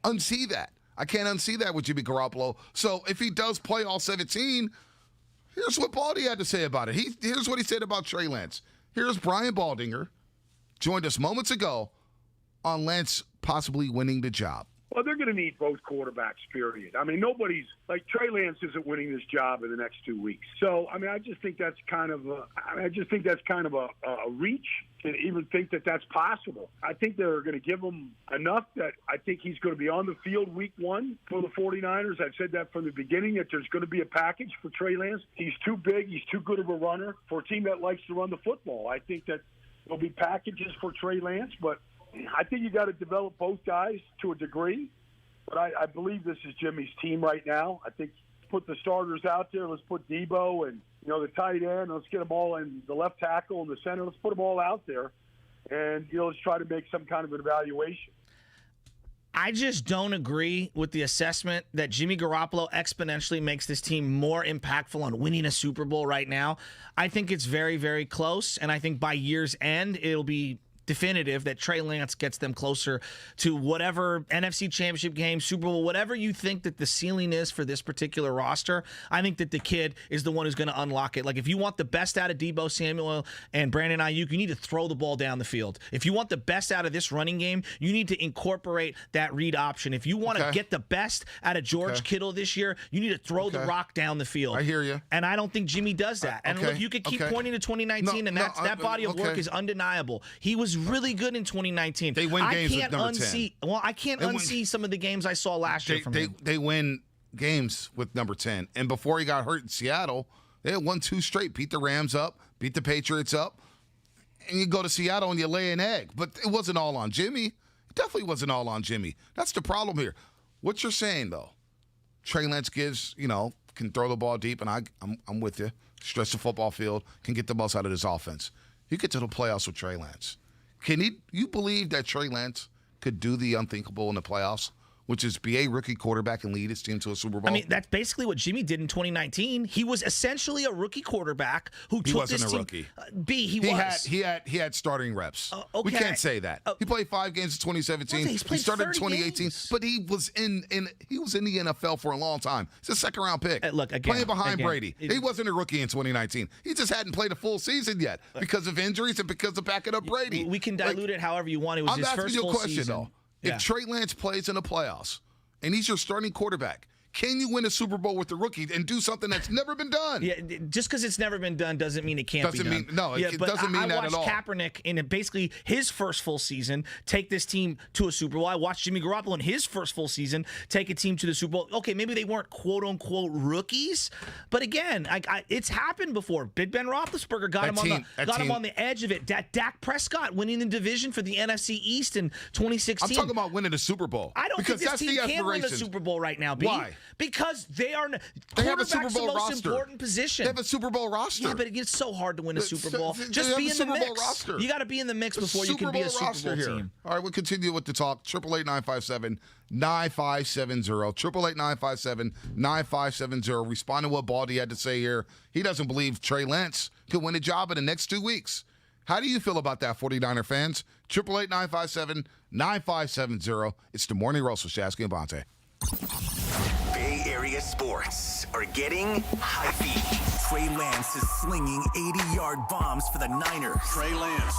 unsee that. I can't unsee that with Jimmy Garoppolo. So if he does play all 17, here's what Baldy had to say about it. Here's what he said about Trey Lance. Here's Brian Baldinger, joined us moments ago on Lance possibly winning the job.
Well, they're going to need both quarterbacks, period. I mean, nobody's – like, Trey Lance isn't winning this job in the next 2 weeks. So, I mean, I just think that's kind of a reach to even think that that's possible. I think they're going to give him enough that I think he's going to be on the field week 1 for the 49ers. I've said that from the beginning, that there's going to be a package for Trey Lance. He's too big. He's too good of a runner for a team that likes to run the football. I think that there'll be packages for Trey Lance, but I think you got to develop both guys to a degree. But I believe this is Jimmy's team right now. I think put the starters out there. Let's put Debo and, the tight end. Let's get them all in, the left tackle and the center. Let's put them all out there. And, let's try to make some kind of an evaluation.
I just don't agree with the assessment that Jimmy Garoppolo exponentially makes this team more impactful on winning a Super Bowl right now. I think it's very, very close, and I think by year's end, it'll be definitive that Trey Lance gets them closer to whatever NFC Championship game, Super Bowl, whatever you think that the ceiling is for this particular roster. I think that the kid is the one who's going to unlock it. Like, if you want the best out of Debo Samuel and Brandon Ayuk, you need to throw the ball down the field. If you want the best out of this running game, you need to incorporate that read option. If you want to get the best out of George Kittle this year, you need to throw the rock down the field.
I hear you.
And I don't think Jimmy does that. And look, you could keep pointing to 2019, that body of work is undeniable. He was really good in 2019.
They win games with number 10.
Well, I can't unsee some of the games I saw last year from him.
They win games with number 10. And before he got hurt in Seattle, they had 1-2 straight. Beat the Rams up, beat the Patriots up. And you go to Seattle and you lay an egg. But it wasn't all on Jimmy. It definitely wasn't all on Jimmy. That's the problem here. What you're saying, though, Trey Lance gives, can throw the ball deep, and I'm with you. Stretch the football field, can get the most out of this offense. You get to the playoffs with Trey Lance. You believe that Trey Lance could do the unthinkable in the playoffs, which is be a rookie quarterback and lead his team to a Super Bowl?
I mean, that's basically what Jimmy did in 2019. He was essentially a rookie quarterback who took this team.
He wasn't a rookie. He had starting reps.
Okay.
We can't say that. He played 5 games in 2017. He started in 2018,
games.
but he was in the NFL for a long time. He's a second-round pick.
Look, again,
playing behind Brady. He wasn't a rookie in 2019. He just hadn't played a full season yet because of injuries and because of backing up Brady.
We can dilute it however you want. It was his first full season.
I'm asking you a question, though. If Trey Lance plays in the playoffs, and he's your starting quarterback, can you win a Super Bowl with the rookie and do something that's never been done?
Yeah, just because it's never been done doesn't mean it can't be done.
It doesn't mean that at all.
I watched Kaepernick in basically his first full season take this team to a Super Bowl. I watched Jimmy Garoppolo in his first full season take a team to the Super Bowl. Okay, maybe they weren't quote-unquote rookies, but again, it's happened before. Big Ben Roethlisberger got him on the edge of it. Dak Prescott winning the division for the NFC East in 2016.
I'm talking about winning the Super Bowl.
I don't think this team can win a Super Bowl right now, B.
Why?
Because they
have a Super Bowl
the most
roster.
Important position.
They have a Super Bowl roster.
Yeah, but it's so hard to win a Super Bowl. Just be in the mix. You got to be in the mix before you can be a Super Bowl team.
All right, we'll continue with the talk. 888-957-9570. 888-957-9570. Respond to what Baldy had to say here. He doesn't believe Trey Lance could win a job in the next 2 weeks. How do you feel about that, 49er fans? 888-957-9570. It's the Morning Roast with Shasky and Bonte.
Bay Area sports are getting hypey. Trey Lance is slinging 80-yard bombs for the Niners.
Trey Lance.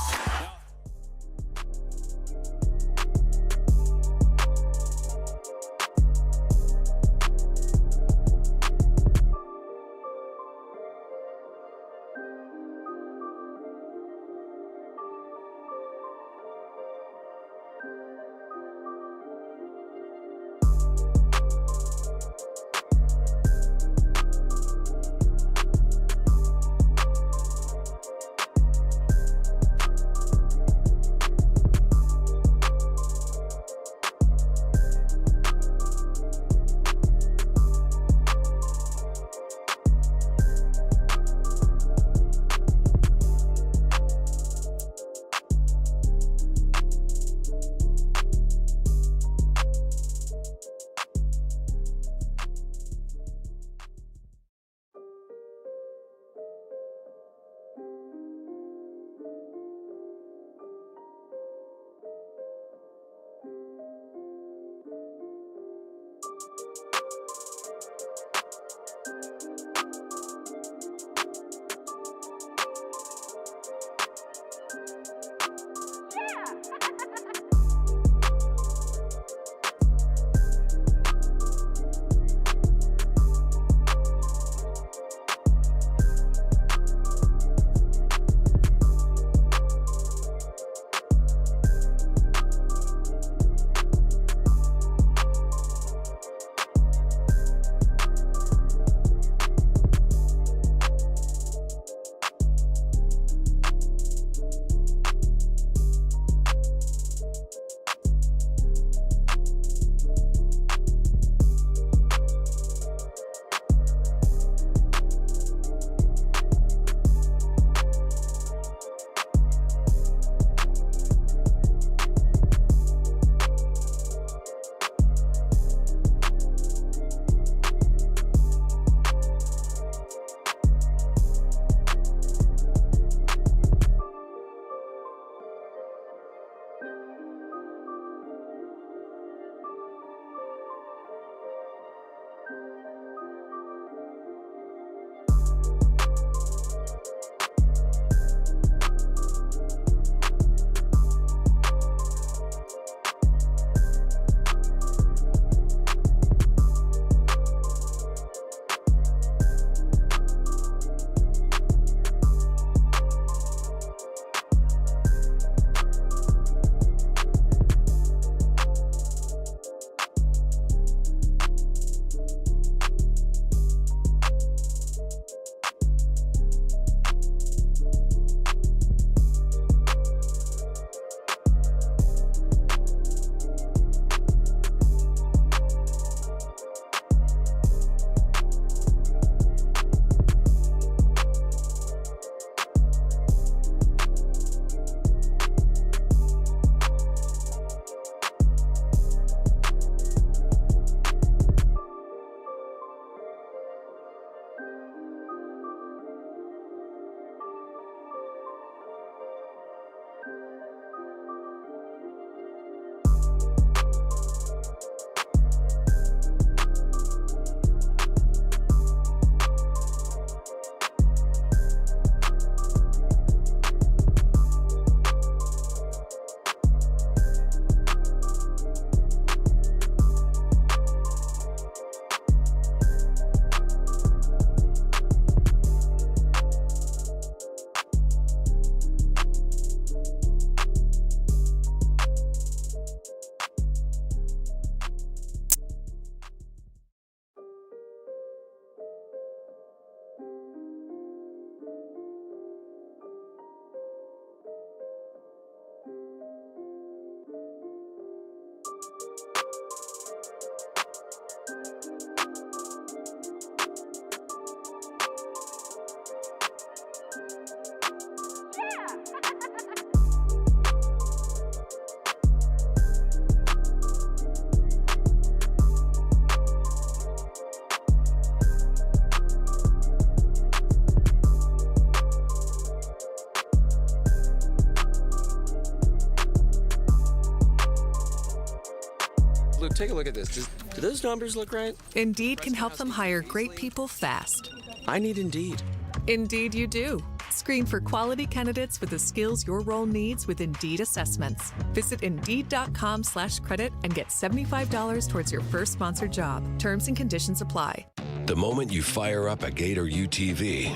Look, take a look at this. Do those numbers look right?
Indeed can help them hire great people fast.
I need Indeed.
Indeed you do. Screen for quality candidates with the skills your role needs with Indeed assessments. Visit Indeed.com/credit and get $75 towards your first sponsored job. Terms and conditions apply.
The moment you fire up a Gator UTV,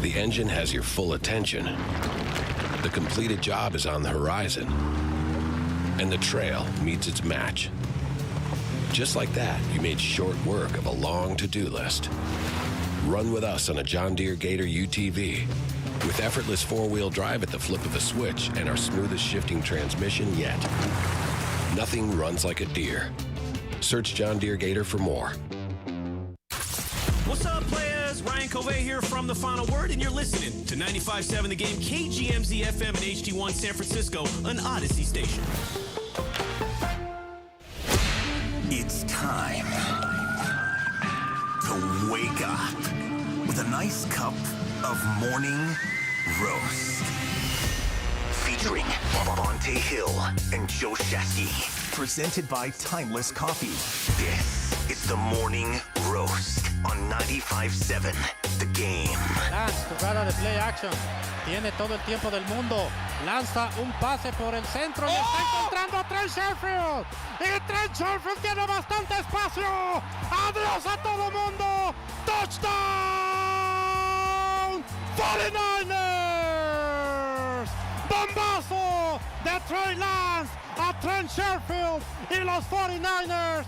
the engine has your full attention. The completed job is on the horizon, and the trail meets its match. Just like that, you made short work of a long to-do list. Run with us on a John Deere Gator UTV. With effortless four-wheel drive at the flip of a switch and our smoothest shifting transmission yet. Nothing runs like a Deere. Search John Deere Gator for more.
What's up, players? Ryan Covey here from The Final Word, and you're listening to 95.7 The Game, KGMZ FM and HD1 San Francisco, an Odyssey station.
It's time to wake up with a nice cup of morning roast. Featuring Bonte Hill and Joe Shesky. Presented by Timeless Coffee. This is the Morning Roast on 95.7 The Game.
Lance, jugada de play action. Tiene todo el tiempo del mundo. Lanza un pase por el centro y está encontrando a Trey Sherfield. Y Trey Sherfield tiene bastante espacio. Adiós a todo mundo. Touchdown 49ers. Bombazo de Trey Lance a Trent Sherfield y los 49ers.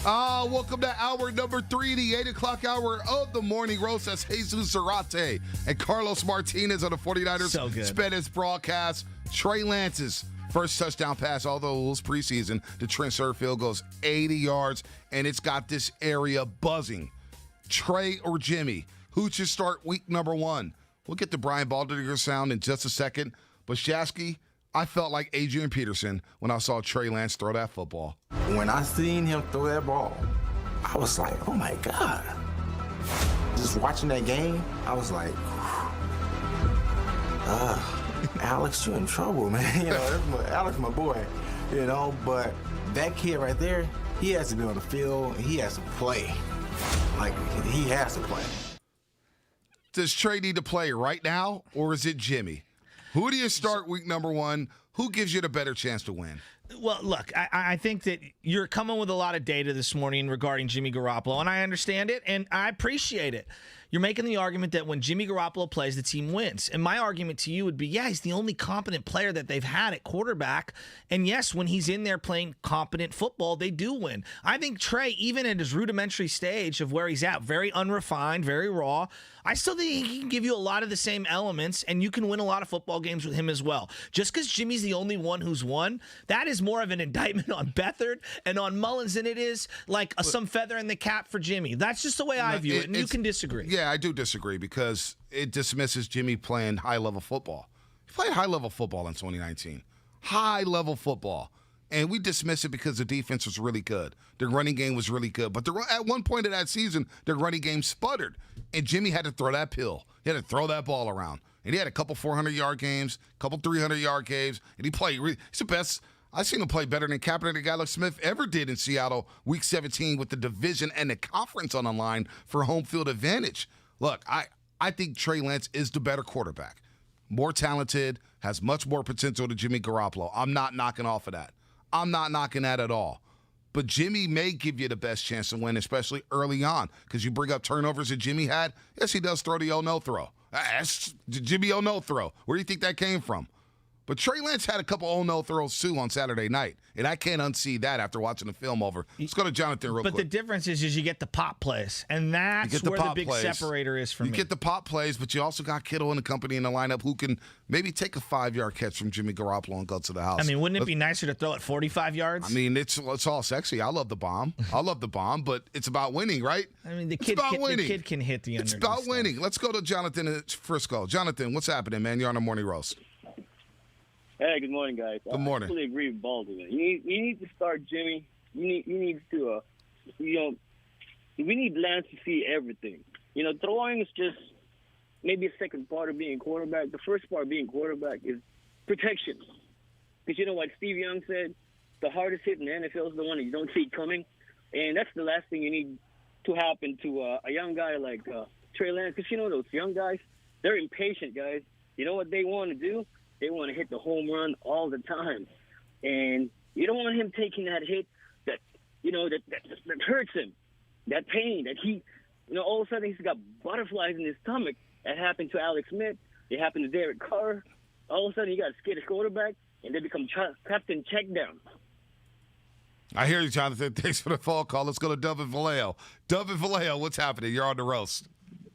Welcome to hour number 3, the 8 o'clock hour of the Morning Roast. That's Jesus Zarate and Carlos Martinez on the 49ers.
So good.
Spanish broadcast. Trey Lance's first touchdown pass, although it was preseason. The Trent Sherfield goes 80 yards, and it's got this area buzzing. Trey or Jimmy, who should start week number 1? We'll get the Brian Baldinger sound in just a second. But Shasky, I felt like Adrian Peterson when I saw Trey Lance throw that football.
When I seen him throw that ball, I was like, oh my God. Just watching that game, I was like, Alex, you in trouble, man. You know, Alex, my boy, you know, but that kid right there, he has to be on the field and he has to play. Like, he has to play.
Does Trey need to play right now, or is it Jimmy? Who do you start week number 1? Who gives you the better chance to win?
Well, look, I think that you're coming with a lot of data this morning regarding Jimmy Garoppolo, and I understand it, and I appreciate it. You're making the argument that when Jimmy Garoppolo plays, the team wins. And my argument to you would be, yeah, he's the only competent player that they've had at quarterback. And yes, when he's in there playing competent football, they do win. I think Trey, even at his rudimentary stage of where he's at, very unrefined, very raw, I still think he can give you a lot of the same elements, and you can win a lot of football games with him as well. Just because Jimmy's the only one who's won, that is more of an indictment on Beathard and on Mullins than it is like some feather in the cap for Jimmy. That's just the way I view it, and you can disagree.
Yeah, I do disagree because it dismisses Jimmy playing high-level football. He played high-level football in 2019. High-level football. And we dismiss it because the defense was really good. Their running game was really good. But at one point of that season, their running game sputtered. And Jimmy had to throw that pill. He had to throw that ball around. And he had a couple 400-yard games, a couple 300-yard games. And he played. He's the best. I've seen him play better than Kaepernick and Smith ever did in Seattle week 17 with the division and the conference on the line for home field advantage. Look, I think Trey Lance is the better quarterback. More talented, has much more potential than Jimmy Garoppolo. I'm not knocking off of that. I'm not knocking that at all. But Jimmy may give you the best chance to win, especially early on, because you bring up turnovers that Jimmy had. Yes, he does throw the oh-no throw. That's Jimmy oh-no throw. Where do you think that came from? But Trey Lance had a couple oh-no throws, too, on Saturday night. And I can't unsee that after watching the film over. Let's go to Jonathan real quick.
But the difference is you get the pop plays. And that's where the big separator is for me.
You get the pop plays, but you also got Kittle and the company in the lineup who can maybe take a 5-yard catch from Jimmy Garoppolo and go to the house.
I mean, wouldn't it be nicer to throw it 45 yards?
I mean, it's all sexy. I love the bomb. But it's about winning, right?
I mean, the kid can hit the
It's about winning. Let's go to Jonathan in Frisco. Jonathan, what's happening, man? You're on the Morning Roast.
Hey, good morning, guys.
Good morning.
I completely agree with Baldinger. You need to start Jimmy. You need to, we need Lance to see everything. Throwing is just maybe a second part of being quarterback. The first part of being quarterback is protection. Because you know what Steve Young said? the hardest hit in the NFL is the one that you don't see coming, and that's the last thing you need to happen to a young guy like Trey Lance. Because, those young guys, they're impatient guys. You know what they want to do? They want to hit the home run all the time. And you don't want him taking that hit that hurts him, that pain, that he, all of a sudden he's got butterflies in his stomach. That happened to Alex Smith. It happened to Derek Carr. All of a sudden you got a skittish quarterback, and they become Captain Checkdown.
I hear you, Jonathan. Thanks for the phone call. Let's go to Delvin Vallejo. Delvin Vallejo, what's happening? You're on the roast.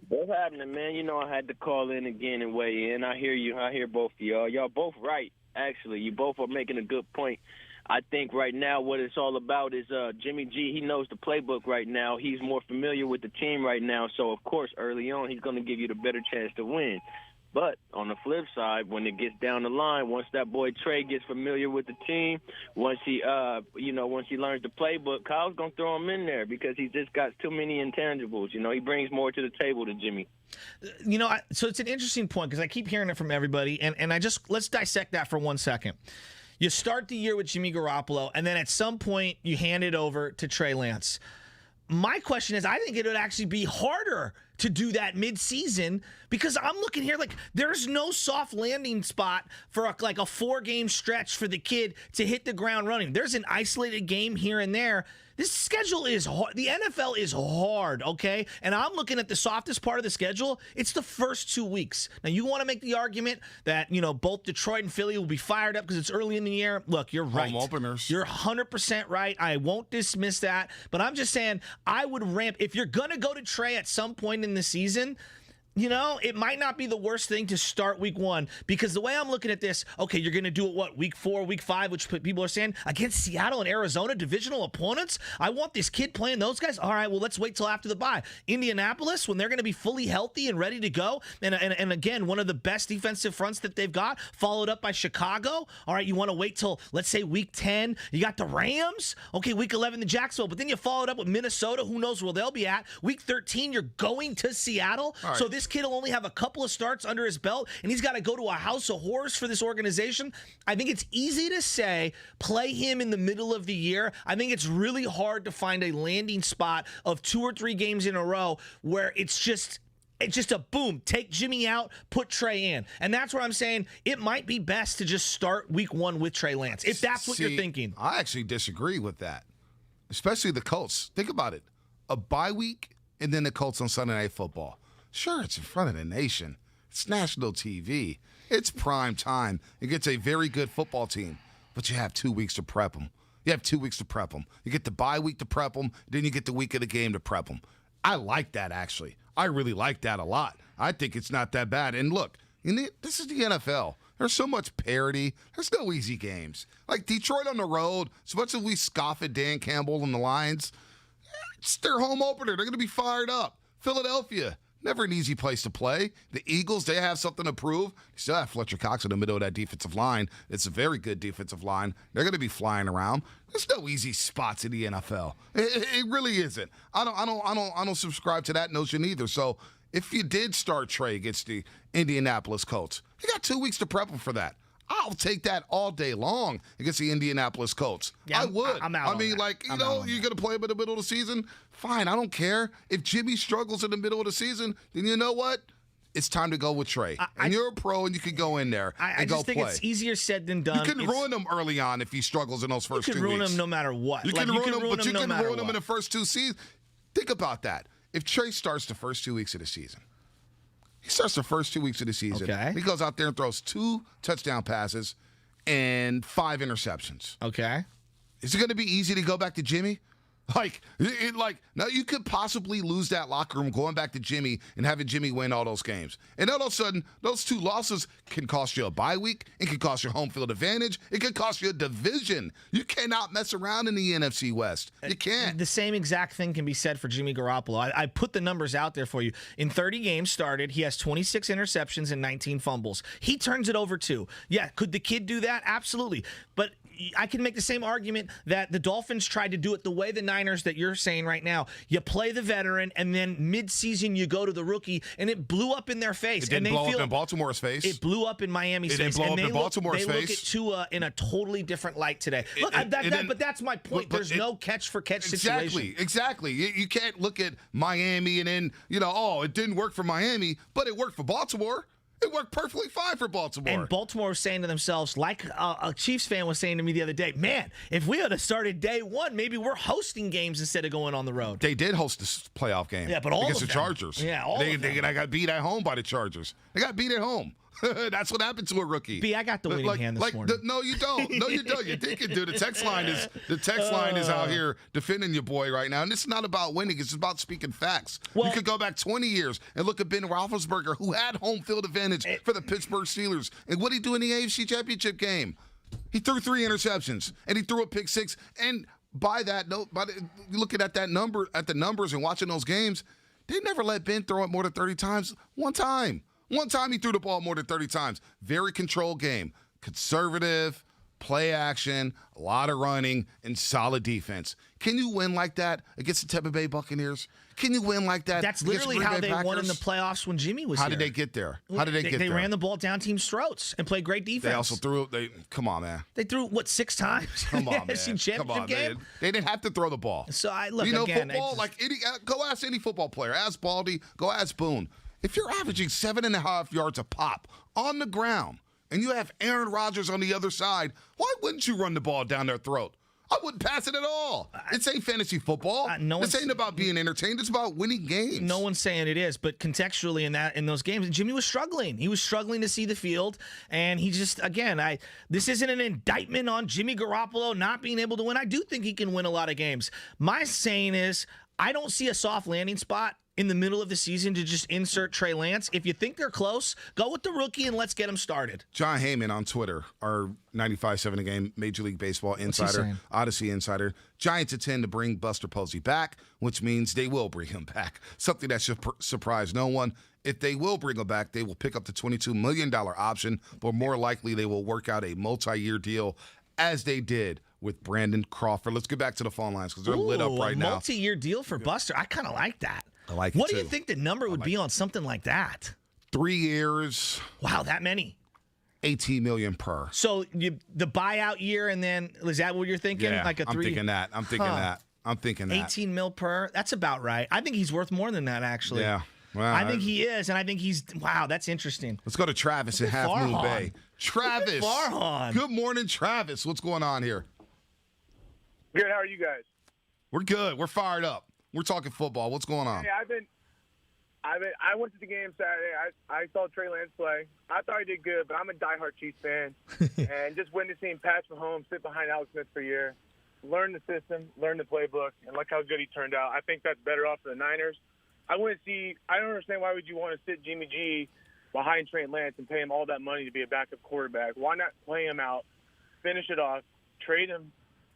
What's happening, man? I had to call in again and weigh in. I hear you. I hear both of y'all. Y'all both right, actually. You both are making a good point. I think right now what it's all about is Jimmy G. He knows the playbook right now. He's more familiar with the team right now. So, of course, early on, he's going to give you the better chance to win. But on the flip side, when it gets down the line, once that boy Trey gets familiar with the team, once he learns the playbook, Kyle's gonna throw him in there because he's just got too many intangibles. He brings more to the table than Jimmy.
So it's an interesting point because I keep hearing it from everybody, and let's dissect that for 1 second. You start the year with Jimmy Garoppolo, and then at some point you hand it over to Trey Lance. My question is, I think it would actually be harder to do that mid-season because I'm looking here like there's no soft landing spot for a 4-game stretch for the kid to hit the ground running. There's an isolated game here and there. This schedule is hard. The NFL is hard, okay? And I'm looking at the softest part of the schedule. It's the first 2 weeks. Now, you want to make the argument that, both Detroit and Philly will be fired up because it's early in the year. Look, you're right.
Home openers.
You're 100% right. I won't dismiss that. But I'm just saying I would ramp. If you're going to go to Trey at some point in the season, it might not be the worst thing to start week 1 because the way I'm looking at this, okay, you're going to do it, week 4, week 5, which people are saying, against Seattle and Arizona, divisional opponents? I want this kid playing those guys? All right, well, let's wait till after the bye. Indianapolis, when they're going to be fully healthy and ready to go, and again, one of the best defensive fronts that they've got, followed up by Chicago. All right, you want to wait till, let's say, week 10. You got the Rams. Okay, week 11, the Jacksonville, but then you followed up with Minnesota. Who knows where they'll be at? Week 13, you're going to Seattle. Right. So this kid will only have a couple of starts under his belt, and he's got to go to a house of horrors for this organization. I think it's easy to say play him in the middle of the year. I think it's really hard to find a landing spot of 2 or 3 games in a row where it's just a boom, take Jimmy out, put Trey in. And that's where I'm saying it might be best to just start week 1 with Trey Lance, if that's what you're thinking.
I actually disagree with that, especially the Colts. Think about it. A bye week and then the Colts on Sunday Night Football. Sure, it's in front of the nation. It's national TV. It's prime time. It gets a very good football team, but you have 2 weeks to prep them. You get the bye week to prep them, then you get the week of the game to prep them. I like that, actually. I really like that a lot. I think it's not that bad. And look, this is the NFL. There's so much parity. There's no easy games. Like Detroit on the road, as much as we scoff at Dan Campbell and the Lions, it's their home opener. They're going to be fired up. Philadelphia, never an easy place to play. The Eagles, they have something to prove. You still have Fletcher Cox in the middle of that defensive line. It's a very good defensive line. They're going to be flying around. There's no easy spots in the NFL. It really isn't. I don't subscribe to that notion either. So if you did start Trey against the Indianapolis Colts, you got 2 weeks to prep him for that. I'll take that all day long against the Indianapolis Colts. Yeah, I would.
I'm out.
I mean, you're going to play him in the middle of the season? Fine, I don't care. If Jimmy struggles in the middle of the season, then you know what? It's time to go with Trey. You're a pro, and you can go in there and go play.
I just think it's easier said than done.
You can ruin him early on if he struggles in those first 2 weeks.
You can ruin him no matter what.
You can ruin him in the first 2 seasons. Think about that. If Trey starts the first 2 weeks of the season, he starts the first 2 weeks of the season.
Okay.
He goes out there and throws 2 touchdown passes and 5 interceptions.
Okay.
Is it going to be easy to go back to Jimmy? Now you could possibly lose that locker room going back to Jimmy and having Jimmy win all those games. And then all of a sudden, those 2 losses can cost you a bye week. It can cost you home field advantage. It can cost you a division. You cannot mess around in the NFC West. You can't.
The same exact thing can be said for Jimmy Garoppolo. I put the numbers out there for you. In 30 games started, he has 26 interceptions and 19 fumbles. He turns it over too. Yeah, could the kid do that? Absolutely. But I can make the same argument that the Dolphins tried to do it the way the Niners that you're saying right now. You play the veteran, and then mid-season you go to the rookie, and it blew up in their face.
It didn't blow up in Baltimore's face.
It blew up in Miami's face.
It didn't blow up in Baltimore's face.
They look at Tua in a totally different light today. But that's my point. There's no catch-for-catch situation.
Exactly. You can't look at Miami and then, it didn't work for Miami, but it worked for Baltimore. It worked perfectly fine for Baltimore.
And Baltimore was saying to themselves, like a Chiefs fan was saying to me the other day, man, if we had started day one, maybe we're hosting games instead of going on the road.
They did host this playoff game.
Yeah, but all
against
of
the
them.
Chargers.
Yeah,
They got beat at home by the Chargers. They got beat at home. That's what happened to a rookie.
B, I got the winning hand this morning.
No, you don't. No, you don't. You think you do. The text line is out here defending your boy right now. And this is not about winning. It's about speaking facts. You could go back 20 years and look at Ben Roethlisberger, who had home field advantage for the Pittsburgh Steelers. And what did he do in the AFC Championship game? He threw 3 interceptions, and he threw a pick 6. And looking at that number, at the numbers and watching those games, they never let Ben throw it more than 30 times. One time he threw the ball more than 30 times. Very controlled game. Conservative, play action, a lot of running, and solid defense. Can you win like that against the Tampa Bay Buccaneers? Can you win like that?
That's literally how they won in the playoffs when Jimmy was here.
How did they get there?
They ran the ball down teams' throats and played great defense.
They also threw come on, man.
They threw, 6 times?
Come on, man.
Championship game?
They didn't have to throw the ball.
So, again,
football, go ask any football player. Ask Baldy, go ask Boone. If you're averaging 7.5 yards a pop on the ground and you have Aaron Rodgers on the other side, why wouldn't you run the ball down their throat? I wouldn't pass it at all. This ain't fantasy football. This ain't about being entertained. It's about winning games.
No one's saying it is, but contextually in those games, Jimmy was struggling. He was struggling to see the field, and he just, again, this isn't an indictment on Jimmy Garoppolo not being able to win. I do think he can win a lot of games. My saying is, I don't see a soft landing spot in the middle of the season to just insert Trey Lance. If you think they're close, go with the rookie and let's get him started.
John Heyman on Twitter, our 95.7 A Game Major League Baseball insider, Odyssey insider. Giants intend to bring Buster Posey back, which means they will bring him back. Something that should surprise no one. If they will bring him back, they will pick up the $22 million option, but more likely they will work out a multi-year deal as they did with Brandon Crawford. Let's get back to the phone lines because they're lit up right now.
A multi-year deal for Buster. I kind of like that.
I like it
What
too.
do you think the number would be on something like that?
3 years.
Wow, that many.
$18 million per.
So the buyout year, and then is that what you're thinking?
Yeah,
like
I'm thinking that. I'm thinking that.
18 mil per. That's about right. I think he's worth more than that, actually.
Yeah. Well,
I think he is, and I think he's. Wow, that's interesting.
Let's go to Travis in Half Moon Bay. Travis.
Farhan.
Good morning, Travis. What's going on here?
Good. How are you guys?
We're good. We're fired up. We're talking football. What's going on?
Hey, I went to the game Saturday. I saw Trey Lance play. I thought he did good, but I'm a diehard Chiefs fan, and just witnessing Pat Mahomes sit behind Alex Smith for a year, learn the system, learn the playbook, and look how good he turned out. I think that's better off for the Niners. I don't understand why would you want to sit Jimmy G behind Trey Lance and pay him all that money to be a backup quarterback. Why not play him out, finish it off, trade him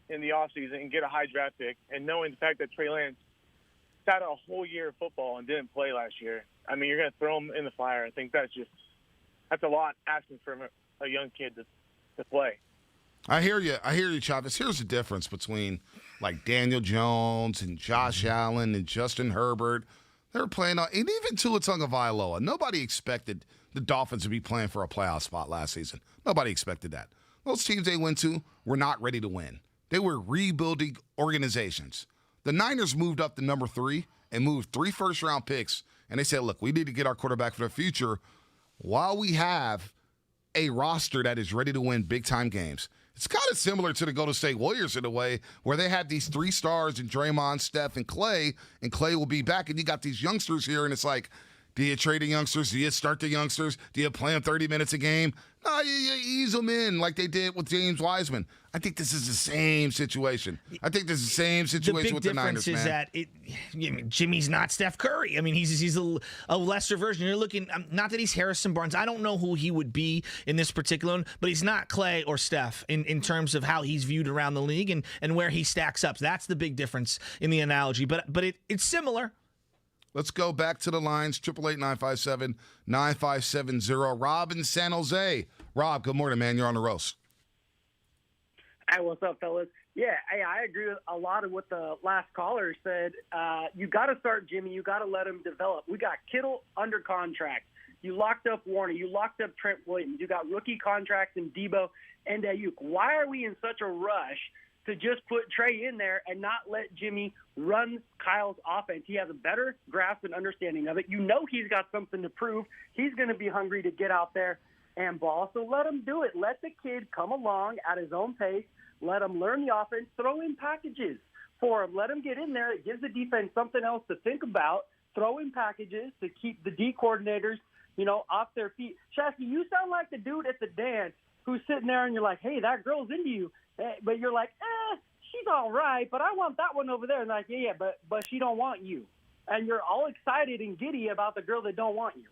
in the offseason and get a high draft pick, and knowing the fact that Trey Lance sat a whole year of football and didn't play last year. I mean, you're going to throw him in the fire. I think that's a lot asking for a young kid to play.
I hear you, Travis. Here's the difference between like Daniel Jones and Josh Allen and Justin Herbert. They were playing and even Tua Tagovailoa. Nobody expected the Dolphins to be playing for a playoff spot last season. Nobody expected that. Those teams they went to were not ready to win. They were rebuilding organizations. The Niners moved up to number 3 and moved 3 first-round picks, and they said, look, we need to get our quarterback for the future while we have a roster that is ready to win big-time games. It's kind of similar to the Golden State Warriors in a way where they had these 3 stars in Draymond, Steph, and Clay will be back, and you got these youngsters here, and it's like, do you trade the youngsters? Do you start the youngsters? Do you play them 30 minutes a game? No, you ease them in like they did with James Wiseman. I think this is the same situation. I think this is the same situation with the Niners, man.
The big difference is that Jimmy's not Steph Curry. I mean, he's a lesser version. You're looking, not that he's Harrison Barnes. I don't know who he would be in this particular one, but he's not Clay or Steph in terms of how he's viewed around the league and where he stacks up. That's the big difference in the analogy. But it's similar.
Let's go back to the lines, 888-957-9570. Rob in San Jose. Rob, good morning, man. You're on the roast.
Hey, what's up, fellas? Yeah, hey, I agree with a lot of what the last caller said. You got to start Jimmy. You got to let him develop. We got Kittle under contract. You locked up Warner. You locked up Trent Williams. You got rookie contracts in Debo and Ayuk. Why are we in such a rush to just put Trey in there and not let Jimmy run Kyle's offense? He has a better grasp and understanding of it. You know he's got something to prove. He's going to be hungry to get out there and ball. So let him do it. Let the kid come along at his own pace. Let him learn the offense. Throw in packages for him. Let him get in there. It gives the defense something else to think about. Throw in packages to keep the D coordinators, off their feet. Shasky, you sound like the dude at the dance who's sitting there and you're like, hey, that girl's into you. But you're like, she's all right, but I want that one over there. And like, yeah, but she don't want you. And you're all excited and giddy about the girl that don't want you.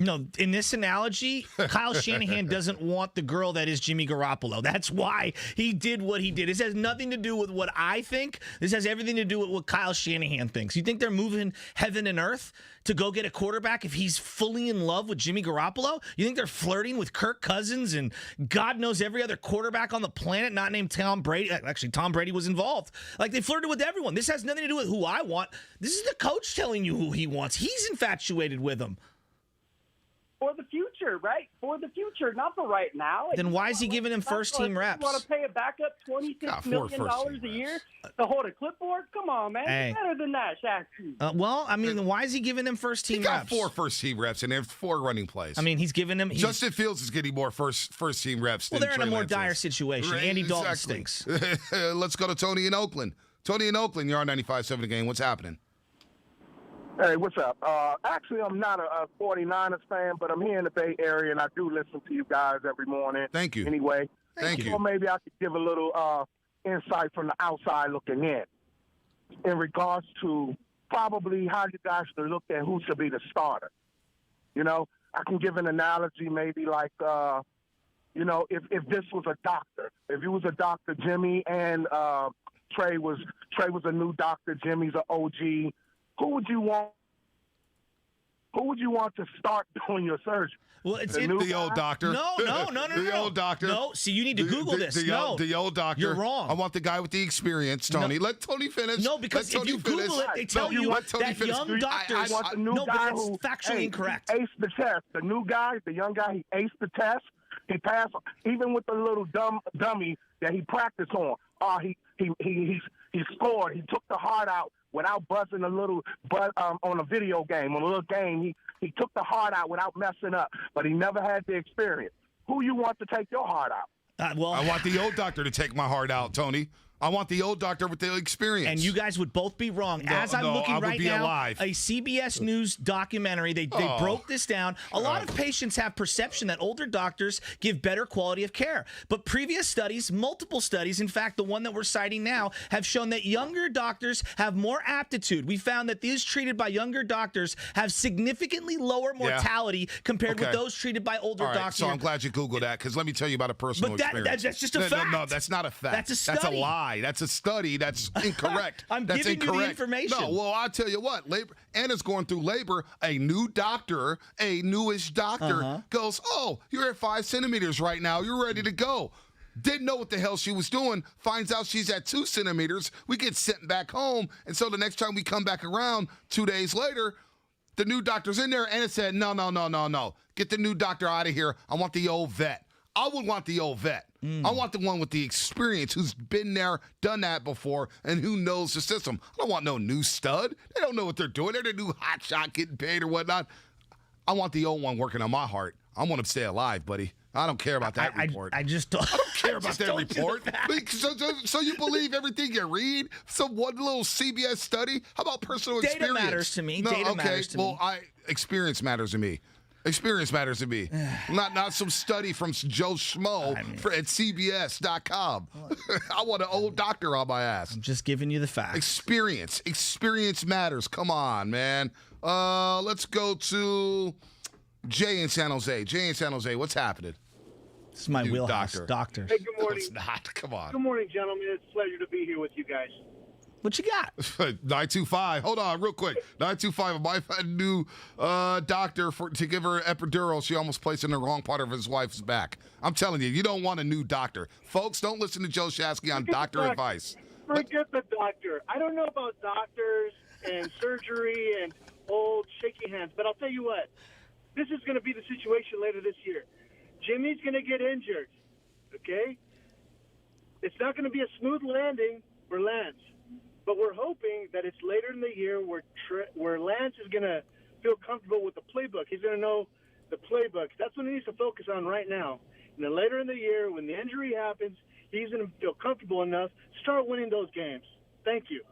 No, in this analogy, Kyle Shanahan doesn't want the girl that is Jimmy Garoppolo. That's why he did what he did. This has nothing to do with what I think. This has everything to do with what Kyle Shanahan thinks. You think they're moving heaven and earth to go get a quarterback if he's fully in love with Jimmy Garoppolo? You think they're flirting with Kirk Cousins and God knows every other quarterback on the planet not named Tom Brady? Actually, Tom Brady was involved. Like, they flirted with everyone. This has nothing to do with who I want. This is the coach telling you who he wants. He's infatuated with him.
For the future, right? For the future, not for right now.
Then why is he giving him first-team reps?
You want to pay a backup $26 million a year to hold a clipboard? Come on, man.
Hey.
It's better than that, Shaq.
Well, I mean, why is he giving him first-team
He got
reps?
4 first-team reps and they have 4 running plays.
I mean, he's giving him...
Justin Fields is getting more first-team reps
Well,
than
they're in a
Trey
more
Lance
dire
is.
situation.
Right,
Andy Dalton
exactly.
stinks.
Let's go to Tony in Oakland. Tony in Oakland, you're on 95.7 The Game. What's happening?
Hey, what's up? Actually, I'm not a 49ers fan, but I'm here in the Bay Area, and I do listen to you guys every morning.
Thank you.
Anyway,
Thank you.
Or maybe I could give a little insight from the outside looking in regards to probably how you guys should look at who should be the starter. I can give an analogy maybe like, if this was a doctor. If he was a doctor, Jimmy, and Trey was a new doctor, Jimmy's an OG. Who would you want to start doing your surgery?
Well, it's
the old doctor.
No.
The old doctor.
No, see, you need to Google this.
The old doctor.
You're wrong.
I want the guy with the experience, Tony.
No.
Let Tony finish.
No, because if you Google it, they tell you that young doctors.
No,
but it's factually incorrect.
He aced the test. The new guy, the young guy, he aced the test. He passed, even with the little dummy that he practiced on. He scored. He took the heart out without buzzing a little on a video game, on a little game. He took the heart out without messing up, but he never had the experience. Who you want to take your heart out?
I want the old doctor to take my heart out, Tony. I want the old doctor with the experience.
And you guys would both be wrong. As I'm looking right now, a CBS News documentary, they broke this down. A lot of patients have perception that older doctors give better quality of care. But previous studies, multiple studies, in fact, the one that we're citing now, have shown that younger doctors have more aptitude. We found that these treated by younger doctors have significantly lower mortality compared with those treated by older doctors.
So I'm glad you Googled that, because let me tell you about a personal experience.
That's just a fact.
No, that's not a fact.
That's a study.
That's a lie. That's a study. That's incorrect.
That's giving you the information.
No, well, I'll tell you what. Anna's going through labor. A new doctor, a newish doctor, goes, oh, you're at 5 centimeters right now. You're ready to go. Didn't know what the hell she was doing. Finds out she's at 2 centimeters. We get sent back home. And so the next time we come back around 2 days later, the new doctor's in there. Anna said, no. Get the new doctor out of here. I want the old vet. I would want the old vet. I want the one with the experience who's been there, done that before, and who knows the system. I don't want no new stud. They don't know what they're doing. They're the new hot shot getting paid or whatnot. I want the old one working on my heart. I want him to stay alive, buddy. I don't care about that report.
I just don't.
I don't care about that report. So you believe everything you read? Some one little CBS study? How about personal experience?
Data matters to me.
No,
Data matters to me.
Experience matters to me. Experience matters to me. not some study from Joe Schmo at CBS.com. I want an old doctor on my ass.
I'm just giving you the facts.
Experience matters. Come on, man. Let's go to Jay in San Jose. Jay in San Jose, what's happening?
This is my wheelhouse. Doctors.
Hey, good morning.
No, it's not. Come on.
Good morning, gentlemen. It's a pleasure to be here with you guys.
What you got?
925. Hold on, real quick. 925. My wife had a new doctor to give her an epidural. She almost placed it in the wrong part of his wife's back. I'm telling you, you don't want a new doctor. Folks, don't listen to Joe Shasky on doctor advice.
Forget the doctor. I don't know about doctors and surgery and old shaky hands, but I'll tell you what. This is going to be the situation later this year. Jimmy's going to get injured, okay? It's not going to be a smooth landing for Lance, but we're hoping that it's later in the year where Lance is going to feel comfortable with the playbook. He's going to know the playbook. That's what he needs to focus on right now. And then later in the year, when the injury happens, he's going to feel comfortable enough to start winning those games. Thank you.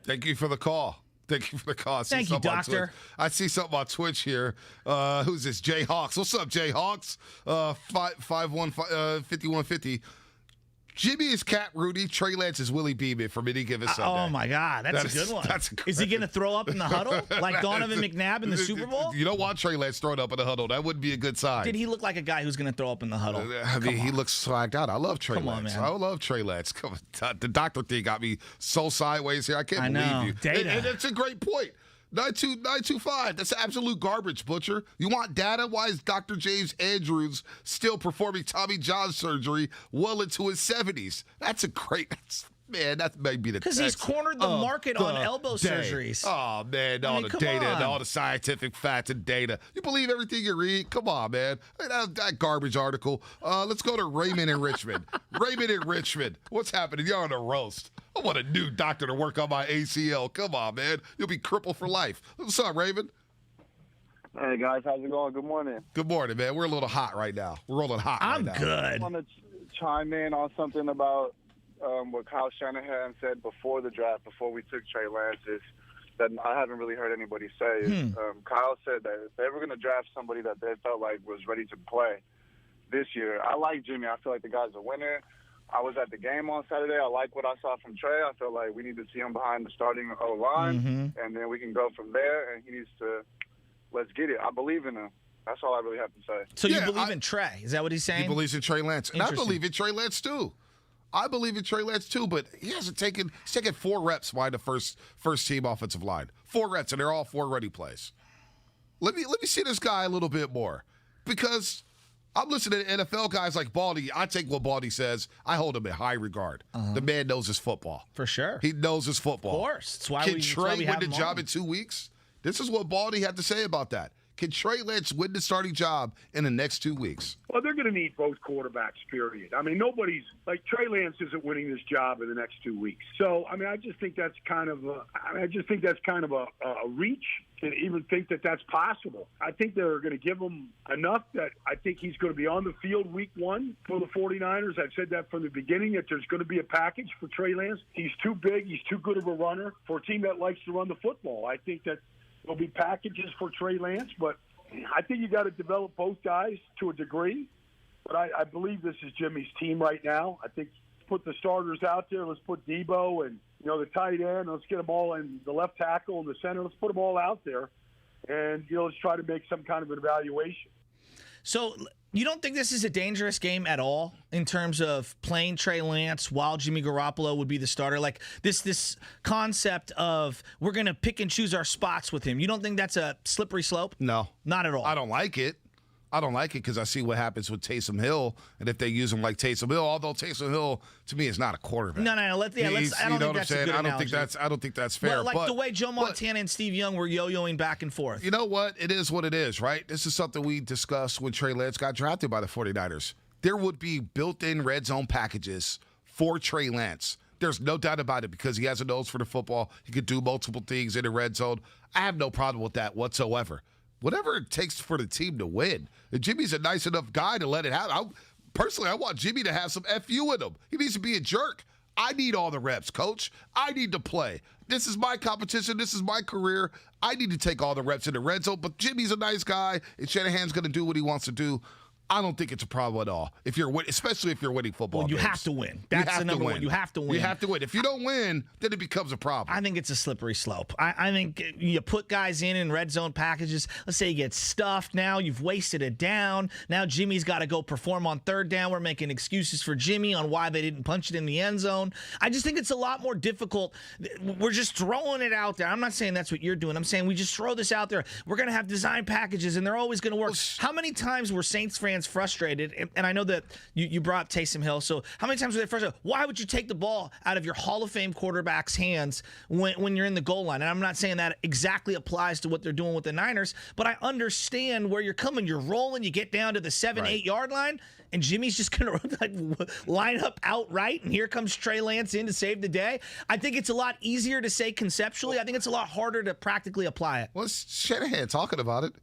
Thank you for the call. Thank you for the call.
Thank you, Doctor.
I see something on Twitch here. Who's this? Jay Hawks. What's up, Jay Hawks? 5150. Jimmy is Cat Rudy. Trey Lance is Willie Beeman from any given Sunday.
Oh, my God. That's a good one. Is he going to throw up in the huddle like Donovan McNabb in the Super Bowl?
You don't want Trey Lance throwing up in the huddle. That wouldn't be a good sign.
Did he look like a guy who's going to throw up in the huddle?
I mean, he looks swagged out. I love Trey Lance.
Man.
I love Trey Lance. Come on. The doctor thing got me so sideways here. I can't believe you.
Data.
And it's a great point. 925. That's absolute garbage, Butcher. You want data? Why is Dr. James Andrews still performing Tommy John surgery well into his 70s? That's a great... Man, that may be the
because he's cornered the market on elbow surgeries.
Oh, man, all the data and all the scientific facts and data. You believe everything you read? Come on, man. That garbage article. Let's go to Raymond in Richmond. Raymond in Richmond. What's happening? You're on a roast. I want a new doctor to work on my ACL. Come on, man. You'll be crippled for life. What's up, Raymond?
Hey, guys. How's it going? Good morning.
Good morning, man. We're a little hot right now. We're rolling hot right now.
I'm good.
I want to chime in on something about what Kyle Shanahan said before the draft, before we took Trey Lance, is that I haven't really heard anybody say. Kyle said that if they were going to draft somebody that they felt like was ready to play this year, I like Jimmy. I feel like the guy's a winner. I was at the game on Saturday. I like what I saw from Trey. I felt like we need to see him behind the starting O-line, and then we can go from there, and he needs to let's get it. I believe in him. That's all I really have to say.
So you believe in Trey? Is that what he's saying?
He believes in Trey Lance. And I believe in Trey Lance, too. But he's taken 4 reps by the first team offensive line. 4 reps, and they're all 4 ready plays. Let me see this guy a little bit more, because I'm listening to NFL guys like Baldy. I take what Baldy says. I hold him in high regard. The man knows his football.
For sure.
He knows his football.
Of course. That's why
Can Trey win the job in 2 weeks? This is what Baldy had to say about that. Can Trey Lance win the starting job in the next 2 weeks?
Well, they're going to need both quarterbacks, period. I mean, nobody's – like, Trey Lance isn't winning this job in the next 2 weeks. So, I mean, I just think that's kind of a reach to even think that that's possible. I think they're going to give him enough that I think he's going to be on the field week 1 for the 49ers. I've said that from the beginning, that there's going to be a package for Trey Lance. He's too big. He's too good of a runner for a team that likes to run the football. I think that there'll be packages for Trey Lance, but I think you got to develop both guys to a degree. But I believe this is Jimmy's team right now. I think put the starters out there. Let's put Debo and the tight end. Let's get them all in the left tackle and the center. Let's put them all out there, and let's try to make some kind of an evaluation.
So you don't think this is a dangerous game at all in terms of playing Trey Lance while Jimmy Garoppolo would be the starter? Like this concept of we're going to pick and choose our spots with him. You don't think that's a slippery slope?
No.
Not at all.
I don't like it. Because I see what happens with Taysom Hill, and if they use him like Taysom Hill, although Taysom Hill to me is not a quarterback.
No. I don't think that's a good analogy.
I don't think that's fair.
But the way Joe Montana and Steve Young were yo-yoing back and forth.
You know what? It is what it is, right? This is something we discussed when Trey Lance got drafted by the 49ers. There would be built-in red zone packages for Trey Lance. There's no doubt about it, because he has a nose for the football. He could do multiple things in the red zone. I have no problem with that whatsoever. Whatever it takes for the team to win. And Jimmy's a nice enough guy to let it happen. Personally, I want Jimmy to have some FU in him. He needs to be a jerk. I need all the reps, coach. I need to play. This is my competition. This is my career. I need to take all the reps in the red zone. But Jimmy's a nice guy, and Shanahan's going to do what he wants to do. I don't think it's a problem at all. Especially if you're winning football
Well, you
games.
have to win. That's the number one. You have to win.
You have to win. If you don't win, then it becomes a problem.
I think it's a slippery slope. I think you put guys in red zone packages. Let's say you get stuffed. Now you've wasted a down. Now Jimmy's got to go perform on third down. We're making excuses for Jimmy on why they didn't punch it in the end zone. I just think it's a lot more difficult. We're just throwing it out there. I'm not saying that's what you're doing. I'm saying we just throw this out there. We're going to have design packages, and they're always going to work. How many times were Saints fans frustrated? And I know that you brought up Taysom Hill. So how many times were they frustrated? Why would you take the ball out of your Hall of Fame quarterback's hands when you're in the goal line? And I'm not saying that exactly applies to what they're doing with the Niners, but I understand where you're coming. You're rolling. You get down to the 7-8 yard line, and Jimmy's just going to line up outright, and here comes Trey Lance in to save the day. I think it's a lot easier to say conceptually. I think it's a lot harder to practically apply it.
Well, it's Shanahan talking about it.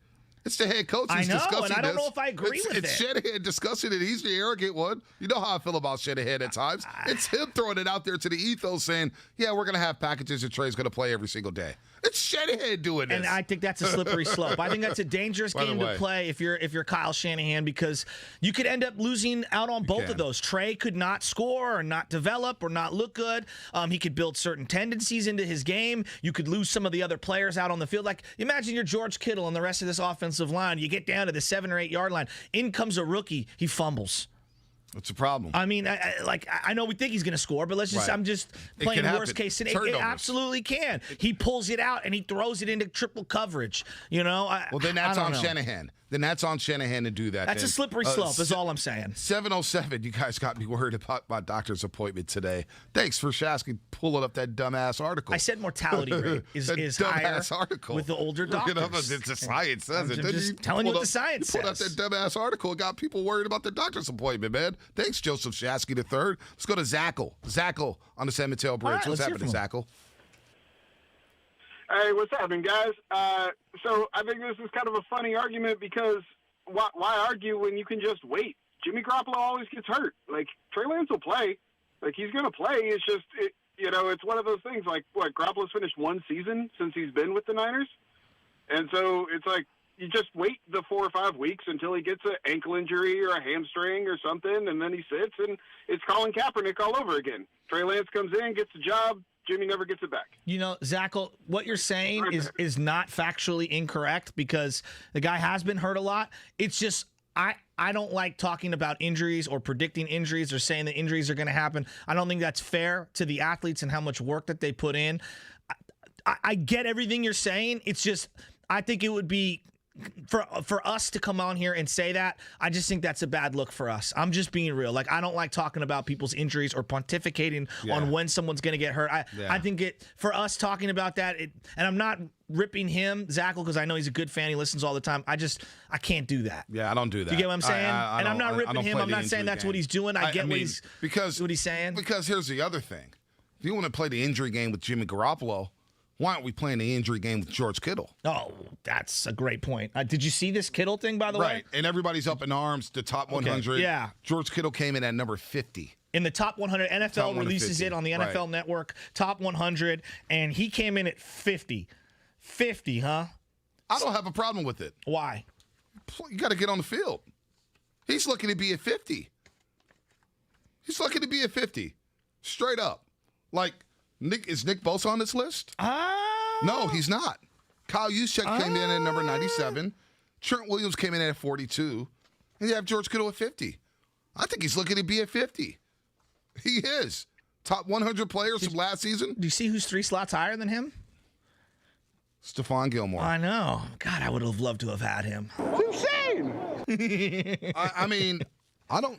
It's the head coach who's
I know,
discussing
and I don't
this.
know if I agree with
It's
it.
Shanahan discussing it. He's the arrogant one. You know how I feel about Shanahan at times. It's him throwing it out there to the ethos saying, yeah, we're going to have packages and Trey's going to play every single day. It's Shanahan doing this.
And I think that's a slippery slope. I think that's a dangerous game to play if you're Kyle Shanahan, because you could end up losing out on both of those. Trey could not score or not develop or not look good. He could build certain tendencies into his game. You could lose some of the other players out on the field. Like, imagine you're George Kittle and the rest of this offensive line. You get down to the 7 or 8 yard line. In comes a rookie. He fumbles.
What's the problem?
I mean, I know we think he's going to score, but let's just I'm just playing worst case scenario. It absolutely can. He pulls it out and he throws it into triple coverage. You know.
Well, then that's on Shanahan. Then that's on Shanahan to do that.
That's a slippery slope, is all I'm saying.
7:07, you guys got me worried about my doctor's appointment today. Thanks for Shasky pulling up that dumbass article.
I said mortality rate is higher
article.
with the older doctors.
It's the science says it.
I'm just telling you what the science
says. You pulled up that dumbass article and got people worried about the doctor's appointment, man. Thanks, Joseph Shasky III. Let's go to Zackle. Zackle on the San Mateo Bridge. What's happening, Zackle?
Hey, what's happening, guys? So I think this is kind of a funny argument because why argue when you can just wait? Jimmy Garoppolo always gets hurt. Like, Trey Lance will play. Like, he's going to play. It's just, it's one of those things. Like, Garoppolo's finished one season since he's been with the Niners. And so it's like you just wait the 4 or 5 weeks until he gets an ankle injury or a hamstring or something, and then he sits, and it's Colin Kaepernick all over again. Trey Lance comes in, gets the job. Jimmy never gets it back.
You know, Zackle, what you're saying is not factually incorrect because the guy has been hurt a lot. It's just I don't like talking about injuries or predicting injuries or saying that injuries are going to happen. I don't think that's fair to the athletes and how much work that they put in. I get everything you're saying. It's just I think it would be for us to come on here and say that, I just think that's a bad look for us. I'm just being real. Like, I don't like talking about people's injuries or pontificating on when someone's going to get hurt. I think for us talking about that, and I'm not ripping him, Zackle, because I know he's a good fan. He listens all the time. I can't do that.
Yeah, I don't do that.
You get what I'm saying? And I'm not ripping him. I'm not saying that's what he's doing. I get what he's saying.
Because here's the other thing. If you want to play the injury game with Jimmy Garoppolo, why aren't we playing the injury game with George Kittle?
Oh, that's a great point. Did you see this Kittle thing, by the way?
Right, and everybody's up in arms, the top 100.
Okay. Yeah.
George Kittle came in at number 50.
In the top 100, NFL releases it on the NFL Network, top 100, and he came in at 50. 50, huh?
I don't have a problem with it.
Why?
You got to get on the field. He's looking to be at 50. He's looking to be at 50. Straight up. Like, is Nick Bosa on this list? No, he's not. Kyle Juszczyk came in at number 97. Trent Williams came in at 42. And you have George Kittle at 50. I think he's looking to be at 50. He is. Top 100 players from last season.
Do you see who's 3 slots higher than him?
Stephon Gilmore.
I know. God, I would have loved to have had him.
Insane.
I mean, I don't.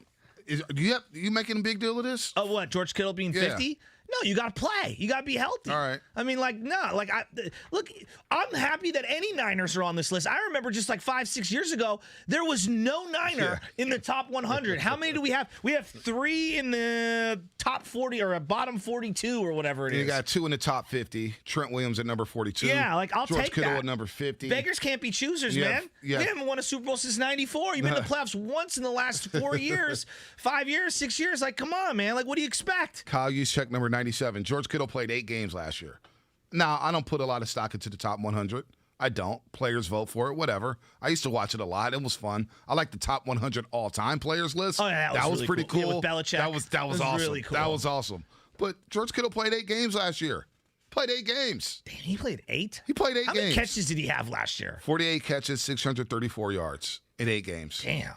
You making a big deal of this?
Oh, what? George Kittle being 50? No, you got to play. You got to be healthy.
All right.
I mean, look, I'm happy that any Niners are on this list. I remember just like 5-6 years ago, there was no Niner in the top 100. How many do we have? We have 3 in the top 40 or a bottom 42 or whatever it is.
You got 2 in the top 50. Trent Williams at number 42.
Yeah, I'll
George
take
Kittle
that.
at number 50.
Beggars can't be choosers, man.
Yeah.
They haven't won a Super Bowl since '94. You've been to the playoffs once in the last 4 years, 5 years, 6 years. Like, come on, man. Like, what do you expect?
Kyle Juszczyk, number 97. George Kittle played 8 games last year. Now, I don't put a lot of stock into the top 100. I don't. Players vote for it, whatever. I used to watch it a lot. It was fun. I like the top 100 all-time players list.
Oh, yeah, that was really
pretty cool.
Yeah, with Belichick.
That was awesome.
Really cool.
That was awesome. But George Kittle played 8 games last year. Played 8 games.
Damn, he played 8?
He played 8 games.
How many catches did he have last year?
48 catches, 634 yards in 8 games.
Damn.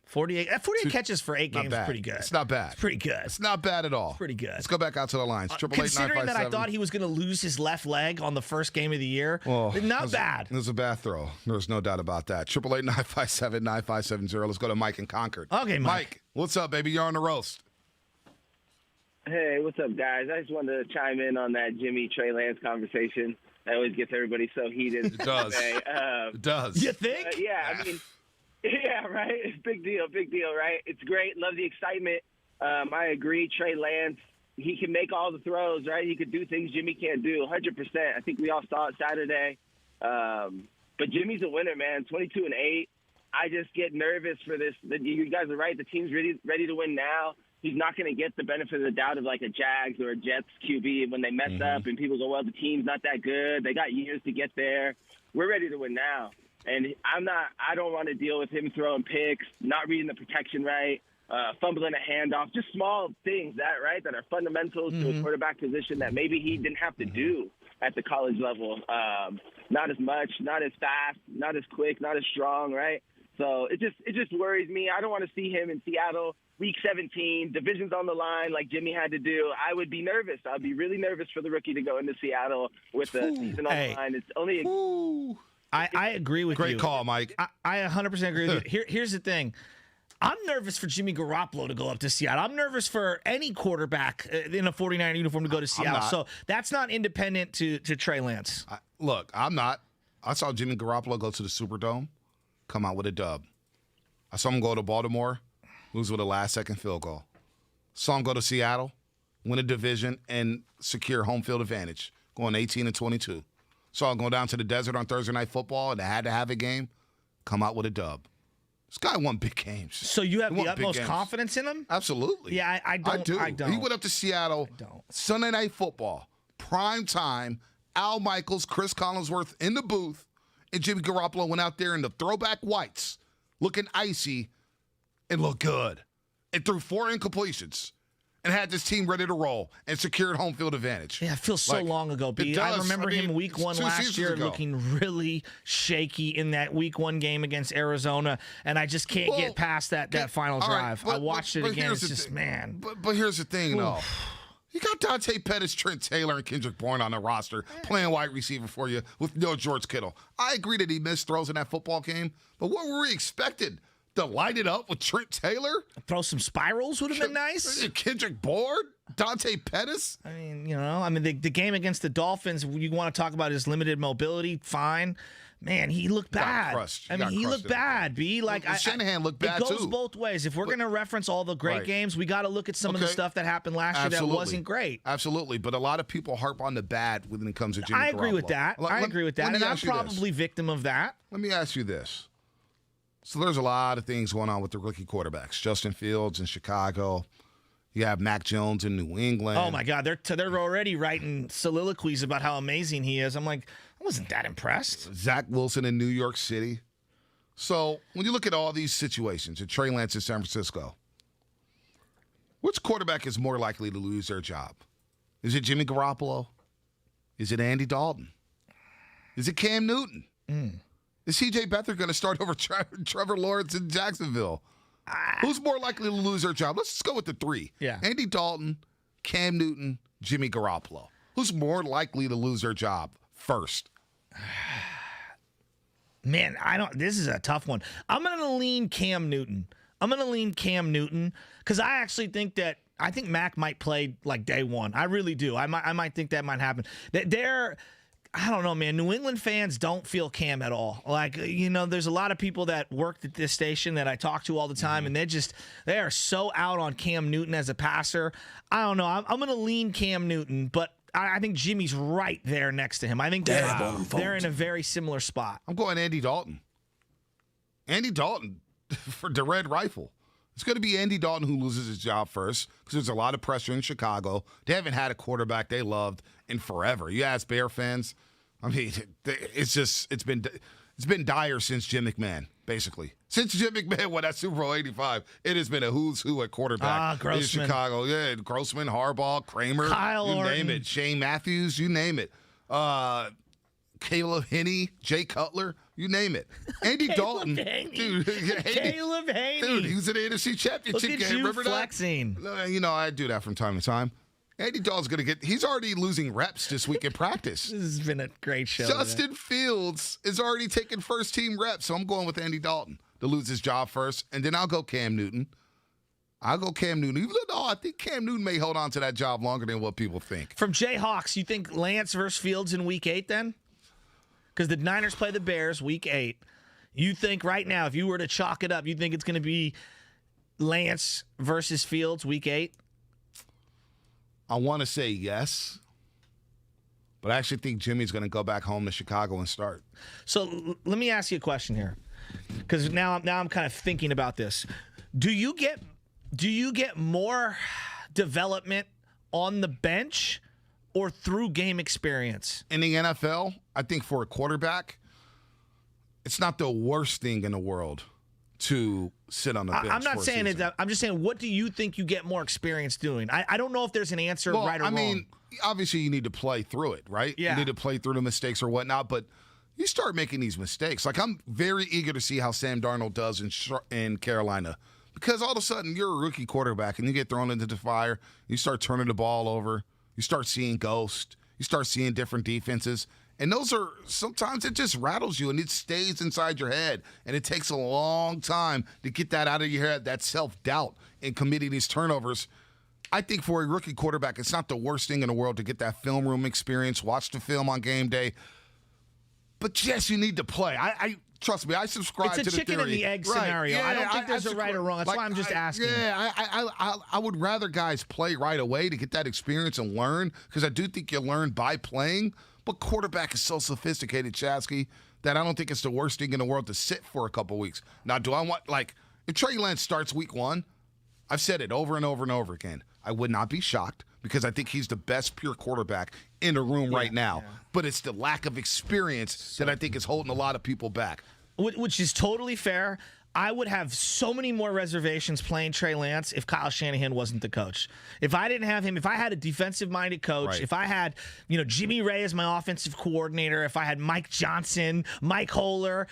48 catches for 8 games is pretty good.
It's not bad.
It's pretty good.
It's not bad at all.
It's pretty good.
Let's go back out to the lines.
Considering that I thought he was going to lose his left leg on the first game of the year, not bad.
It was a bad throw. There's no doubt about that. 888-957-9570. Let's go to Mike in Concord.
Okay,
Mike, what's up, baby? You're on the roast.
Hey, what's up, guys? I just wanted to chime in on that Trey Lance conversation. That always gets everybody so heated.
It does.
It
does.
You think?
Yeah, I mean, yeah, right? It's big deal, right? It's great. Love the excitement. I agree. Trey Lance, he can make all the throws, right? He could do things Jimmy can't do, 100%. I think we all saw it Saturday. But Jimmy's a winner, man, 22-8. I just get nervous for this. You guys are right. The team's ready to win now. He's not going to get the benefit of the doubt of like a Jags or a Jets QB when they mess up and people go, well, the team's not that good. They got years to get there. We're ready to win now. And I don't want to deal with him throwing picks, not reading the protection right, fumbling a handoff, just small things that are fundamentals to a quarterback position that maybe he didn't have to do at the college level. Not as much, not as fast, not as quick, not as strong, right? So it just worries me. I don't want to see him in Seattle Week 17, division's on the line like Jimmy had to do. I would be nervous. I'd be really nervous for the rookie to go into Seattle with the season on the line. It's only
I agree with you.
Great call, Mike.
I 100% agree with you. Here's the thing. I'm nervous for Jimmy Garoppolo to go up to Seattle. I'm nervous for any quarterback in a 49er uniform to go to Seattle. So that's not independent to Trey Lance.
Look, I'm not. I saw Jimmy Garoppolo go to the Superdome, come out with a dub. I saw him go to Baltimore, lose with a last-second field goal. Saw him go to Seattle, win a division, and secure home field advantage, going 18-22. Saw him go down to the desert on Thursday Night Football, and they had to have a game, come out with a dub. This guy won big games.
So you have the utmost confidence in him?
Absolutely.
Yeah, I don't.
I do. He went up to Seattle, Sunday Night Football, prime time, Al Michaels, Chris Collinsworth in the booth, and Jimmy Garoppolo went out there in the throwback whites, looking icy, and looked good. And threw 4 incompletions and had this team ready to roll and secured home field advantage.
Yeah, it feels so long ago, B. I remember him week 1 last year looking really shaky in that week 1 game against Arizona, and I just can't get past that final drive. I watched it again. It's just, man.
But here's the thing, though. You got Dante Pettis, Trent Taylor, and Kendrick Bourne on the roster playing wide receiver for you with no George Kittle. I agree that he missed throws in that football game, but what were we expected? To light it up with Trent Taylor?
Throw some spirals would have been nice.
Kendrick Bourne? Dante Pettis?
I mean, the game against the Dolphins, you want to talk about his limited mobility, fine. Man, he looked bad. He looked bad, B.
Shanahan looked bad, too.
It goes both ways. If we're going to reference all the great games, we got to look at some of the stuff that happened last year that wasn't great.
Absolutely. But a lot of people harp on the bad when it comes to Jimmy Garoppolo.
I agree with that. And I'm probably victim of that.
Let me ask you this. So there's a lot of things going on with the rookie quarterbacks. Justin Fields in Chicago. You have Mac Jones in New England.
Oh, my God. They're already writing soliloquies about how amazing he is. I'm like, I wasn't that impressed.
Zach Wilson in New York City. So when you look at all these situations, and Trey Lance in San Francisco, which quarterback is more likely to lose their job? Is it Jimmy Garoppolo? Is it Andy Dalton? Is it Cam Newton? Is C.J. Beathard going to start over Trevor Lawrence in Jacksonville? Who's more likely to lose their job? Let's just go with the 3.
Yeah.
Andy Dalton, Cam Newton, Jimmy Garoppolo. Who's more likely to lose their job first?
Man, this is a tough one. I'm going to lean Cam Newton. Because I actually think Mac might play like day one. I really do. I might think that might happen. I don't know, man. New England fans don't feel Cam at all. There's a lot of people that worked at this station that I talk to all the time, and they are so out on Cam Newton as a passer. I don't know. I'm going to lean Cam Newton, but I think Jimmy's right there next to him. I think they're in a very similar spot.
I'm going Andy Dalton. Andy Dalton for the Red Rifle. It's going to be Andy Dalton who loses his job first because there's a lot of pressure in Chicago. They haven't had a quarterback they loved in forever. You ask Bear fans, I mean, it's been dire since Jim McMahon, basically. Since Jim McMahon won that Super Bowl 85, it has been a who's who at quarterback in Chicago. Yeah, Grossman, Harbaugh, Kramer,
Kyle
you
Orton.
name it. Shane Matthews, you name it. Caleb Henney, Jay Cutler, you name it. Andy Dalton. Dude,
Caleb Haney.
Dude, he was in the NFC Championship
Look at
game.
you
Remember
flexing.
that? You know, I do that from time to time. Andy Dalton's going to he's already losing reps this week in practice.
This has been a great show.
Justin Fields is already taking first-team reps, so I'm going with Andy Dalton to lose his job first, and then I'll go Cam Newton. Even though I think Cam Newton may hold on to that job longer than what people think.
From Jayhawks, you think Lance versus Fields in Week 8 then? Because the Niners play the Bears Week 8. You think right now, if you were to chalk it up, you think it's going to be Lance versus Fields Week 8?
I want to say yes, but I actually think Jimmy's going to go back home to Chicago and start.
So let me ask you a question here, because now I'm kind of thinking about this. Do you get more development on the bench or through game experience?
In the NFL, I think for a quarterback, it's not the worst thing in the world to sit on the bench.
I'm not
for a
saying
season.
it. I'm just saying, what do you think you get more experience doing? I don't know if there's an answer right or wrong.
I mean, obviously you need to play through it, right?
Yeah.
You need to play through the mistakes or whatnot, but you start making these mistakes. Like, I'm very eager to see how Sam Darnold does in Carolina, because all of a sudden you're a rookie quarterback and you get thrown into the fire. You start turning the ball over. You start seeing ghosts. You start seeing different defenses. And those are, sometimes it just rattles you and it stays inside your head. And it takes a long time to get that out of your head, that self-doubt in committing these turnovers. I think for a rookie quarterback, it's not the worst thing in the world to get that film room experience, watch the film on game day. But yes, you need to play. I trust me, I subscribe to the theory.
It's a chicken and the egg scenario.
Yeah,
I don't think there's a right or wrong. That's why I'm just asking.
Yeah, I would rather guys play right away to get that experience and learn, because I do think you learn by playing. But quarterback is so sophisticated, Chasky, that I don't think it's the worst thing in the world to sit for a couple weeks. Now, do I want, if Trey Lance starts week 1, I've said it over and over and over again, I would not be shocked, because I think he's the best pure quarterback in the room right now. Yeah. But it's the lack of experience that I think is holding a lot of people back.
Which is totally fair. I would have so many more reservations playing Trey Lance if Kyle Shanahan wasn't the coach. If I didn't have him, if I had a defensive-minded coach,
right.
If I had, Jimmy Ray as my offensive coordinator, if I had Mike Johnson, Mike Holler,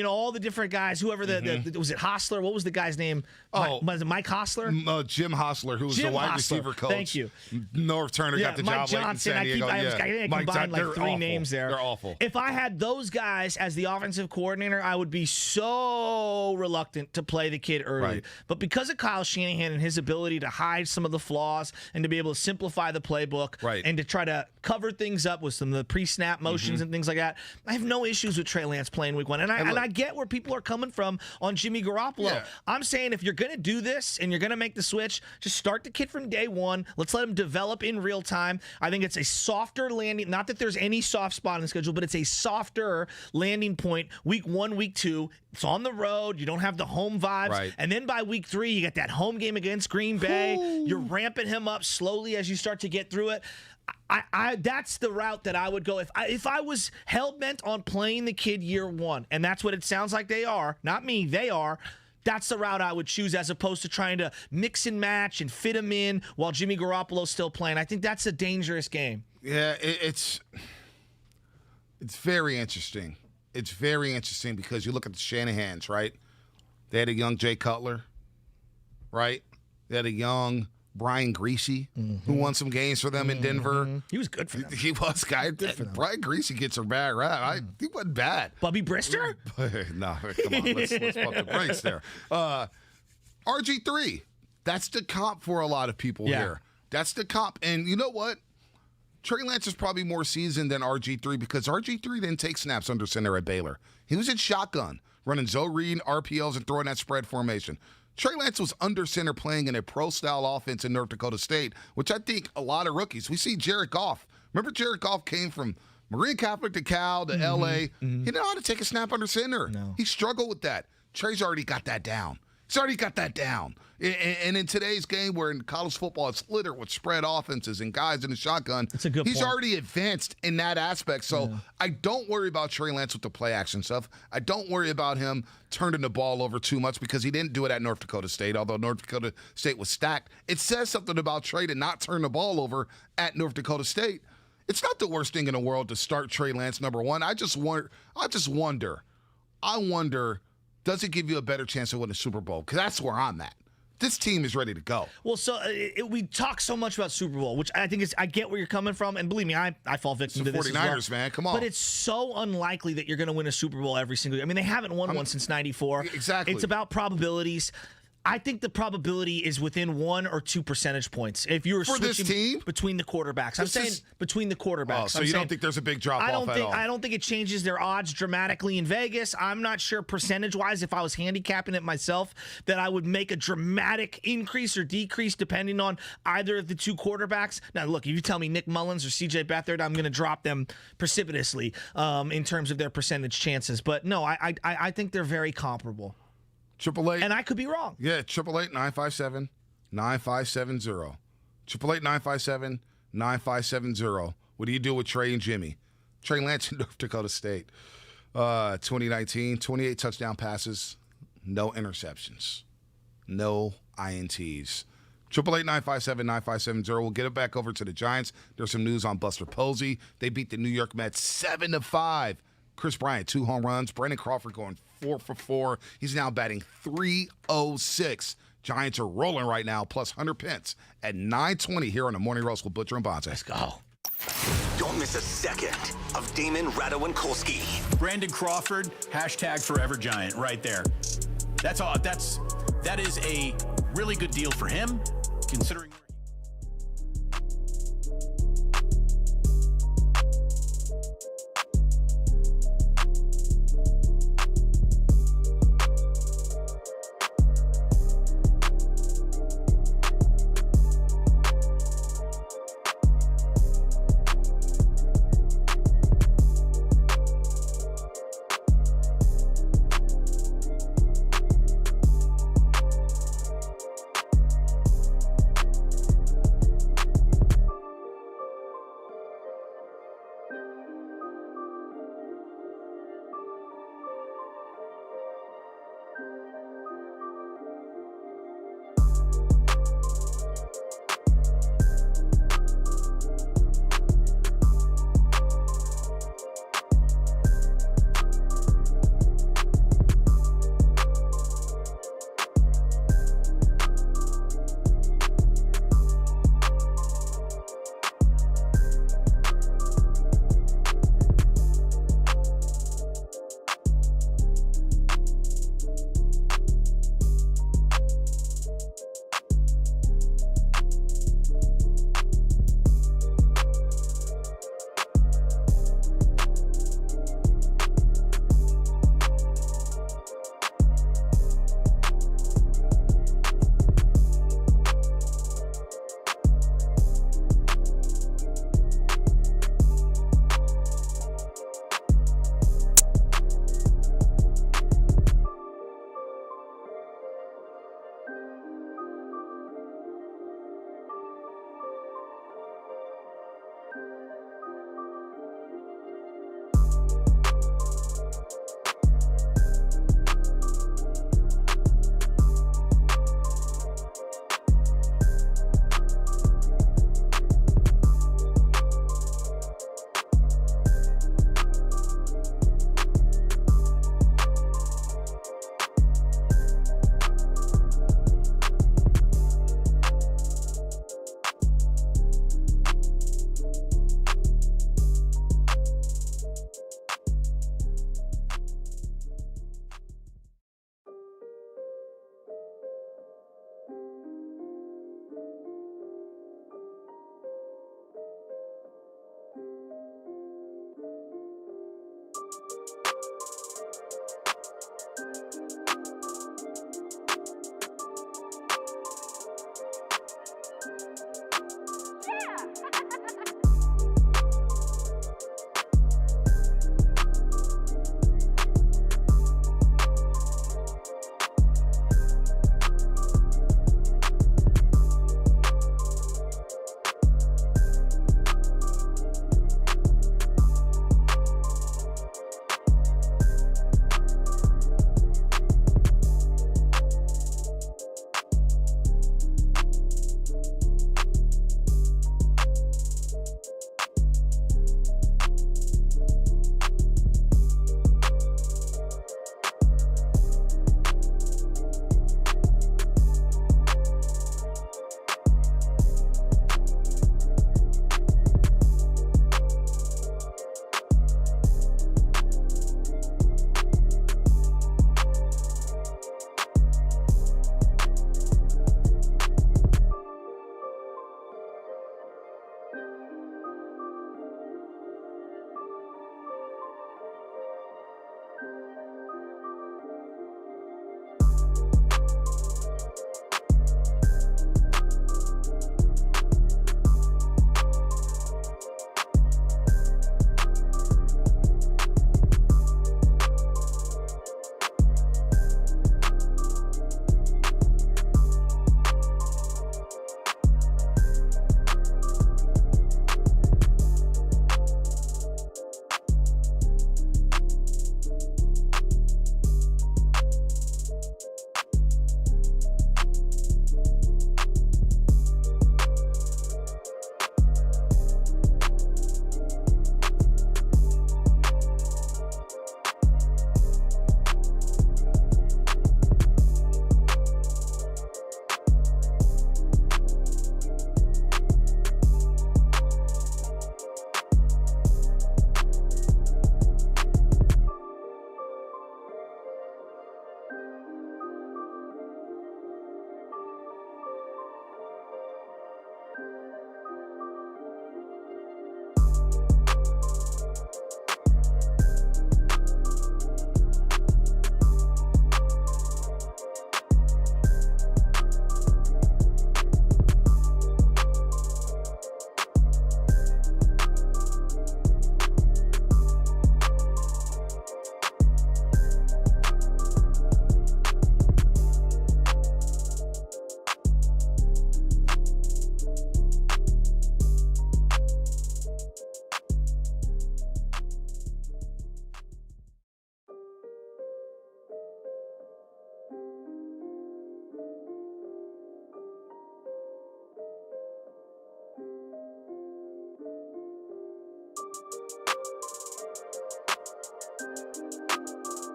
all the different guys, whoever was it Hostler? What was the guy's name? Was it Mike Hostler?
Jim Hostler, who was the wide receiver coach.
Thank you.
North Turner got the
Mike
job
Johnson,
late in San Diego.
I combined like 3 names there.
They're awful.
If I had those guys as the offensive coordinator, I would be so reluctant to play the kid early.
Right.
But because of Kyle Shanahan and his ability to hide some of the flaws and to be able to simplify the playbook and to try to cover things up with some of the pre-snap motions and things like that, I have no issues with Trey Lance playing week 1. And I get where people are coming from on Jimmy Garoppolo. Yeah. I'm saying if you're going to do this and you're going to make the switch, just start the kid from day 1. Let's let him develop in real time. I think it's a softer landing. Not that there's any soft spot in the schedule, but it's a softer landing point. Week 1, week 2, it's on the road. You don't have the home vibes.
Right.
And then by week 3, you get that home game against Green Bay.
Ooh.
You're ramping him up slowly as you start to get through it. That's the route that I would go. If I was hell-bent on playing the kid year 1, and that's what it sounds like they are, not me, they are, that's the route I would choose, as opposed to trying to mix and match and fit him in while Jimmy Garoppolo's still playing. I think that's a dangerous game.
Yeah, it's very interesting. It's very interesting because you look at the Shanahans, right? They had a young Jay Cutler, right? They had a young Brian Greasy, who won some games for them in Denver.
He was good for them.
He was, guy. Brian Greasy gets a bad rap. He wasn't bad.
Bubby Brister?
No, come on. Let's pump the brakes there. RG3, that's the comp for a lot of people here. That's the comp. And you know what? Trey Lance is probably more seasoned than RG3 because RG3 didn't take snaps under center at Baylor. He was in shotgun, running Zoe Reed, RPOs, and throwing that spread formation. Trey Lance was under center playing in a pro-style offense in North Dakota State, which I think a lot of rookies. We see Jared Goff. Remember Jared Goff came from Marine Catholic to Cal to L.A. He didn't know how to take a snap under center.
No.
He struggled with that. Trey's already got that down. He's already got that down. And in today's game, where in college football it's littered with spread offenses and guys in the shotgun, he's already advanced in that aspect. So I don't worry about Trey Lance with the play action stuff. I don't worry about him turning the ball over too much because he didn't do it at North Dakota State, although North Dakota State was stacked. It says something about Trey to not turn the ball over at North Dakota State. It's not the worst thing in the world to start Trey Lance number one. I wonder, does it give you a better chance to win a Super Bowl? Because that's where I'm at. This team is ready to go.
Well, so we talk so much about Super Bowl, which I think I get where you're coming from, and believe me, I fall victim to this
49ers,
as well.
man, come on.
But it's so unlikely that you're going to win a Super Bowl every single year. I mean, they haven't won one since '94.
Exactly.
It's about probabilities. I think the probability is within 1 or 2 percentage points. If you were switching between the quarterbacks, I'm saying between the quarterbacks.
Oh, so you don't think there's a big drop off at all?
I don't think it changes their odds dramatically in Vegas. I'm not sure percentage-wise, if I was handicapping it myself, that I would make a dramatic increase or decrease depending on either of the two quarterbacks. Now, look, if you tell me Nick Mullins or C.J. Beathard, I'm going to drop them precipitously in terms of their percentage chances. But no, I think they're very comparable.
888.
And I could be wrong.
Yeah, 888-957-9570. 888-957-9570. What do you do with Trey and Jimmy? Trey Lance in North Dakota State. 2019, 28 touchdown passes, no interceptions, no INTs. 888-957-9570. We'll get it back over to the Giants. There's some news on Buster Posey. They beat the New York Mets 7-5. Chris Bryant, 2 home runs. Brandon Crawford going 4 for 4. He's now batting .306. Giants are rolling right now, plus Hunter Pence at 9:20 here on the Morning Roast with Butcher and Bonte. Let's
go.
Don't miss a second of Damon Radowinkowski.
Brandon Crawford, #ForeverGiant right there. That's all. That is a really good deal for him, considering.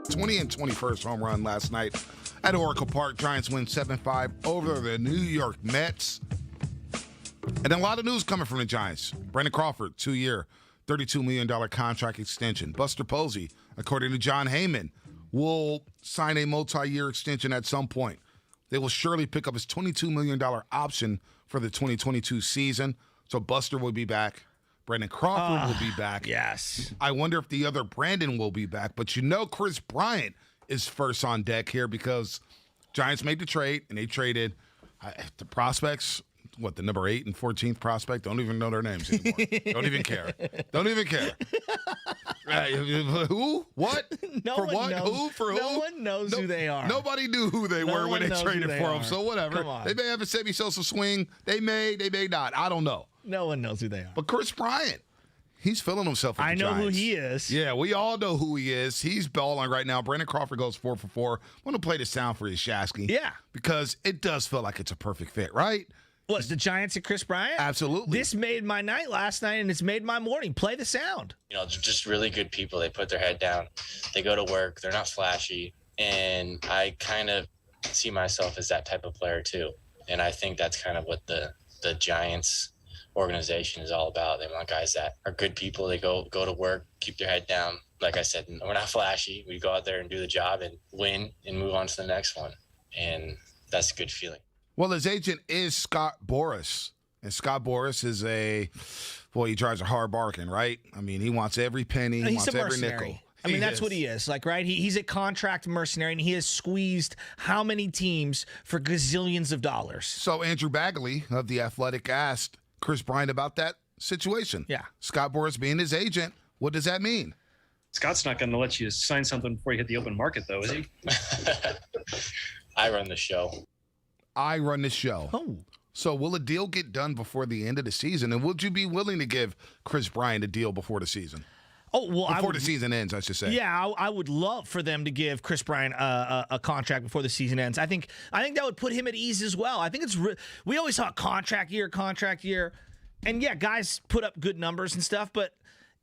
20 and 21st home run last night at Oracle Park. Giants win 7-5 over the New York Mets. And a lot of news coming from the Giants. Brandon Crawford, 2-year, $32 million contract extension. Buster Posey, according to John Heyman, will sign a multi-year extension at some point. They will surely pick up his $22 million option for the 2022 season. So Buster will be back. Brandon Crawford will be back.
Yes.
I wonder if the other Brandon will be back. But you know Chris Bryant is first on deck here because Giants made the trade, and they traded the prospects. What, the number 8 and 14th prospect? Don't even know their names anymore. Don't even care. Don't even care. Who? What?
No
for
one
what?
knows.
Who? For who?
No one knows who they are.
Nobody knew who they were when they traded for them. So whatever.
Come on.
They may have a semi-social swing. They may not. I don't know.
No one knows who they are.
But Chris Bryant, he's feeling himself with the
know
Giants.
who he is.
Yeah, we all know who he is. He's balling right now. Brandon Crawford goes 4 for 4. I want to play the sound for you, Shasky.
Yeah.
Because it does feel like it's a perfect fit, right?
What, the Giants and Chris Bryant?
Absolutely.
This made my night last night, and it's made my morning. Play the sound.
You know, they're just really good people. They put their head down. They go to work. They're not flashy. And I kind of see myself as that type of player too. And I think that's kind of what the Giants organization is all about. They want guys that are good people. They go to work, keep their head down. Like I said, we're not flashy. We go out there and do the job and win and move on to the next one. And that's a good feeling.
Well, his agent is Scott Boras. And Scott Boras is he drives a hard bargain, right? I mean, he wants every penny. He wants every nickel.
I mean, that's what he is. Like, right? He's a contract mercenary, and he has squeezed how many teams for gazillions of dollars.
So Andrew Bagley of The Athletic asked Chris Bryant about that situation.
Yeah.
Scott Boras being his agent, what does that mean?
Scott's not going to let you sign something before you hit the open market, though, is he?
I run the show.
I run the show.
Oh.
So will a deal get done before the end of the season? And would you be willing to give Chris Bryant a deal before the season?
Oh, well,
before the season ends, I should say.
Yeah, I would love for them to give Chris Bryant a contract before the season ends. I think that would put him at ease as well. I think we always talk contract year, and yeah, guys put up good numbers and stuff, but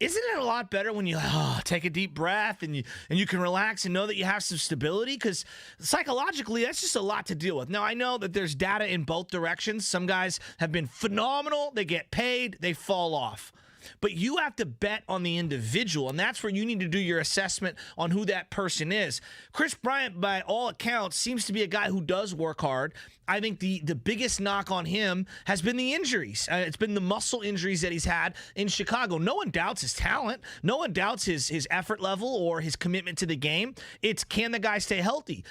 isn't it a lot better when you take a deep breath and you can relax and know that you have some stability? Because psychologically, that's just a lot to deal with. Now, I know that there's data in both directions. Some guys have been phenomenal. They get paid. They fall off. But you have to bet on the individual, and that's where you need to do your assessment on who that person is. Chris Bryant, by all accounts, seems to be a guy who does work hard. I think the biggest knock on him has been the injuries. It's been the muscle injuries that he's had in Chicago. No one doubts his talent. No one doubts his effort level or his commitment to the game. It's, can the guy stay healthy?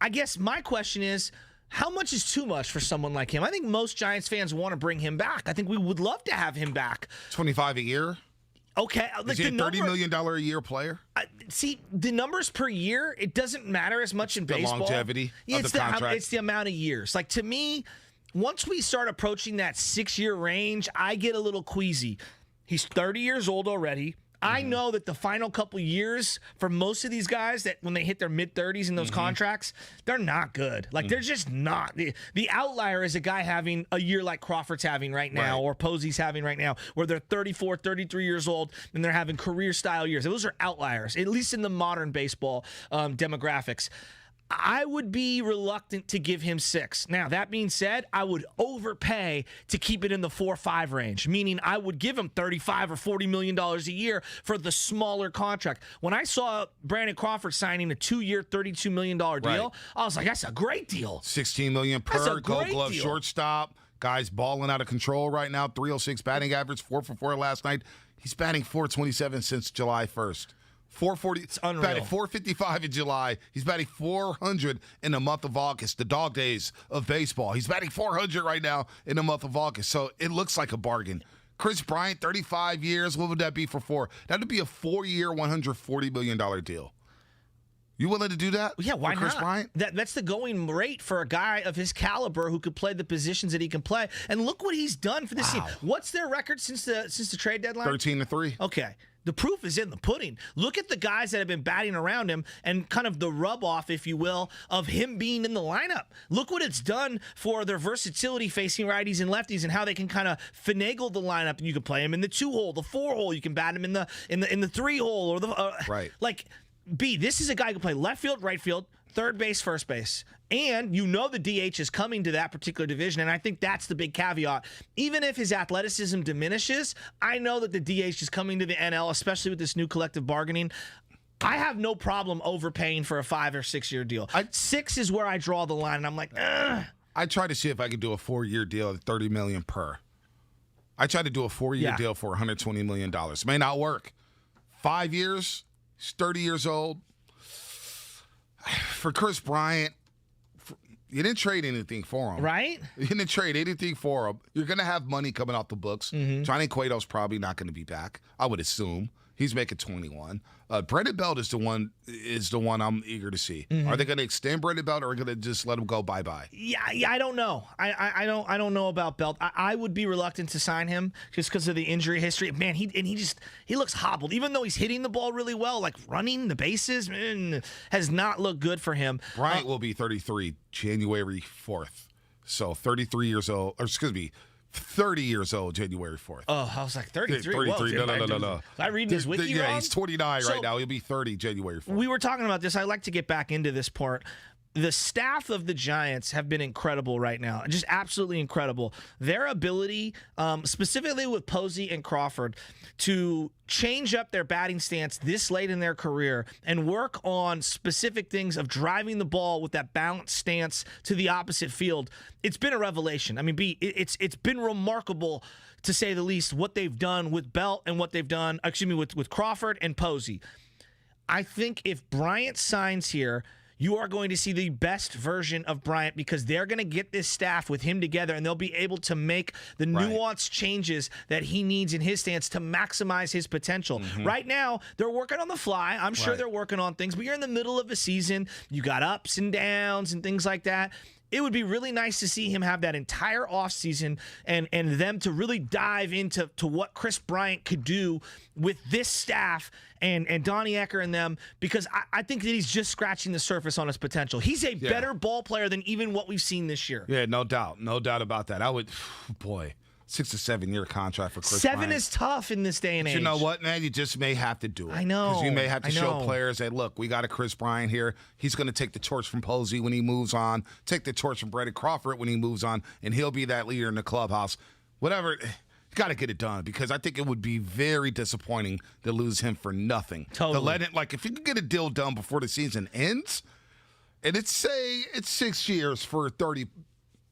I guess my question is, how much is too much for someone like him? I think most Giants fans want to bring him back. I think we would love to have him back.
$25 a year?
Okay.
Is he a $30 million a year player?
See, the numbers per year, it doesn't matter as much in baseball.
The longevity of the contract?
It's the amount of years. Like, to me, once we start approaching that 6-year range, I get a little queasy. He's 30 years old already. I know that the final couple years for most of these guys, that when they hit their mid-30s in those contracts, they're not good. Like, they're just not. The outlier is a guy having a year like Crawford's having right now, or Posey's having right now, where they're 34, 33 years old, and they're having career-style years. Those are outliers, at least in the modern baseball demographics. I would be reluctant to give him 6. Now, that being said, I would overpay to keep it in the 4-5 range, meaning I would give him $35 or $40 million a year for the smaller contract. When I saw Brandon Crawford signing a 2-year, $32 million deal, I was like, that's a great deal.
$16 million per, Gold Glove shortstop. Guy's balling out of control right now. 306 batting average, 4 for 4 last night. He's batting .427 since July 1st. 440. It's unreal. Batted .455 in July. He's batting .400 in the month of August, the dog days of baseball. He's batting .400 right now in the month of August. So it looks like a bargain. Chris Bryant, 35 years. What would that be for 4? That would be a 4-year, $140 million deal. You willing to do that?
Yeah, why
Chris
not?
Bryant?
That's the going rate for a guy of his caliber who could play the positions that he can play. And look what he's done for this team. What's their record since the trade deadline?
13-3.
Okay. The proof is in the pudding. Look at the guys that have been batting around him and kind of the rub-off, if you will, of him being in the lineup. Look what it's done for their versatility facing righties and lefties and how they can kind of finagle the lineup. And you can play him in the 2-hole, the 4-hole. You can bat him in the 3-hole or the right. Like, B, this is a guy who can play left field, right field, third base, first base. And you know the DH is coming to that particular division, and I think that's the big caveat. Even if his athleticism diminishes, I know that the DH is coming to the NL, especially with this new collective bargaining. I have no problem overpaying for a 5 or 6 year deal. 6 is where I draw the line, and I'm like, ugh.
I tried to see if I could do a 4-year deal at $30 million per. I tried to do a 4-year deal for $120 million. May not work. 5 years, he's 30 years old. For Chris Bryant, you didn't trade anything for him.
Right?
You didn't trade anything for him. You're going to have money coming off the books. Johnny Cueto's probably not going to be back, I would assume. He's making 21. Brandon Belt is the one I'm eager to see. Are they going to extend Brandon Belt, or are they going to just let him go bye-bye?
Yeah, I don't know. I don't know about Belt. I would be reluctant to sign him just because of the injury history. Man, he looks hobbled. Even though he's hitting the ball really well, like running the bases, has not looked good for him.
Bryant will be 33 January 4th. So 33 years old, or excuse me, 30 years old, January 4th.
Oh, I was like 33.
33.
Whoa,
No.
Was I reading his wiki wrong?
Yeah, he's 29 right now. He'll be 30 January 4th.
We were talking about this. I like to get back into this part. The staff of the Giants have been incredible right now, just absolutely incredible. Their ability, specifically with Posey and Crawford, to change up their batting stance this late in their career and work on specific things of driving the ball with that balanced stance to the opposite field. It's been a revelation. I mean, it's been remarkable, to say the least, what they've done with Belt and what they've done, with Crawford and Posey. I think if Bryant signs here, you are going to see the best version of Bryant, because they're going to get this staff with him together, and they'll be able to make the nuanced changes that he needs in his stance to maximize his potential. Right now, they're working on the fly. I'm sure they're working on things, but you're in the middle of a season. You got ups and downs and things like that. It would be really nice to see him have that entire offseason and them to really dive into what Chris Bryant could do with this staff and Donnie Ecker and them, because I think that he's just scratching the surface on his potential. He's a better ball player than even what we've seen this year.
Yeah, no doubt about that. I would, boy, 6 to 7 year contract for Chris Bryant.
7 is tough in this day and age.
You know what, man? You just may have to do it.
I know.
Because you may have to show players that, look, we got a Chris Bryant here. He's going to take the torch from Posey when he moves on, take the torch from Brandon Crawford when he moves on, and he'll be that leader in the clubhouse. Whatever. You got to get it done, because I think it would be very disappointing to lose him for nothing.
Totally.
To let it, like, if you can get a deal done before the season ends, and it's 6 years for $30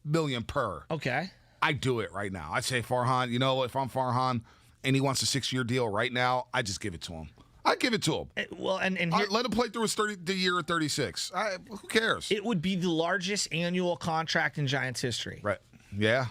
million per.
Okay.
I do it right now. I say, Farhan, you know, if I'm Farhan and he wants a 6-year deal right now, I just give it to him. I give it to him.
Well, and here,
let him play through the year of 36. Who cares?
It would be the largest annual contract in Giants history.
Right. Yeah.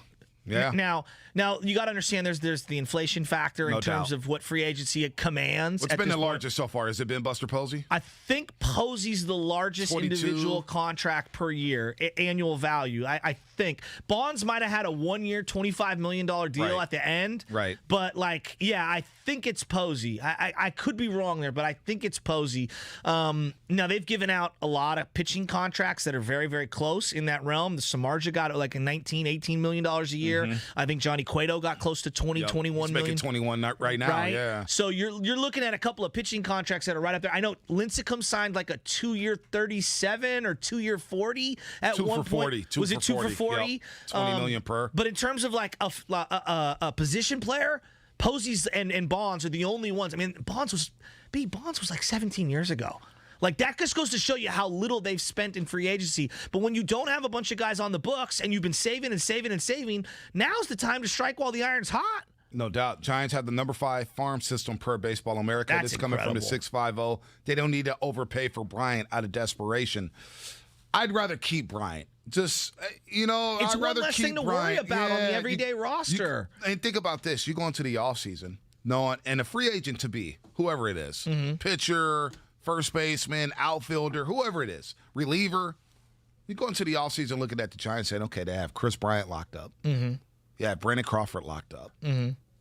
Now you got to understand there's the inflation factor in terms of what free agency commands.
What's been the largest so far? Has it been Buster Posey?
I think Posey's the largest
22.
Individual contract per year, annual value. I think Bonds might have had a 1-year, $25 million deal at the end.
Right.
But I think it's Posey. I could be wrong there, but I think it's Posey. Now they've given out a lot of pitching contracts that are very, very close in that realm. The Samardzija got like a $18 million a year. I think Johnny Cueto got close to 21 million.
He's making 21 right now.
Right?
Yeah.
So you're looking at a couple of pitching contracts that are right up there. I know Lincecum signed like a 2-year 37 or 2-year 40 at one point. Was it 2 for 40?
Yep. $20 million per.
But in terms of like a position player, Posey's and Bonds are the only ones. I mean, Bonds was like 17 years ago. Like, that just goes to show you how little they've spent in free agency. But when you don't have a bunch of guys on the books and you've been saving and saving and saving, now's the time to strike while the iron's hot.
No doubt. Giants have the number 5 farm system per Baseball America.
That's
This coming from the 650. They don't need to overpay for Bryant out of desperation. I'd rather keep Bryant. Just,
it's
I'd rather
one less
keep
thing to
Bryant.
worry about on the everyday roster.
And think about this. You go into the offseason, knowing, and a free agent to be, whoever it is, pitcher, first baseman, outfielder, whoever it is, reliever. You go into the offseason looking at the Giants saying, okay, they have Chris Bryant locked up. You have Brandon Crawford locked up.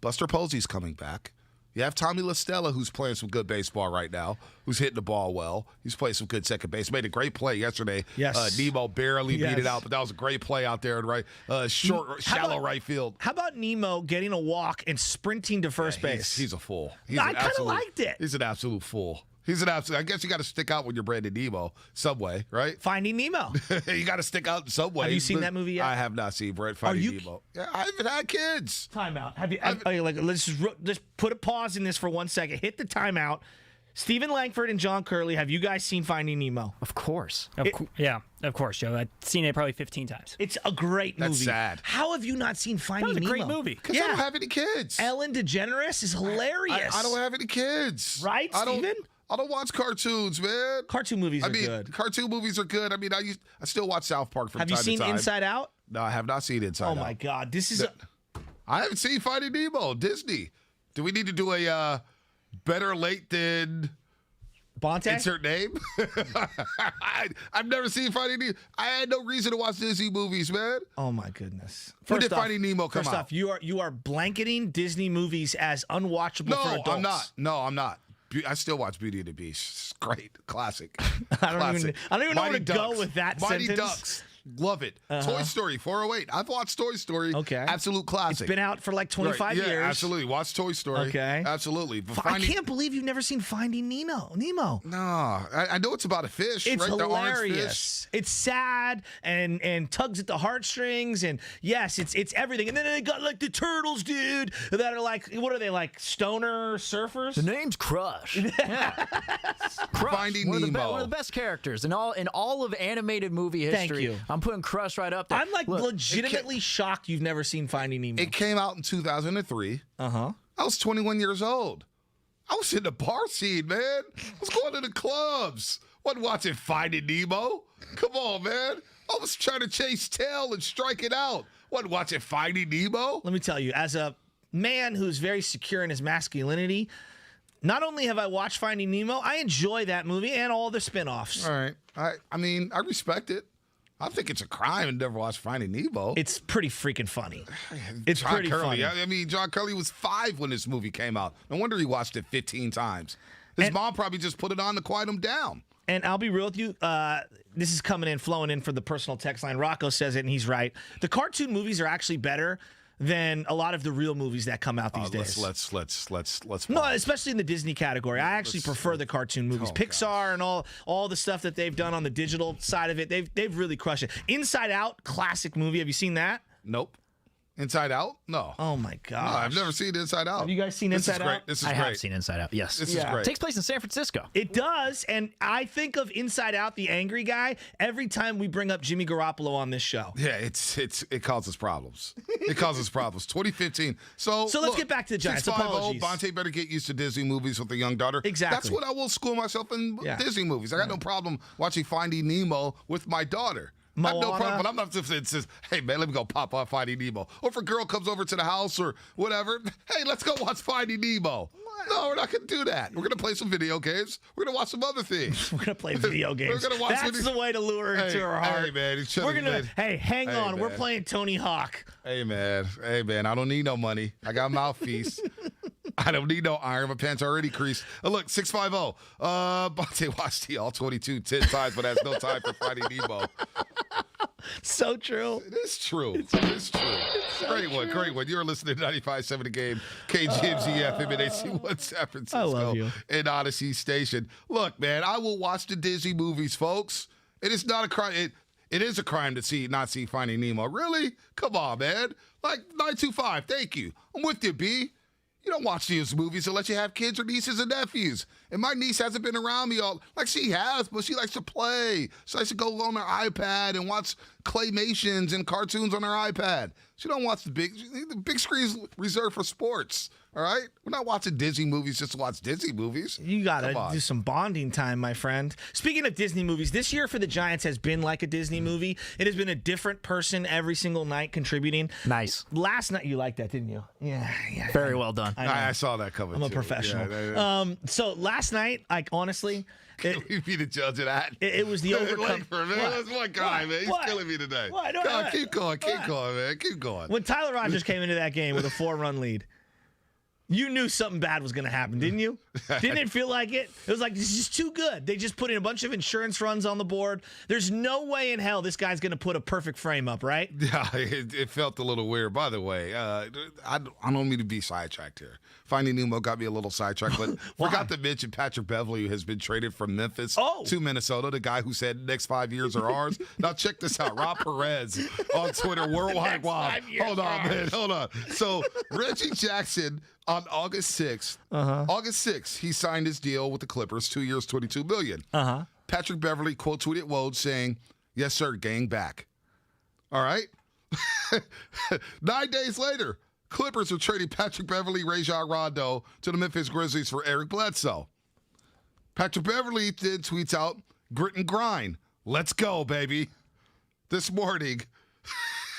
Buster Posey's coming back. You have Tommy LaStella, who's playing some good baseball right now, who's hitting the ball well. He's playing some good second base. Made a great play yesterday.
Yes.
Nemo barely beat it out, but that was a great play out there in shallow right field.
How about Nemo getting a walk and sprinting to first base?
He's a fool.
I kind of liked it.
He's an absolute fool. He's an absolute. I guess you got to stick out when you're Brandon Nemo some way, right?
Finding Nemo.
You got to stick out in some way.
Have you seen that movie yet?
I have not seen Finding Nemo. Yeah, I haven't had kids.
Timeout. Let's just put a pause in this for 1 second. Hit the timeout. Stephen Langford and John Curley, have you guys seen Finding Nemo?
Of course. Yeah, of course, Joe. I've seen it probably 15 times.
It's a great movie.
That's sad.
How have you not seen Finding Nemo?
That was a great movie.
Because I don't have any kids.
Ellen DeGeneres is hilarious.
I don't have any kids.
Right, Stephen?
I don't watch cartoons, man.
Cartoon movies are good.
Cartoon movies are good. I mean, I still watch South Park from time to time.
Have you seen Inside Out?
No, I have not seen Inside Out.
Oh, my God. This is
I haven't seen Finding Nemo. Disney. Do we need to do a better late than...
Bonte?
Insert name. I've never seen Finding Nemo. I had no reason to watch Disney movies, man.
Oh my goodness!
When did Finding Nemo come out?
First off, you are blanketing Disney movies as unwatchable for adults.
I'm not. No, I'm not. I still watch Beauty and the Beast. It's great, classic.
I don't even know where to go with that
Mighty
sentence.
Ducks. Love it. Toy Story 408. I've watched Toy Story.
Okay.
Absolute classic.
It's been out for like 25 years.
Yeah, absolutely. Watch Toy Story.
Okay.
Absolutely. But
I can't believe you've never seen Finding Nemo.
No. I know it's about a fish,
It's
right?
hilarious.
The orange fish.
It's sad and tugs at the heartstrings, and yes, it's everything. And then they got like the turtles, dude, that are like, what are they, like stoner surfers?
The name's Crush. Yeah. Crush.
Finding Nemo.
One of the best characters in all of animated movie history.
Thank you.
I'm putting Crush right up there.
I'm like legitimately shocked you've never seen Finding Nemo.
It came out in 2003. I was 21 years old. I was in the bar scene, man. I was going to the clubs. Wasn't watching Finding Nemo. Come on, man. I was trying to chase tail and strike it out. Wasn't watching Finding Nemo.
Let me tell you, as a man who's very secure in his masculinity, not only have I watched Finding Nemo, I enjoy that movie and all the spinoffs.
All right. I mean, I respect it. I think it's a crime to never watch Finding Nemo.
It's pretty freaking funny. It's
John
pretty
Curley.
funny.
I mean, John Curley was 5 when this movie came out. No wonder he watched it 15 times. His mom probably just put it on to quiet him down.
And I'll be real with you. This is flowing in for the personal text line. Rocco says it, and he's right. The cartoon movies are actually better than a lot of the real movies that come out these days.
Let's.
No, especially in the Disney category. I actually prefer the cartoon movies. Pixar and all the stuff that they've done on the digital side of it, they've really crushed it. Inside Out, classic movie. Have you seen that?
Nope. Inside Out? No.
Oh my god.
No, I've never seen Inside Out.
Have you guys seen Inside Out?
This is
I
great.
have seen Inside Out. Yes.
This is great.
It takes place in San Francisco.
It does, and I think of Inside Out, the angry guy, every time we bring up Jimmy Garoppolo on this show.
Yeah, it causes problems. It causes problems. 2015. So
let's get back to the Giants.
650,
Apologies.
Bonte better get used to Disney movies with a young daughter.
Exactly.
That's what I will school myself in Disney movies. I got no problem watching Finding Nemo with my daughter. I have no problem, but I'm not just it says, hey, man, let me go pop on Finding Nemo. Or if a girl comes over to the house or whatever, hey, let's go watch Finding Nemo. No, we're not going to do that. We're going to play some video games. We're going to watch some other things.
We're going to play video games.
We're gonna watch
That's the way to lure her into her heart.
Hey, man.
We're going to, hang on.
Man.
We're playing Tony Hawk.
Hey, man. I don't need no money. I got mouthpiece. I don't need no iron. My pants are already creased. Look, 650. Bonte watched the all 22 10 times, but has no time for Finding Nemo.
So true.
It is true. It is true. Great one. You're listening to 95.7 The Game, KGMZ FM and AC1 San Francisco.
I love you.
And Odyssey Station. Look, man, I will watch the Disney movies, folks. It is not a crime. It is a crime to not see Finding Nemo. Really? Come on, man. Like 925. Thank you. I'm with you, B. You don't watch these movies unless you have kids or nieces and nephews. And my niece hasn't been around me all, like she has, but she likes to play. She likes to go on her iPad and watch claymations and cartoons on her iPad. She don't watch the big screen's reserved for sports. All right? We're not watching Disney movies just to watch Disney movies.
You got to do some bonding time, my friend. Speaking of Disney movies, this year for the Giants has been like a Disney movie. It has been a different person every single night contributing.
Nice.
Last night, you liked that, didn't you? Yeah.
Very well done.
I saw that coming.
I'm a professional.
Yeah.
So last night, like, honestly...
You'd be the judge of that.
It was the overcome.
That's one guy, man. He's killing me today.
What?
Come on, keep going, man. Keep going.
When Tyler Rogers came into that game with a 4-run lead, You knew something bad was going to happen, didn't you? Didn't it feel like it? It was like, this is too good. They just put in a bunch of insurance runs on the board. There's no way in hell this guy's going to put a perfect frame up, right?
Yeah, it felt a little weird. By the way, I don't mean to be sidetracked here. Finding Nemo got me a little sidetracked, but forgot to mention Patrick Beverley, who has been traded from Memphis to Minnesota, the guy who said next 5 years are ours. Now check this out. Rob Perez on Twitter, Worldwide Wild. Hold on, man. Hold on. So Reggie Jackson on August 6th, he signed his deal with the Clippers, 2 years, $22 million. Patrick Beverley quote tweeted Woj saying, "Yes, sir, gang back." All right. 9 days later, Clippers are trading Patrick Beverley, Rajon Rondo to the Memphis Grizzlies for Eric Bledsoe. Patrick Beverley then tweets out, "Grit and grind. Let's go, baby." This morning,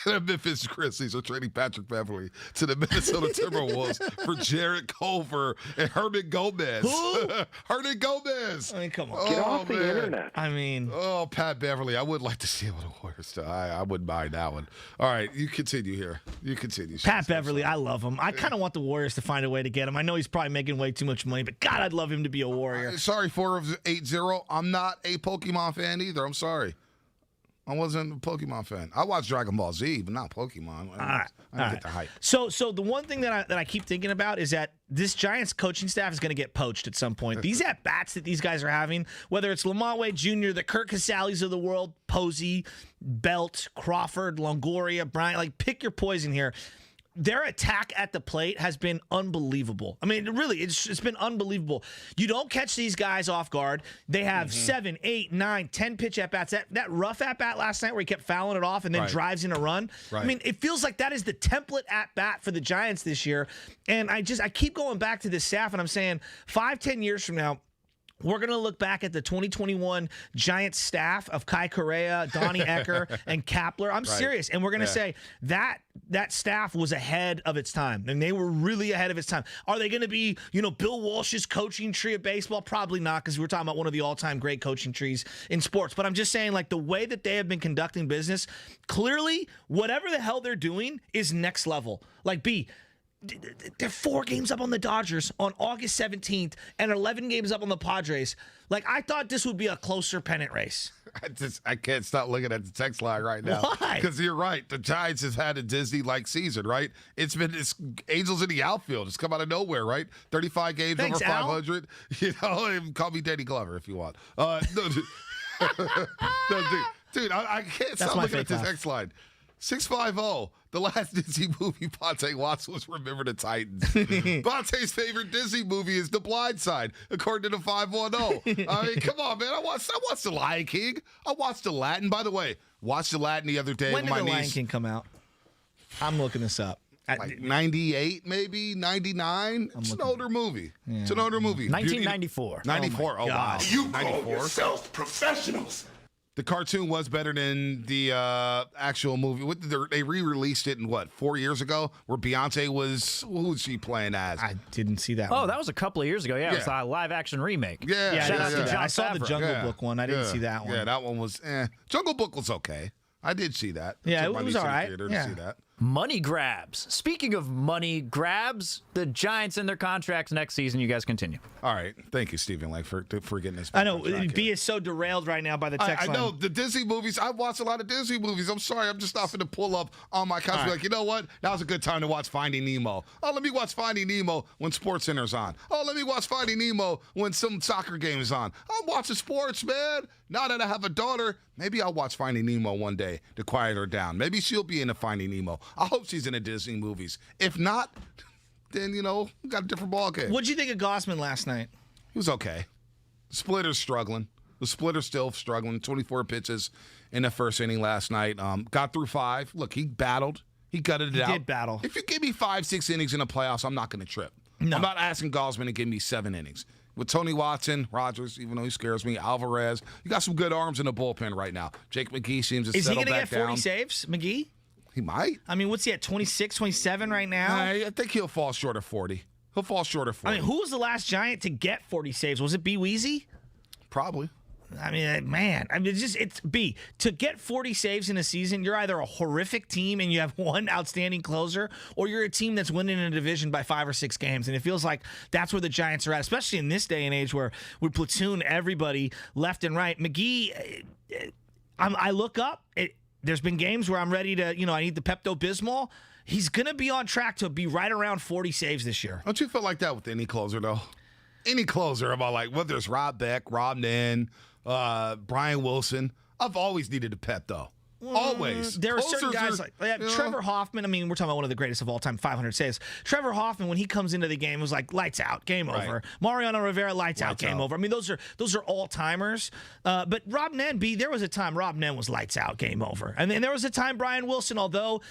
the Memphis Grizzlies are trading Patrick Beverley to the Minnesota Timberwolves for Jarrett Culver and Hernan Gomez.
Who?
Hernan Gomez.
I mean, come on.
Get off
the internet. I mean.
Oh, Pat Beverly. I would like to see him on the Warriors, though. I wouldn't mind that one. All right, you continue here. You continue.
Pat Beverly, I love him. I kind of want the Warriors to find a way to get him. I know he's probably making way too much money, but God, I'd love him to be a Warrior.
Sorry, 4-80. I'm not a Pokemon fan either. I'm sorry. I wasn't a Pokemon fan. I watched Dragon Ball Z, but not Pokemon. I didn't get the hype.
So the one thing that I keep thinking about is that this Giants coaching staff is going to get poached at some point. These at-bats that these guys are having, whether it's Lamont Wade Jr., the Kirk Casalis of the world, Posey, Belt, Crawford, Longoria, Bryant, like pick your poison here. Their attack at the plate has been unbelievable. I mean, really, it's been unbelievable. You don't catch these guys off guard. They have 7, 8, 9, 10 pitch at-bats. That rough at-bat last night where he kept fouling it off and then drives in a run. I mean, it feels like that is the template at-bat for the Giants this year. And I keep going back to this staff, and I'm saying 5-10 years from now, we're going to look back at the 2021 Giants staff of Kai Correa, Donnie Ecker, and Kapler. I'm serious. And we're going to say that staff was ahead of its time. And they were really ahead of its time. Are they going to be, Bill Walsh's coaching tree of baseball? Probably not, because we're talking about one of the all-time great coaching trees in sports. But I'm just saying, like, the way that they have been conducting business, clearly, whatever the hell they're doing is next level. Like, they're 4 games up on the Dodgers on August 17th and 11 games up on the Padres. Like, I thought this would be a closer pennant race.
I can't stop looking at the text line right now.
Why?
Because you're right. The Giants has had a Disney-like season, right? It's Angels in the outfield. It's come out of nowhere, right? 35 games over 500. Al. Call me Danny Glover if you want. Dude, I can't stop looking at this text line. 650. The last Disney movie Bonte watched was Remember the Titans. Bonte's favorite Disney movie is The Blind Side, according to the 510. I mean, come on, man. I watched The Lion King. I watched Aladdin. By the way, watched Aladdin the other day
when
with my
did The
niece.
Lion King come out? I'm looking this up.
Like 98, maybe 99. It's an older movie. Yeah. It's an older movie.
1994.
94. Oh, wow.
You call yourself professionals.
The cartoon was better than the actual movie. They re-released it in 4 years ago? Where Beyonce was, who was she playing as?
I didn't see that.
Oh, that was a couple of years ago. Yeah, it was a live-action remake.
Yeah,
Shout out to John
I saw the
Favreau.
Jungle Book one. I didn't see that one.
Yeah, that one was. Jungle Book was okay. I did see that.
Yeah,
Took my
it was
niece
all
to the
right.
theater
Yeah.
to see that.
Money grabs. Speaking of money grabs, the Giants and their contracts next season. You guys continue.
All right. Thank you, Stephen Lake, for getting this.
I know. B is so derailed right now by the text
I
line.
know. The Disney movies, I've watched a lot of Disney movies. I'm sorry. I'm just not going to pull up on my couch and be like, you know what? Now's a good time to watch Finding Nemo. Oh, let me watch Finding Nemo when SportsCenter's on. Oh, let me watch Finding Nemo when some soccer game is on. I'm watching sports, man. Now that I have a daughter, maybe I'll watch Finding Nemo one day to quiet her down. Maybe she'll be into Finding Nemo. I hope she's into Disney movies. If not, then, we got a different ballgame.
What'd you think of Gossman last night?
He was okay. Splitter's struggling. The Splitter's still struggling. 24 pitches in the first inning last night. Got through 5. Look, he battled. He gutted it out.
He did battle.
If you give me 5-6 innings in the playoffs, I'm not going to trip. No. I'm not asking Gossman to give me 7 innings. With Tony Watson, Rogers, even though he scares me, Alvarez, you got some good arms in the bullpen right now. Jake McGee seems to settle back down.
Is he going to get 40 saves, McGee?
He might.
I mean, what's he at, 26, 27 right now?
I think he'll fall short of 40. He'll fall short of 40.
I mean, who was the last Giant to get 40 saves? Was it B. Weezy?
Probably.
I mean, man, it's B. To get 40 saves in a season, you're either a horrific team and you have one outstanding closer, or you're a team that's winning a division by 5 or 6 games. And it feels like that's where the Giants are at, especially in this day and age where we platoon everybody left and right. McGee, I look up. There's been games where I'm ready to, I need the Pepto-Bismol. He's going to be on track to be right around 40 saves this year.
Don't you feel like that with any closer, though? Any closer, about like whether it's Rob Beck, Rob Nen, Brian Wilson. I've always needed a pep, though. Always.
There are certain
Closers
guys like Trevor Hoffman. I mean, we're talking about one of the greatest of all time, 500 saves. Trevor Hoffman, when he comes into the game, was like lights out, game over. Mariano Rivera, lights out, game over. I mean, those are all timers. But Rob Nen, there was a time Rob Nen was lights out, game over. And then there was a time Brian Wilson, although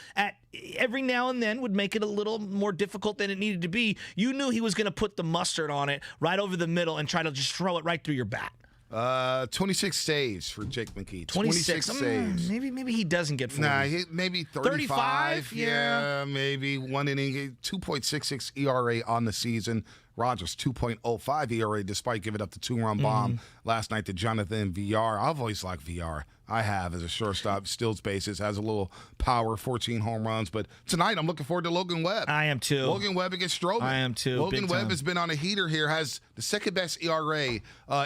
every now and then would make it a little more difficult than it needed to be, you knew he was going to put the mustard on it right over the middle and try to just throw it right through your bat.
26 saves for Jake McKee.
26
saves.
Maybe he doesn't get 40.
Nah, maybe 35. Yeah, maybe 1 inning. 2.66 ERA on the season. Rogers 2.05 ERA despite giving up the 2-run bomb last night to Jonathan VR. I've always liked VR. I have as a shortstop, steals bases, has a little power, 14 home runs. But tonight I'm looking forward to Logan Webb.
I am too.
Logan Webb against Stroman.
I am too.
Logan Webb has been on a heater here, has the second best ERA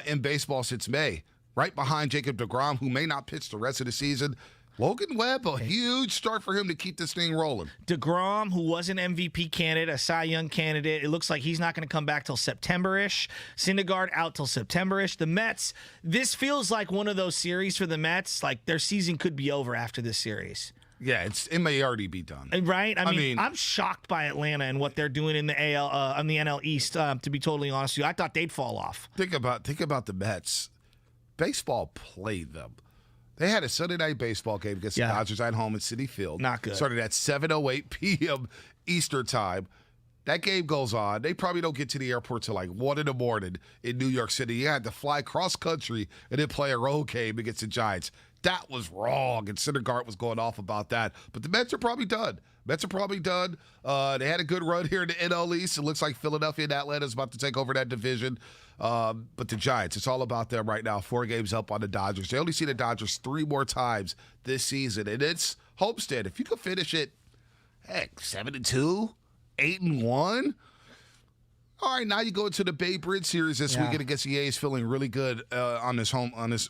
in baseball since May, right behind Jacob deGrom, who may not pitch the rest of the season. Logan Webb, a huge start for him to keep this thing rolling.
deGrom, who was an MVP candidate, a Cy Young candidate, it looks like he's not going to come back till September-ish. Syndergaard out till September-ish. The Mets, this feels like one of those series for the Mets. Like their season could be over after this series.
Yeah, it may already be done.
Right? I mean, I'm shocked by Atlanta and what they're doing in the the NL East. To be totally honest with you, I thought they'd fall off.
Think about the Mets. Baseball played them. They had a Sunday night baseball game against the Dodgers at home at Citi Field.
Not good.
Started at 7:08 p.m. Eastern time. That game goes on. They probably don't get to the airport till like 1 in the morning in New York City. You had to fly cross country and then play a road game against the Giants. That was wrong, and Syndergaard was going off about that. But the Mets are probably done. They had a good run here in the NL East. It looks like Philadelphia and Atlanta is about to take over that division. But the Giants, it's all about them right now. 4 games up on the Dodgers. They only see the Dodgers 3 more times this season, and it's Homestead. If you could finish it, 7-2, 8-1. All right, now you go into the Bay Bridge series this weekend against the A's, feeling really good on this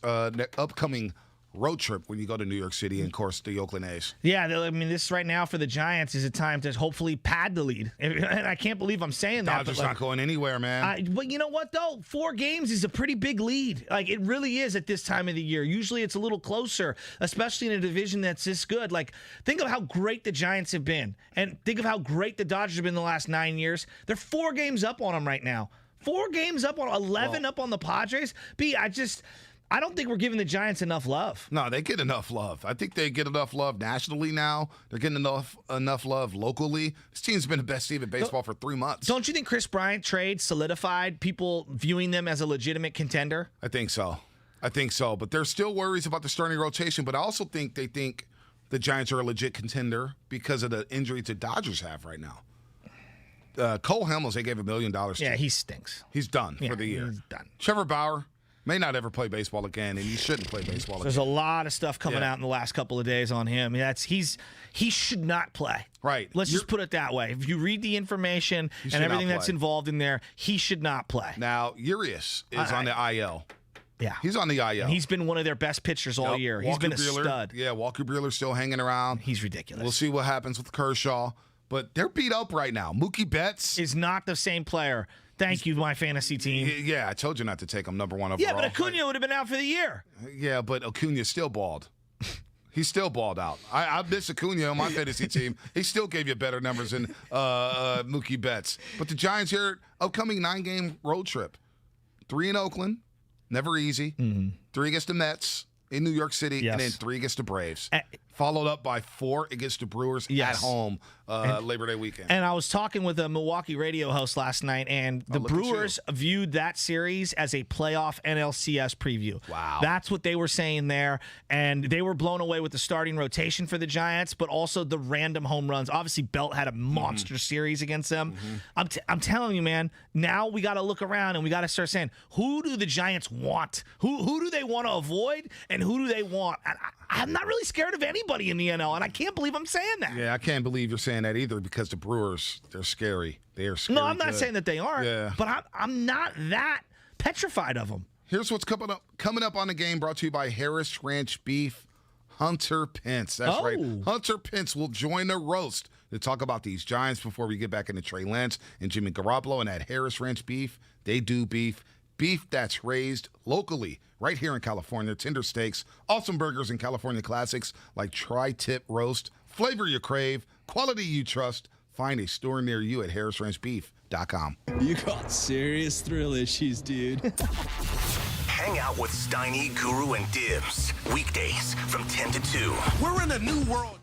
upcoming road trip when you go to New York City and, of course, the Oakland A's.
Yeah, I mean, this right now for the Giants is a time to hopefully pad the lead. And I can't believe I'm saying that.
Dodgers not going anywhere, man.
But you know what, though? 4 games is a pretty big lead. Like, it really is at this time of the year. Usually it's a little closer, especially in a division that's this good. Like, think of how great the Giants have been. And think of how great the Dodgers have been the last 9 years. They're 4 games up on them right now. 4 games up on 11 up on the Padres. I don't think we're giving the Giants enough love.
No, they get enough love. I think they get enough love nationally now. They're getting enough love locally. This team's been the best team in baseball for 3 months.
Don't you think Chris Bryant trade solidified people viewing them as a legitimate contender?
I think so. But there's still worries about the starting rotation. But I also think they think the Giants are a legit contender because of the injuries the Dodgers have right now. Cole Hamels, they gave $1 million to.
Yeah, he stinks.
He's done for the year.
He's done.
Trevor Bauer may not ever play baseball again, and he shouldn't play baseball again.
There's a lot of stuff coming out in the last couple of days on him. He should not play.
Right.
Let's just put it that way. If you read the information and everything that's involved in there, he should not play.
Now, Urias is on the IL.
Yeah.
He's on the IL.
And he's been one of their best pitchers all year. He's been a stud.
Yeah, Walker Buehler's still hanging around.
He's ridiculous.
We'll see what happens with Kershaw. But they're beat up right now. Mookie Betts
is not the same player. Thank you, my fantasy team.
Yeah, I told you not to take him number 1 overall.
Yeah, but Acuna would have been out for the year.
Yeah, but Acuna's still bald. He's still balled out. I miss Acuna on my fantasy team. He still gave you better numbers than Mookie Betts. But the Giants here, upcoming 9-game road trip. 3 in Oakland, never easy. 3 against the Mets in New York City, and then 3 against the Braves. followed up by 4 against the Brewers at home Labor Day weekend.
And I was talking with a Milwaukee radio host last night, and the Brewers viewed that series as a playoff NLCS preview.
Wow.
That's what they were saying there, and they were blown away with the starting rotation for the Giants, but also the random home runs. Obviously, Belt had a monster series against them. I'm telling you, man, now we got to look around and we got to start saying, who do the Giants want? Who do they want to avoid, and who do they want? I'm not really scared of anybody in the NL, and I can't believe I'm saying that.
Yeah, I can't believe you're saying that either, because the Brewers, they're scary. They are scary.
No, I'm not saying that they aren't,
Yeah.
but I'm not that petrified of them.
Here's what's coming up on the game, brought to you by Harris Ranch Beef. Hunter Pence. That's right. Hunter Pence will join the roast to talk about these Giants before we get back into Trey Lance and Jimmy Garoppolo. And at Harris Ranch Beef, they do beef that's raised locally right here in California. Tender steaks, awesome burgers, and California classics like tri-tip roast. Flavor you crave, quality you trust. Find a store near you at harrisranchbeef.com.
You got serious thrill issues, dude.
Hang out with Steiny, Guru, and Dibs. Weekdays from 10 to 2.
We're in a new world.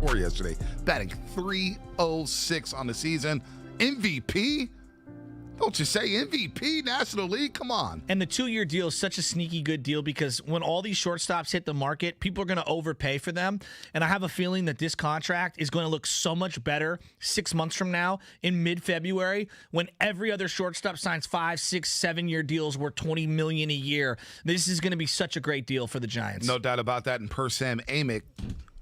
score yesterday, batting .306 on the season. MVP? Don't you say MVP, National League? Come on.
And the 2-year deal is such a sneaky good deal because when all these shortstops hit the market, people are going to overpay for them. And I have a feeling that this contract is going to look so much better 6 months from now in mid-February when every other shortstop signs 5, 6, 7-year deals worth $20 million a year. This is going to be such a great deal for the Giants.
No doubt about that. And per Sam Amick,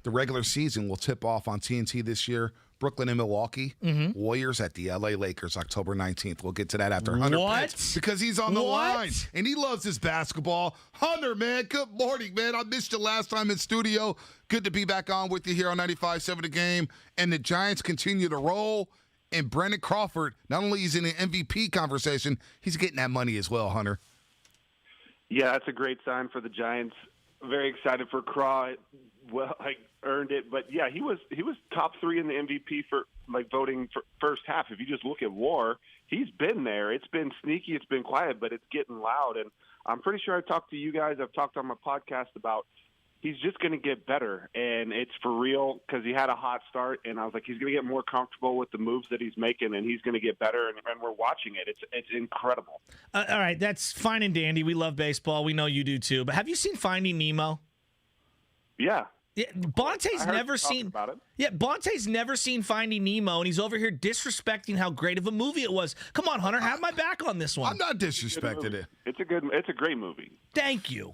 the regular season will tip off on TNT this year. Brooklyn and Milwaukee. Warriors at the LA Lakers, October 19th. We'll get to that after Hunter Pence, because he's on the line and he loves his basketball. Hunter, man, good morning, man. I missed you last time in studio. Good to be back on with you here on 95.7 The Game. And the Giants continue to roll. And Brandon Crawford, not only is in an MVP conversation, he's getting that money as well, Hunter.
Yeah, that's a great sign for the Giants. Very excited for Craw. Well, earned it, but yeah, he was top 3 in the MVP for voting for first half. If you just look at WAR, he's been there. It's been sneaky, it's been quiet, but it's getting loud. And I'm pretty sure I've talked to you guys. I've talked on my podcast about he's just going to get better, and it's for real because he had a hot start, and I was like, he's going to get more comfortable with the moves that he's making, and he's going to get better, and we're watching it. It's incredible.
All right, that's fine and dandy. We love baseball. We know you do too. But have you seen Finding Nemo?
Yeah.
Yeah, Bonte's never seen. Yeah, Bonte's never seen Finding Nemo, and he's over here disrespecting how great of a movie it was. Come on, Hunter, have my back on this one.
I'm not disrespecting it.
It's a great movie.
Thank you.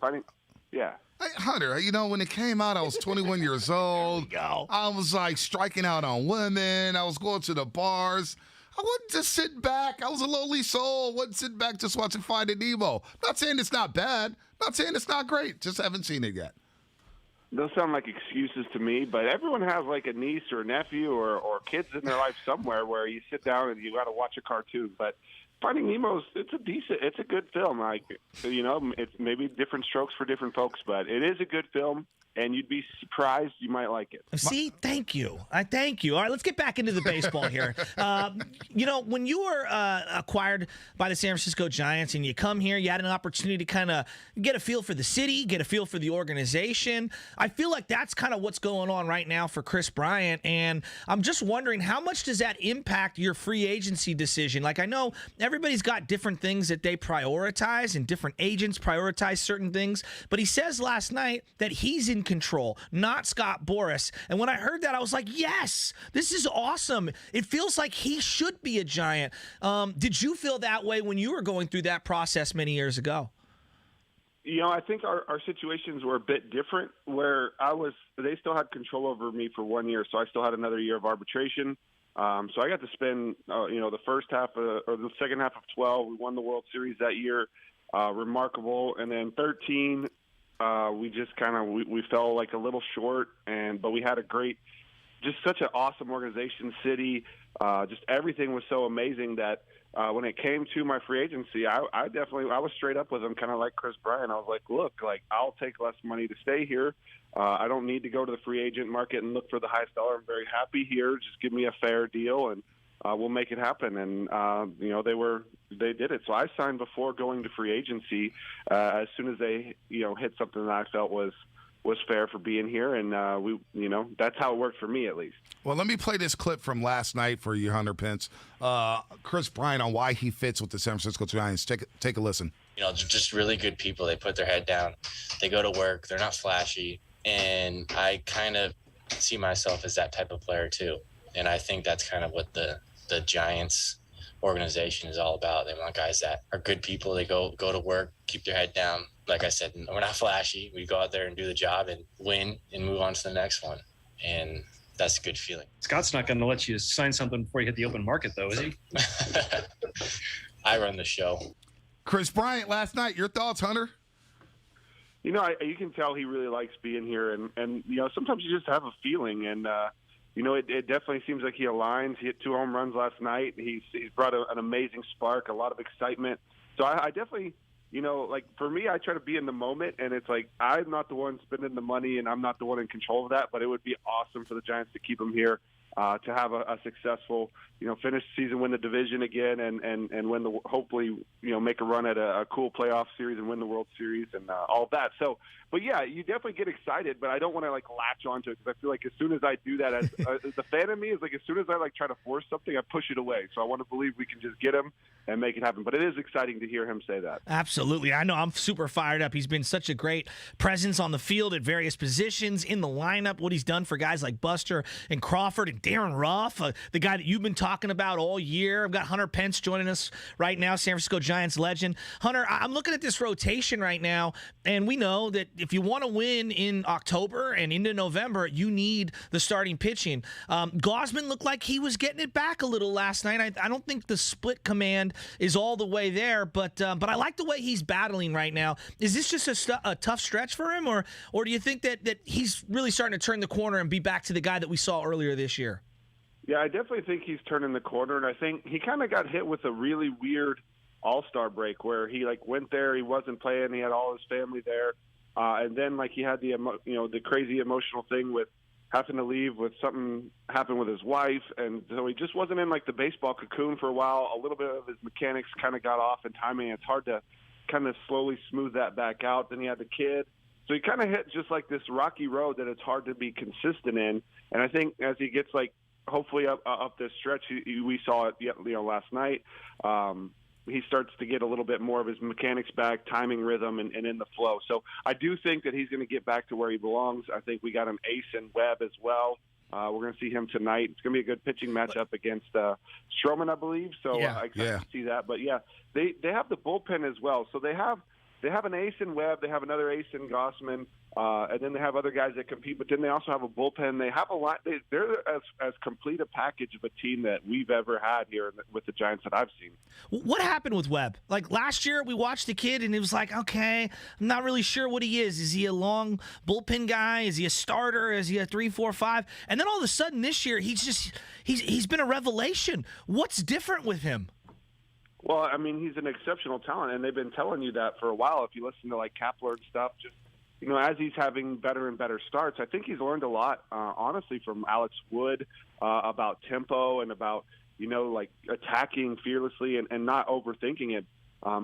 Yeah.
Hey, Hunter, when it came out, I was 21 years old. I was striking out on women. I was going to the bars. I wasn't just sitting back. I was a lonely soul. Wasn't sitting back just watching Finding Nemo. Not saying it's not bad. Not saying it's not great. Just haven't seen it yet.
Those sound like excuses to me, but everyone has a niece or a nephew or kids in their life somewhere where you sit down and you got to watch a cartoon. But Finding Nemo's it's a good film. It's maybe different strokes for different folks, but it is a good film. And you'd be surprised you might like it.
See, thank you. I thank you. All right, let's get back into the baseball here. When you were acquired by the San Francisco Giants and you come here, you had an opportunity to kind of get a feel for the city, get a feel for the organization. I feel like that's kind of what's going on right now for Kris Bryant. And I'm just wondering, how much does that impact your free agency decision? I know everybody's got different things that they prioritize and different agents prioritize certain things. But he says last night that he's in control, not Scott Boras. And when I heard that, I was like, yes, this is awesome. It feels like he should be a Giant. Did you feel that way when you were going through that process many years ago?
I think our situations were a bit different where they still had control over me for 1 year. So I still had another year of arbitration. So I got to spend, the first half or the second half of 12. We won the World Series that year. Remarkable. And then 13, we just we fell a little short, but we had just such an awesome organization, city. Just everything was so amazing that when it came to my free agency, I was straight up with him, kind of like Kris Bryant. I was like, look, I'll take less money to stay here. I don't need to go to the free agent market and look for the highest dollar. I'm very happy here. Just give me a fair deal, and we'll make it happen. And they did it. So I signed before going to free agency as soon as they hit something that I felt was fair for being here, and that's how it worked for me at least.
Well, let me play this clip from last night for you, Hunter Pence. Kris Bryant on why he fits with the San Francisco Giants. Take a listen.
They're just really good people. They put their head down. They go to work. They're not flashy, and I kind of see myself as that type of player too. And I think that's kind of what the Giants organization is all about. They want guys that are good people. They go to work, keep their head down. Like I said, we're not flashy. We go out there and do the job and win and move on to the next one. And that's a good feeling.
Scott's not going to let you sign something before you hit the open market, though, is he?
I run the show.
Kris Bryant last night. Your thoughts, Hunter?
You can tell he really likes being here. And sometimes you just have a feeling. And, it definitely seems like he aligns. He hit 2 home runs last night. He's brought an amazing spark, a lot of excitement. So I definitely, for me, I try to be in the moment, and it's I'm not the one spending the money, and I'm not the one in control of that, but it would be awesome for the Giants to keep him here. to have a successful, finish the season, win the division again, and win hopefully, make a run at a cool playoff series and win the World Series and all of that. So, but yeah, you definitely get excited, but I don't want to latch onto it because I feel like as soon as I do that, as the fan in me is as soon as I try to force something, I push it away. So I want to believe we can just get him and make it happen. But it is exciting to hear him say that.
Absolutely. I know I'm super fired up. He's been such a great presence on the field at various positions in the lineup, what he's done for guys like Buster and Crawford and Darren Ruff, the guy that you've been talking about all year. I've got Hunter Pence joining us right now, San Francisco Giants legend. Hunter, I'm looking at this rotation right now, and we know that if you want to win in October and into November, you need the starting pitching. Gausman looked like he was getting it back a little last night. I don't think the split command is all the way there, but I like the way he's battling right now. Is this just a tough stretch for him, or do you think that he's really starting to turn the corner and be back to the guy that we saw earlier this year?
Yeah, I definitely think he's turning the corner, and I think he kind of got hit with a really weird All-Star break where he went there, he wasn't playing, he had all his family there, and then he had the crazy emotional thing with having to leave with something happened with his wife, and so he just wasn't in the baseball cocoon for a while. A little bit of his mechanics kind of got off in timing. It's hard to kind of slowly smooth that back out. Then he had the kid. So he kind of hit just this rocky road that it's hard to be consistent in. And I think as he gets hopefully up this stretch, we saw it last night, he starts to get a little bit more of his mechanics back, timing, rhythm, and in the flow. So I do think that he's going to get back to where he belongs. I think we got an ace in Webb as well. We're going to see him tonight. It's going to be a good pitching matchup against Stroman, I believe. So I expect to see that. But, yeah, they have the bullpen as well. So they have an ace in Webb. They have another ace in Gausman. And then they have other guys that compete. But then they also have a bullpen. They have a lot. They're as complete a package of a team that we've ever had here with the Giants that I've seen.
What happened with Webb? Last year, we watched the kid, and it was okay, I'm not really sure what he is. Is he a long bullpen guy? Is he a starter? Is he a 3-4-5? And then all of a sudden this year, he's been a revelation. What's different with him?
Well, I mean, he's an exceptional talent, and they've been telling you that for a while. If you listen to Kapler and stuff, just as he's having better and better starts, I think he's learned a lot, honestly, from Alex Wood about tempo and about attacking fearlessly and not overthinking it.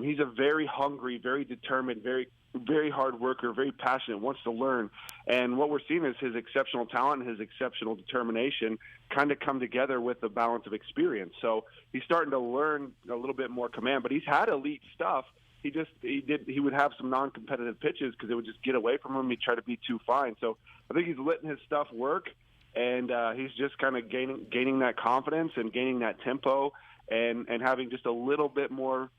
He's a very hungry, very determined, very very hard worker, very passionate, wants to learn. And what we're seeing is his exceptional talent and his exceptional determination kind of come together with the balance of experience. So he's starting to learn a little bit more command, but he's had elite stuff. He would have some non-competitive pitches because it would just get away from him. He'd try to be too fine. So I think he's letting his stuff work, and he's just kind of gaining that confidence and gaining that tempo and having just a little bit more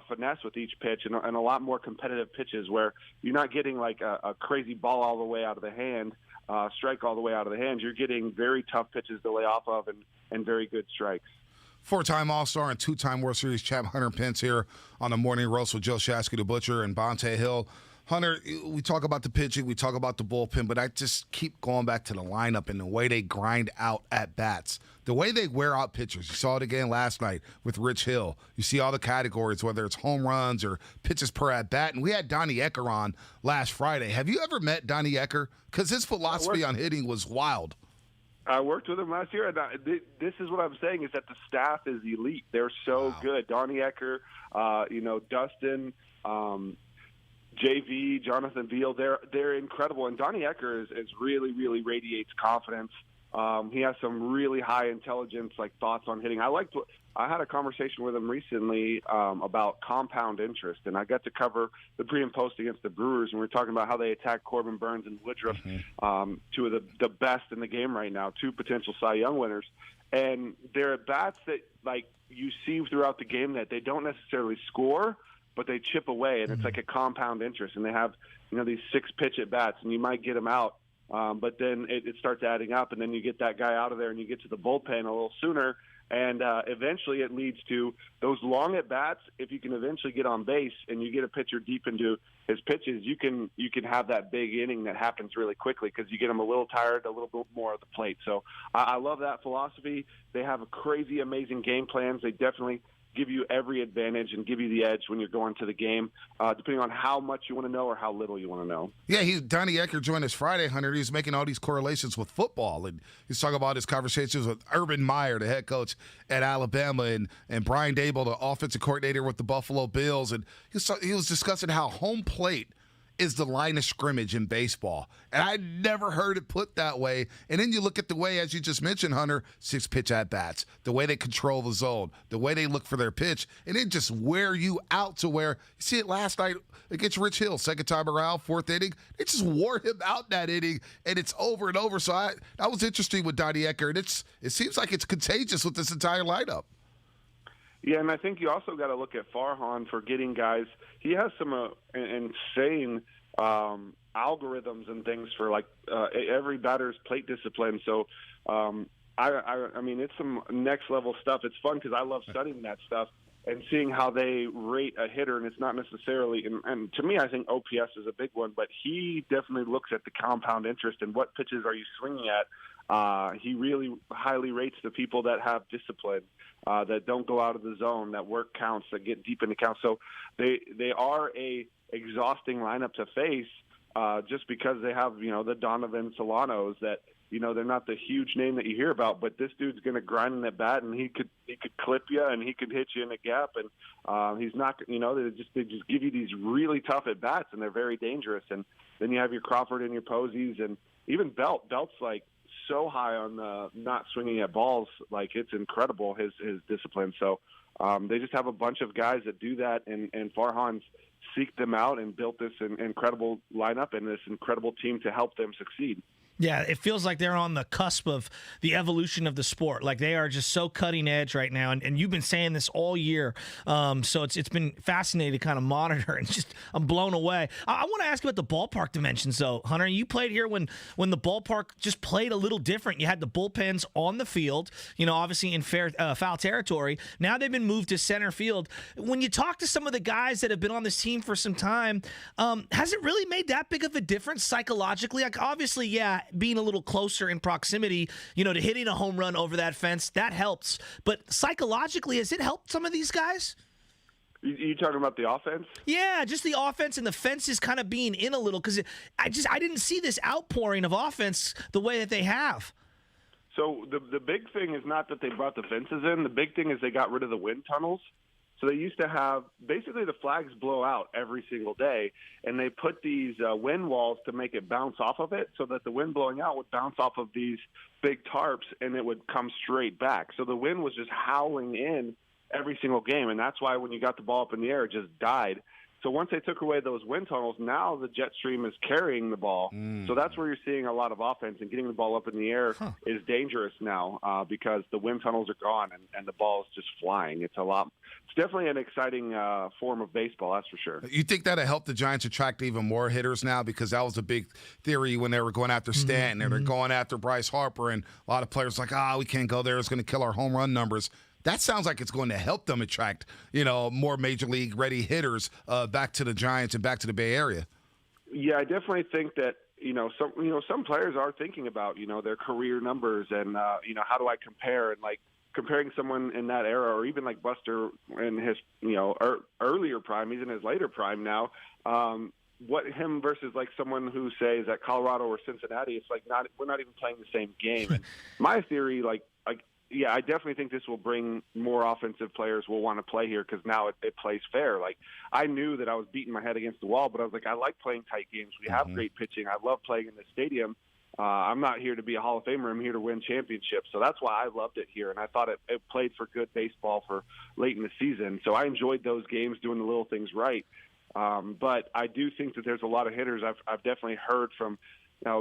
finesse with each pitch and a lot more competitive pitches where you're not getting like a crazy ball all the way out of the hand, strike all the way out of the hand. You're getting very tough pitches to lay off of and very good strikes.
Four-time All-Star and two-time World Series champ Hunter Pence here on the Morning Roast with Joe Shasky, the Butcher, and Bonte Hill. Hunter, we talk about the pitching, we talk about the bullpen, but I just keep going back to the lineup and the way they grind out at-bats, the way they wear out pitchers. You saw it again last night with Rich Hill. You see all the categories, whether it's home runs or pitches per at-bat. And we had Donnie Ecker on last Friday. Have you ever met Donnie Ecker? Because his philosophy on hitting was wild.
I worked with him last year, and this is what I'm saying is that the staff is elite. They're so good. Donnie Ecker, Dustin, JV, Jonathan Veal, they're incredible. And Donnie Ecker is really, really radiates confidence. He has some really high intelligence, like thoughts on hitting. I had a conversation with him recently about compound interest, and I got to cover the pre and post against the Brewers, and we were talking about how they attack Corbin Burns and Woodruff, two of the best in the game right now, two potential Cy Young winners. And they're at bats that like you see throughout the game that they don't necessarily score, but they chip away, and it's like a compound interest. And they have these 6-pitch at bats, and you might get them out. But then it starts adding up, and then you get that guy out of there, and you get to the bullpen a little sooner, and eventually it leads to those long at bats. If you can eventually get on base and you get a pitcher deep into his pitches, you can have that big inning that happens really quickly because you get them a little tired, a little bit more at the plate. So I love that philosophy. They have a crazy, amazing game plans. They definitely give you every advantage and give you the edge when you're going to the game, depending on how much you want to know or how little you want to know.
Yeah, Donnie Ecker joined us Friday, Hunter. He's making all these correlations with football, and he's talking about his conversations with Urban Meyer, the head coach at Alabama, and Brian Dable, the offensive coordinator with the Buffalo Bills, and he was discussing how home plate is the line of scrimmage in baseball. And I never heard it put that way. And then you look at the way, as you just mentioned, Hunter, 6-pitch at-bats, the way they control the zone, the way they look for their pitch, and it just wear you out to where, you see it last night against Rich Hill, second time around, fourth inning. It just wore him out that inning, and it's over and over. So that was interesting with Donnie Ecker, and it seems like it's contagious with this entire lineup.
Yeah, and I think you also got to look at Farhan for getting guys. He has some insane algorithms and things for every batter's plate discipline. So, I mean, it's some next level stuff. It's fun because I love studying that stuff and seeing how they rate a hitter. And it's not necessarily, and to me, I think OPS is a big one, but he definitely looks at the compound interest and what pitches are you swinging at. He really highly rates the people that have discipline, that don't go out of the zone, that work counts, that get deep into counts. So they are a exhausting lineup to face, just because they have, the Donovan Solanos that, they're not the huge name that you hear about, but this dude's going to grind in that bat, and he could clip you, and he could hit you in a gap, and he's not, they just give you these really tough at bats, and they're very dangerous. And then you have your Crawford and your Posies, and even Belt's like so high on not swinging at balls, like it's incredible his discipline. So they just have a bunch of guys that do that, and Farhan's seeked them out and built this incredible lineup and this incredible team to help them succeed.
Yeah, it feels like they're on the cusp of the evolution of the sport. Like they are just so cutting edge right now, and you've been saying this all year. So it's been fascinating to kind of monitor, and just I'm blown away. I want to ask about the ballpark dimensions, though, Hunter. You played here when the ballpark just played a little different. You had the bullpens on the field, obviously in foul territory. Now they've been moved to center field. When you talk to some of the guys that have been on this team for some time, has it really made that big of a difference psychologically? Like obviously, yeah, being a little closer in proximity, to hitting a home run over that fence, that helps. But psychologically, has it helped some of these guys?
You talking about the offense?
Yeah, just the offense and the fences kind of being in a little, because I didn't see this outpouring of offense the way that they have.
So the big thing is not that they brought the fences in. The big thing is they got rid of the wind tunnels. So they used to have basically the flags blow out every single day, and they put these wind walls to make it bounce off of it, so that the wind blowing out would bounce off of these big tarps and it would come straight back. So the wind was just howling in every single game, and that's why when you got the ball up in the air, it just died. So once they took away those wind tunnels, now the jet stream is carrying the ball. So that's where you're seeing a lot of offense, and getting the ball up in the air is dangerous now because the wind tunnels are gone and the ball is just flying. It's definitely an exciting form of baseball, that's for sure.
You think that'll help the Giants attract even more hitters now? Because that was a big theory when they were going after Stanton and they're going after Bryce Harper, and a lot of players like, we can't go there. It's going to kill our home run numbers. That sounds like it's going to help them attract, more major league ready hitters back to the Giants and back to the Bay Area.
Yeah, I definitely think that some players are thinking about their career numbers and how do I compare, and like comparing someone in that era, or even like Buster in his earlier prime, he's in his later prime now. What him versus like someone who says at Colorado or Cincinnati, it's like we're not even playing the same game. And my theory, yeah, I definitely think this will bring more offensive players will want to play here because now it plays fair. Like, I knew that I was beating my head against the wall, but I was like, I like playing tight games. We have great pitching. I love playing in the stadium. I'm not here to be a Hall of Famer. I'm here to win championships. So that's why I loved it here, and I thought it played for good baseball for late in the season. So I enjoyed those games doing the little things right. But I do think that there's a lot of hitters. I've definitely heard from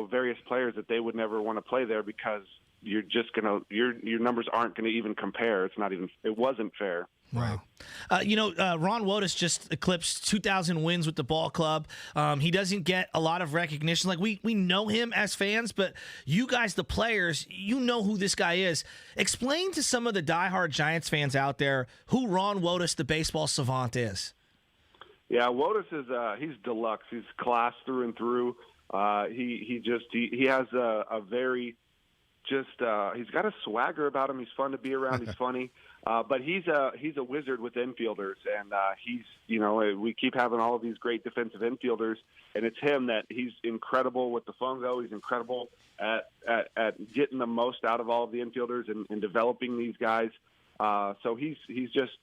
various players that they would never want to play there because you're just your numbers aren't gonna even compare. It wasn't fair.
Right. Ron Wotus just eclipsed 2,000 wins with the ball club. He doesn't get a lot of recognition. Like we know him as fans, but you guys, the players, you know who this guy is. Explain to some of the diehard Giants fans out there who Ron Wotus, the baseball savant, is.
Yeah, Wotus is he's deluxe. He's class through and through. He has a very he's got a swagger about him. He's fun to be around. He's funny. But he's a wizard with infielders, and we keep having all of these great defensive infielders, and it's him that he's incredible with the fungo. He's incredible at getting the most out of all of the infielders and developing these guys. So he's just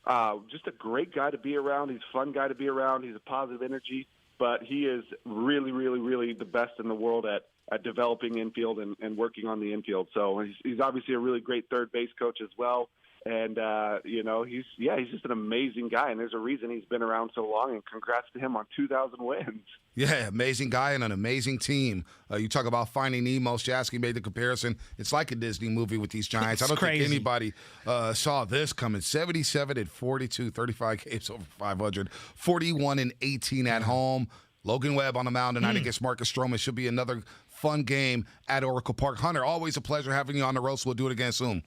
a great guy to be around. He's a fun guy to be around. He's a positive energy, but he is really, really, really the best in the world at developing infield and working on the infield. So he's obviously a really great third base coach as well. And, he's just an amazing guy, and there's a reason he's been around so long, and congrats to him on 2,000 wins.
Yeah, amazing guy and an amazing team. You talk about Finding Nemo. Jasky made the comparison. It's like a Disney movie with these Giants. I don't think anybody saw this coming. 77 at 42, 35 games over 500, 41 and 18 at home. Logan Webb on the mound tonight against Marcus Stroman. Should be another fun game at Oracle Park. Hunter, always a pleasure having you on the roast. We'll do it again soon.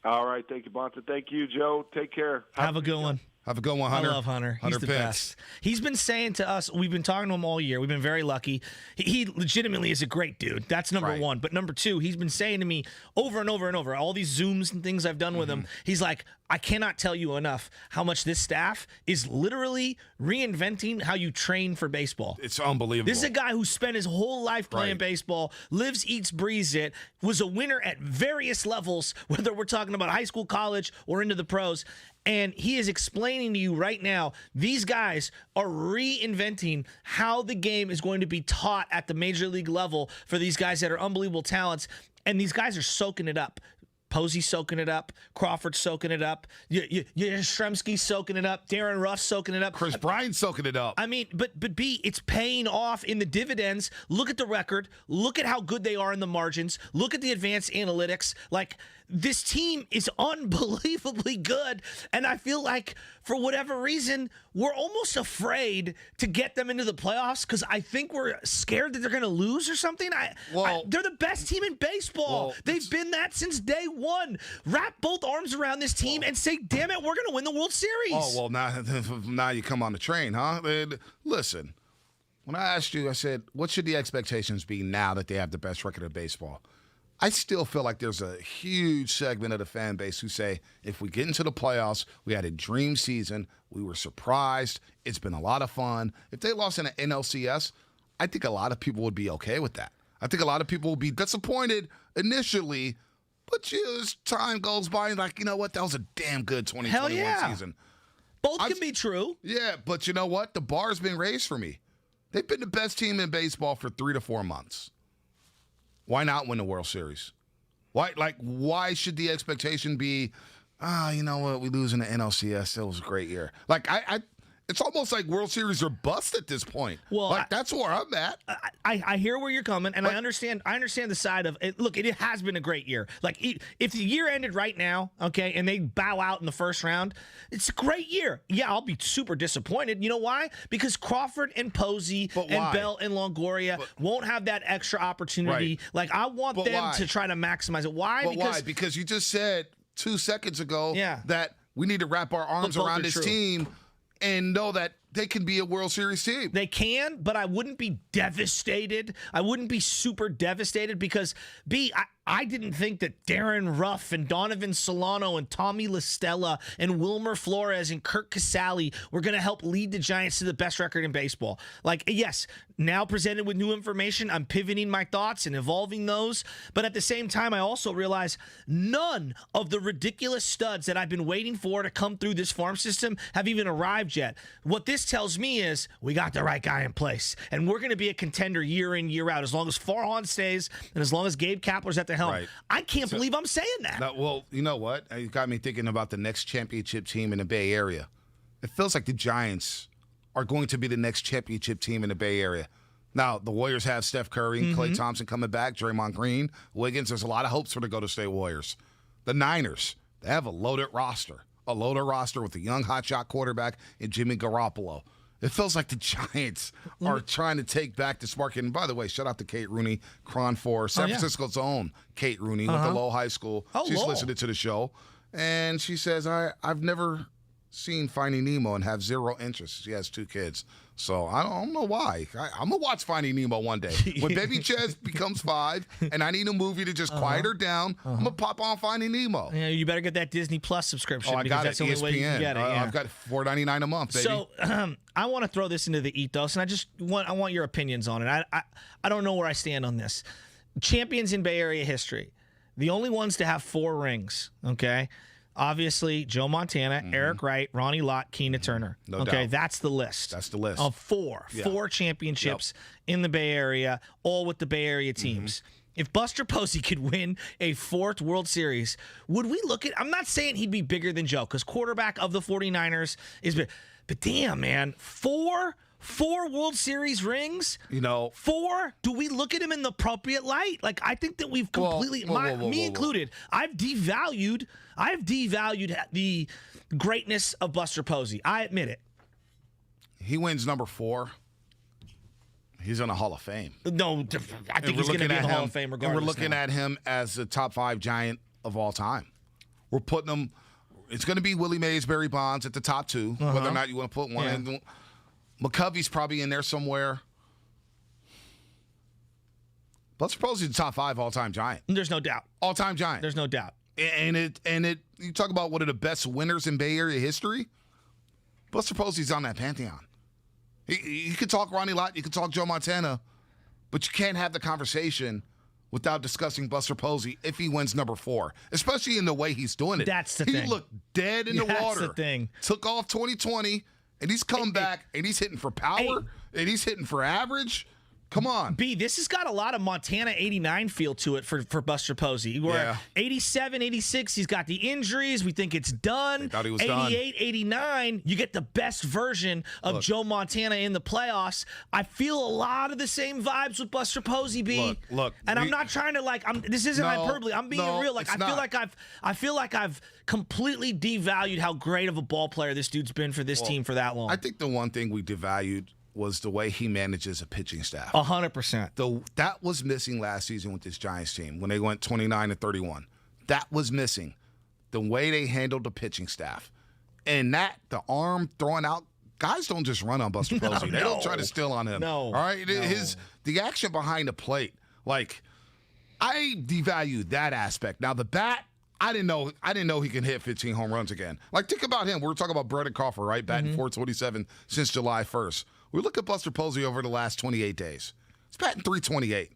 All right. Thank you, Bonta. Thank you, Joe. Take care.
Have a good one.
Have a good one, Hunter.
I love Hunter. He's the best. He's been saying to us, we've been talking to him all year. We've been very lucky. He legitimately is a great dude. That's number one. But number two, he's been saying to me over and over and over, all these Zooms and things I've done with him, he's like, I cannot tell you enough how much this staff is literally reinventing how you train for baseball.
It's unbelievable.
This is a guy who spent his whole life playing baseball, lives, eats, breathes it, was a winner at various levels, whether we're talking about high school, college, or into the pros. And he is explaining to you right now, these guys are reinventing how the game is going to be taught at the major league level for these guys that are unbelievable talents. And these guys are soaking it up. Posey's soaking it up. Crawford's soaking it up. Yastrzemski's soaking it up. Darren Ruff's soaking it up.
Chris Bryant's soaking it up.
I mean, but B, it's paying off in the dividends. Look at the record. Look at how good they are in the margins. Look at the advanced analytics. Like, this team is unbelievably good, and I feel like for whatever reason, we're almost afraid to get them into the playoffs because I think we're scared that they're going to lose or something. They're the best team in baseball. They've been that since day one. Wrap both arms around this team and say, damn it, we're going to win the World Series.
Oh, well, now you come on the train, huh? Listen, when I asked you, I said, what should the expectations be now that they have the best record of baseball? I still feel like there's a huge segment of the fan base who say, if we get into the playoffs, we had a dream season, we were surprised, it's been a lot of fun. If they lost in an NLCS, I think a lot of people would be okay with that. I think a lot of people will be disappointed initially, but as time goes by, like, you know what, that was a damn good 2021 season.
Both can be true.
Yeah, but you know what? The bar's been raised for me. They've been the best team in baseball for 3 to 4 months. Why not win the World Series? Why should the expectation be, you know what, we lose in the NLCS, it was a great year. It's almost like World Series are bust at this point. Well, that's where I'm at.
I hear where you're coming, and I understand the side of it. Look, it has been a great year. Like, if the year ended right now, okay, and they bow out in the first round, it's a great year. Yeah, I'll be super disappointed. You know why? Because Crawford and Posey and Bell and Longoria won't have that extra opportunity.
Right.
Like, I want them to try to maximize it. Why?
Why? Because you just said 2 seconds ago that we need to wrap our arms around this team and know that they can be a World Series team.
They can, but I wouldn't be devastated. I wouldn't be super devastated because, I didn't think that Darren Ruff and Donovan Solano and Tommy LaStella and Wilmer Flores and Kirk Casale were going to help lead the Giants to the best record in baseball. Like, yes, now presented with new information, I'm pivoting my thoughts and evolving those. But at the same time, I also realize none of the ridiculous studs that I've been waiting for to come through this farm system have even arrived yet. What this tells me is we got the right guy in place, and we're going to be a contender year in, year out, as long as Farhan stays and as long as Gabe Kapler's at the helm.
Right.
I can't believe I'm saying that.
No, well, you know what? You got me thinking about the next championship team in the Bay Area. It feels like the Giants are going to be the next championship team in the Bay Area. Now, the Warriors have Steph Curry, Klay Thompson coming back, Draymond Green, Wiggins. There's a lot of hopes for the Golden State Warriors. The Niners, they have a loaded roster with a young hotshot quarterback in Jimmy Garoppolo. It feels like the Giants are trying to take back the spark. And by the way, shout out to Kate Rooney, Cron 4, San Francisco's own Kate Rooney, went to Lowell High School. She's listening to the show. And she says, I've never seen Finding Nemo and have zero interest. She has 2 kids. So I don't know why. I'm going to watch Finding Nemo one day. When baby Ches becomes 5 and I need a movie to just quiet her down, I'm going to pop on Finding Nemo.
Yeah, you better get that Disney Plus subscription.
Oh, I got
that's
it.
the only
ESPN.
way you can get it. Yeah.
I've got $4.99 a month, baby.
So I want to throw this into the ethos, and I want your opinions on it. I don't know where I stand on this. Champions in Bay Area history. The only ones to have 4 rings, okay? Obviously, Joe Montana, Eric Wright, Ronnie Lott, Keena Turner.
No
okay,
doubt.
That's the list.
That's the list.
Of 4.
Yeah.
4 championships in the Bay Area, all with the Bay Area teams. If Buster Posey could win a 4th World Series, would we look at... I'm not saying he'd be bigger than Joe, because quarterback of the 49ers is big. But damn, man, 4 World Series rings? 4? Do we look at him in the appropriate light? Like, I think that we've completely, me included, I've devalued the greatness of Buster Posey. I admit it.
He wins number 4. He's in the Hall of Fame.
No, I think he's going to be in the Hall of Fame regardless.
And we're looking at him as the top 5 Giant of all time. We're putting him, it's going to be Willie Mays, Barry Bonds at the top 2, whether or not you want to put one in. McCovey's probably in there somewhere. Buster Posey's the top 5 all-time Giant.
There's no doubt.
All-time Giant.
There's no doubt.
And you talk about one of the best winners in Bay Area history. Buster Posey's on that pantheon. You could talk Ronnie Lott, you could talk Joe Montana, but you can't have the conversation without discussing Buster Posey if he wins number 4, especially in the way he's doing it.
That's the thing.
He looked dead in the water.
That's the thing.
Took off 2020, and he's come back, and he's hitting for power, and he's hitting for average. Come on.
B, this has got a lot of Montana 89 feel to it for Buster Posey. Where 87, 86, he's got the injuries. We think it's done.
They thought he was
88, 89, you get the best version of Joe Montana in the playoffs. I feel a lot of the same vibes with Buster Posey, B.
Look.
And I'm not trying to this isn't hyperbole. I'm being real. Like I feel like I've completely devalued how great of a ball player this dude's been for this team for that long.
I think the one thing we devalued was the way he manages a pitching staff.
100%.
That was missing last season with this Giants team when they went 29-31. That was missing. The way they handled the pitching staff. And the arm throwing out, guys don't just run on Buster Posey. They don't try to steal on him.
No.
All right? The action behind the plate, like, I devalued that aspect. Now, the bat, I didn't know he can hit 15 home runs again. Like, think about him. We're talking about Brandon Crawford, right? Batting .427 since July 1st. We look at Buster Posey over the last 28 days. He's batting .328.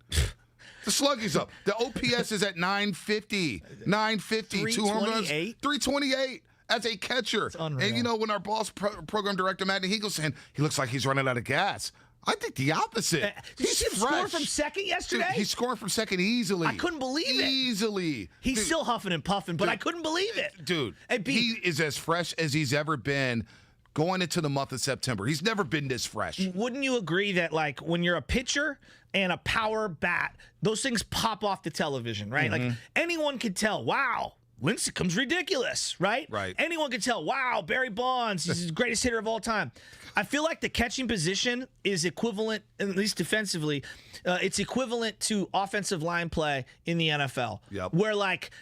The slug is up. The OPS is at 950. 950. 2 home runs. 328 as a catcher. And, when our boss program director, Matt Heagel, saying he looks like he's running out of gas. I think the opposite.
Did you see him score from second yesterday?
Dude, he's scoring from second easily.
I couldn't believe it.
Easily.
He's still huffing and puffing, but I couldn't believe it.
Dude, he is as fresh as he's ever been going into the month of September. He's never been this fresh.
Wouldn't you agree that, like, when you're a pitcher and a power bat, those things pop off the television, right? Like, anyone could tell, wow, Lincecum's ridiculous, right?
Right.
Anyone could tell, wow, Barry Bonds, he's the greatest hitter of all time. I feel like the catching position is equivalent, at least defensively, it's equivalent to offensive line play in the NFL.
Yep.
Where, like,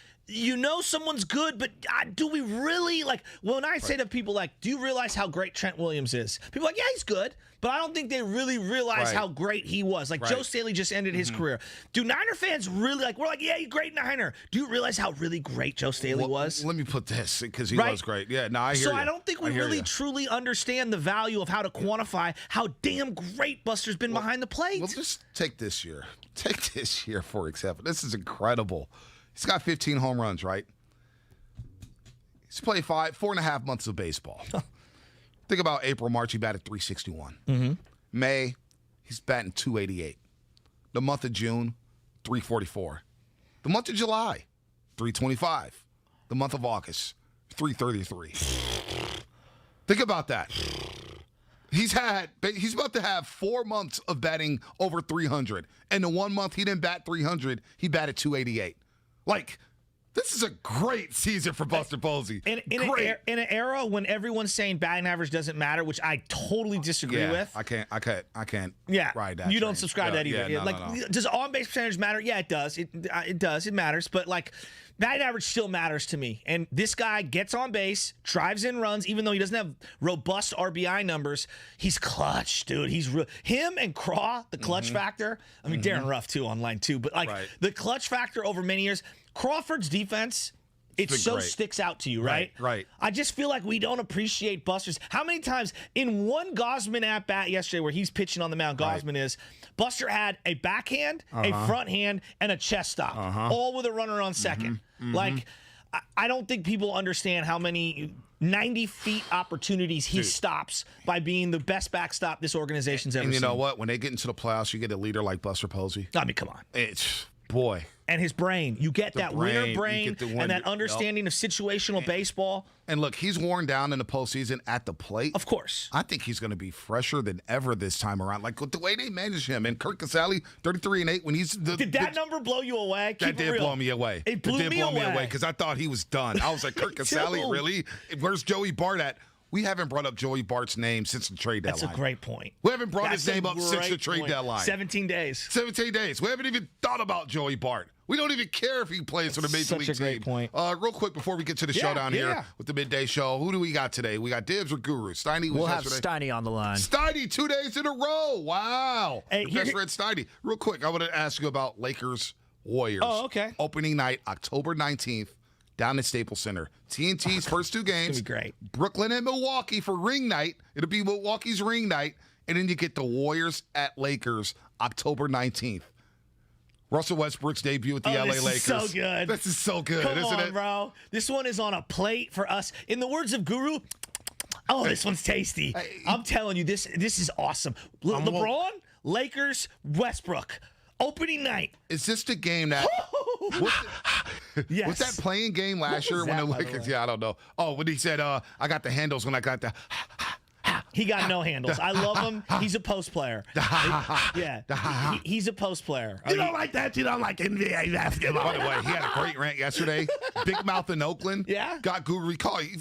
someone's good, but do we really, like, when I say to people, like, do you realize how great Trent Williams is? People are like, yeah, he's good, but I don't think they really realize how great he was. Like, Joe Staley just ended his career. Do Niner fans really, like, we're like, yeah, he's great Niner. Do you realize how really great Joe Staley was?
Let me put this, because he was great. Yeah, no, I hear you.
So I don't think we really truly understand the value of how to quantify how damn great Buster's been behind the plate.
Well, just take this year. Take this year, for example. This is incredible. He's got 15 home runs, right? He's played 4.5 months of baseball. Think about April, March, he batted .361. May, he's batting .288. The month of June, .344. The month of July, .325. The month of August, .333. Think about that. He's about to have 4 months of batting over .300. And the 1 month he didn't bat .300, he batted .288. Like, this is a great season for Buster Posey.
In an era when everyone's saying batting average doesn't matter, which I totally disagree with.
I can't ride that.
You don't subscribe to that either.
No.
Does on-base percentage matter? Yeah, it does. It does. It matters. But, like, Batting average still matters to me. And this guy gets on base, drives in runs, even though he doesn't have robust RBI numbers. He's clutch, dude. Him and Craw, the clutch factor. I mean, Darren Ruff, too, on line 2. But, the clutch factor over many years. Crawford's defense, it so great. Sticks out to you, right?
Right.
I just feel like we don't appreciate Buster's. How many times in one Gosman at-bat yesterday where he's pitching on the mound, Gosman is, Buster had a backhand, a front hand, and a chest stop, all with a runner on second. Like, I don't think people understand how many 90-feet opportunities he stops by being the best backstop this organization's ever seen.
And you know what? When they get into the playoffs, you get a leader like Buster Posey.
I mean, come on.
Boy.
And his brain. You get that winner brain and that understanding of situational baseball.
And look, he's worn down in the postseason at the plate.
Of course.
I think he's going to be fresher than ever this time around. Like, with the way they manage him. And Kurt Casale, 33-8, when he's...
Did that number blow you away?
That did blow me away.
It did blow me away
because I thought he was done. I was like, Kurt Casale, really? Where's Joey Bart at? We haven't brought up Joey Bart's name since the trade deadline.
That's a great point.
We haven't brought his name up since the trade deadline.
17 days.
17 days. We haven't even thought about Joey Bart. We don't even care if he plays for the Major League team.
Such a great point.
Real quick before we get to the showdown here with the midday show, who do we got today? We got Dibs or Guru? Steiny was
We'll have
yesterday.
Steiny on the line.
Steiny, 2 days in a row. Wow.
Hey,
Best friend Steiny. Real quick, I want to ask you about Lakers Warriors.
Oh, okay.
Opening night, October 19th. Down at Staples Center. TNT's first 2 games.
It's going to be great.
Brooklyn and Milwaukee for ring night. It'll be Milwaukee's ring night. And then you get the Warriors at Lakers October 19th. Russell Westbrook's debut with the LA Lakers.
This is so good.
This is so good, isn't it?
Bro. This one is on a plate for us. In the words of Guru, this one's tasty. I'm telling you, this is awesome. LeBron, Lakers, Westbrook. Opening night.
Is this the game that...
Yes.
Was that playing game last year when the Lakers? Yeah, I don't know. Oh, when he said, I got the handles when I got the...
He got no handles. I love him. He's a post player. He's a post player.
You don't like that? You don't like NBA basketball? By the way, he had a great rant yesterday. Big Mouth in Oakland.
Yeah.
Got Guru call. He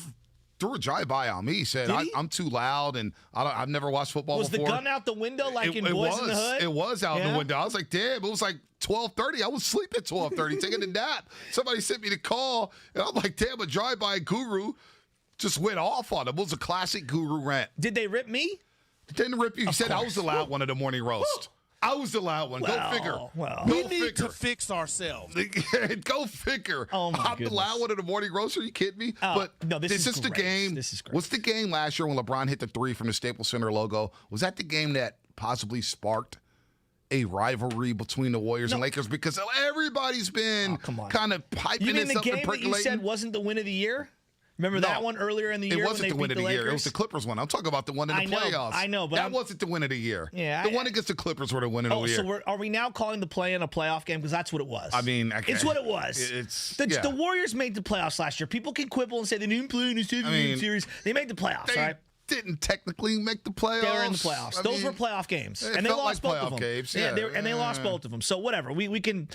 threw a drive-by on me. He said, I'm too loud, and I've never watched football before.
Was the gun out the window like in Boys in the Hood?
It was out the window. I was like, damn, it was like 12:30. I was asleep at 12:30, taking a nap. Somebody sent me the call, and I'm like, damn, a drive-by Guru just went off on him. It was a classic Guru rant.
Did they rip me?
Didn't rip you. He said I was the loud one of the morning roast. I was the loud one. Go figure.
We need to fix ourselves.
Go figure.
Oh my
I'm the loud one in the morning roast. Are you kidding me? But
no, this is
the
great.
game.
This is great.
What's the game last year when LeBron hit the 3 from the Staples Center logo? Was that the game that possibly sparked a rivalry between the Warriors and Lakers? Because everybody's been kind of piping
You mean
this
the
up
game
and
that
percolating.
you said wasn't the win of the year? Remember that one earlier in the year?
It wasn't the win of the year. It was the Clippers one. I'm talking about the one in the playoffs.
I know, but
that wasn't the win of the year.
Yeah,
the one against the Clippers were the win of the year.
So are we now calling the play-in a playoff game? Because that's what it was.
I mean,
it's what it was. The Warriors made the playoffs last year. People can quibble and say they didn't play in the series. They made the playoffs,
they
right?
Didn't technically make the playoffs.
They were in the playoffs. Those were playoff games, and they lost both of them.
Games,
and they lost both of them. So whatever, we can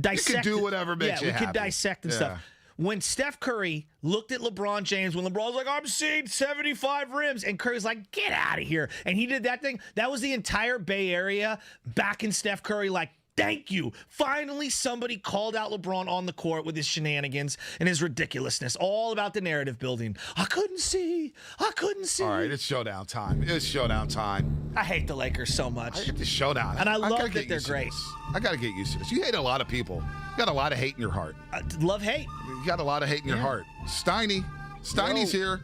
dissect.
You can do whatever makes you
we
happy.
can dissect and stuff. When Steph Curry looked at LeBron James, when LeBron was like, I'm seeing 75 rims, and Curry's like, get out of here. And he did that thing. That was the entire Bay Area backing Steph Curry like, thank you. Finally, somebody called out LeBron on the court with his shenanigans and his ridiculousness. All about the narrative building. I couldn't see. All right,
it's showdown time.
I hate the Lakers so much.
I hate the showdown.
And I love that they're great.
I got to get used to this. You hate a lot of people. You got a lot of hate in your heart.
Love-hate.
You got a lot of hate in your heart. Steiny's here.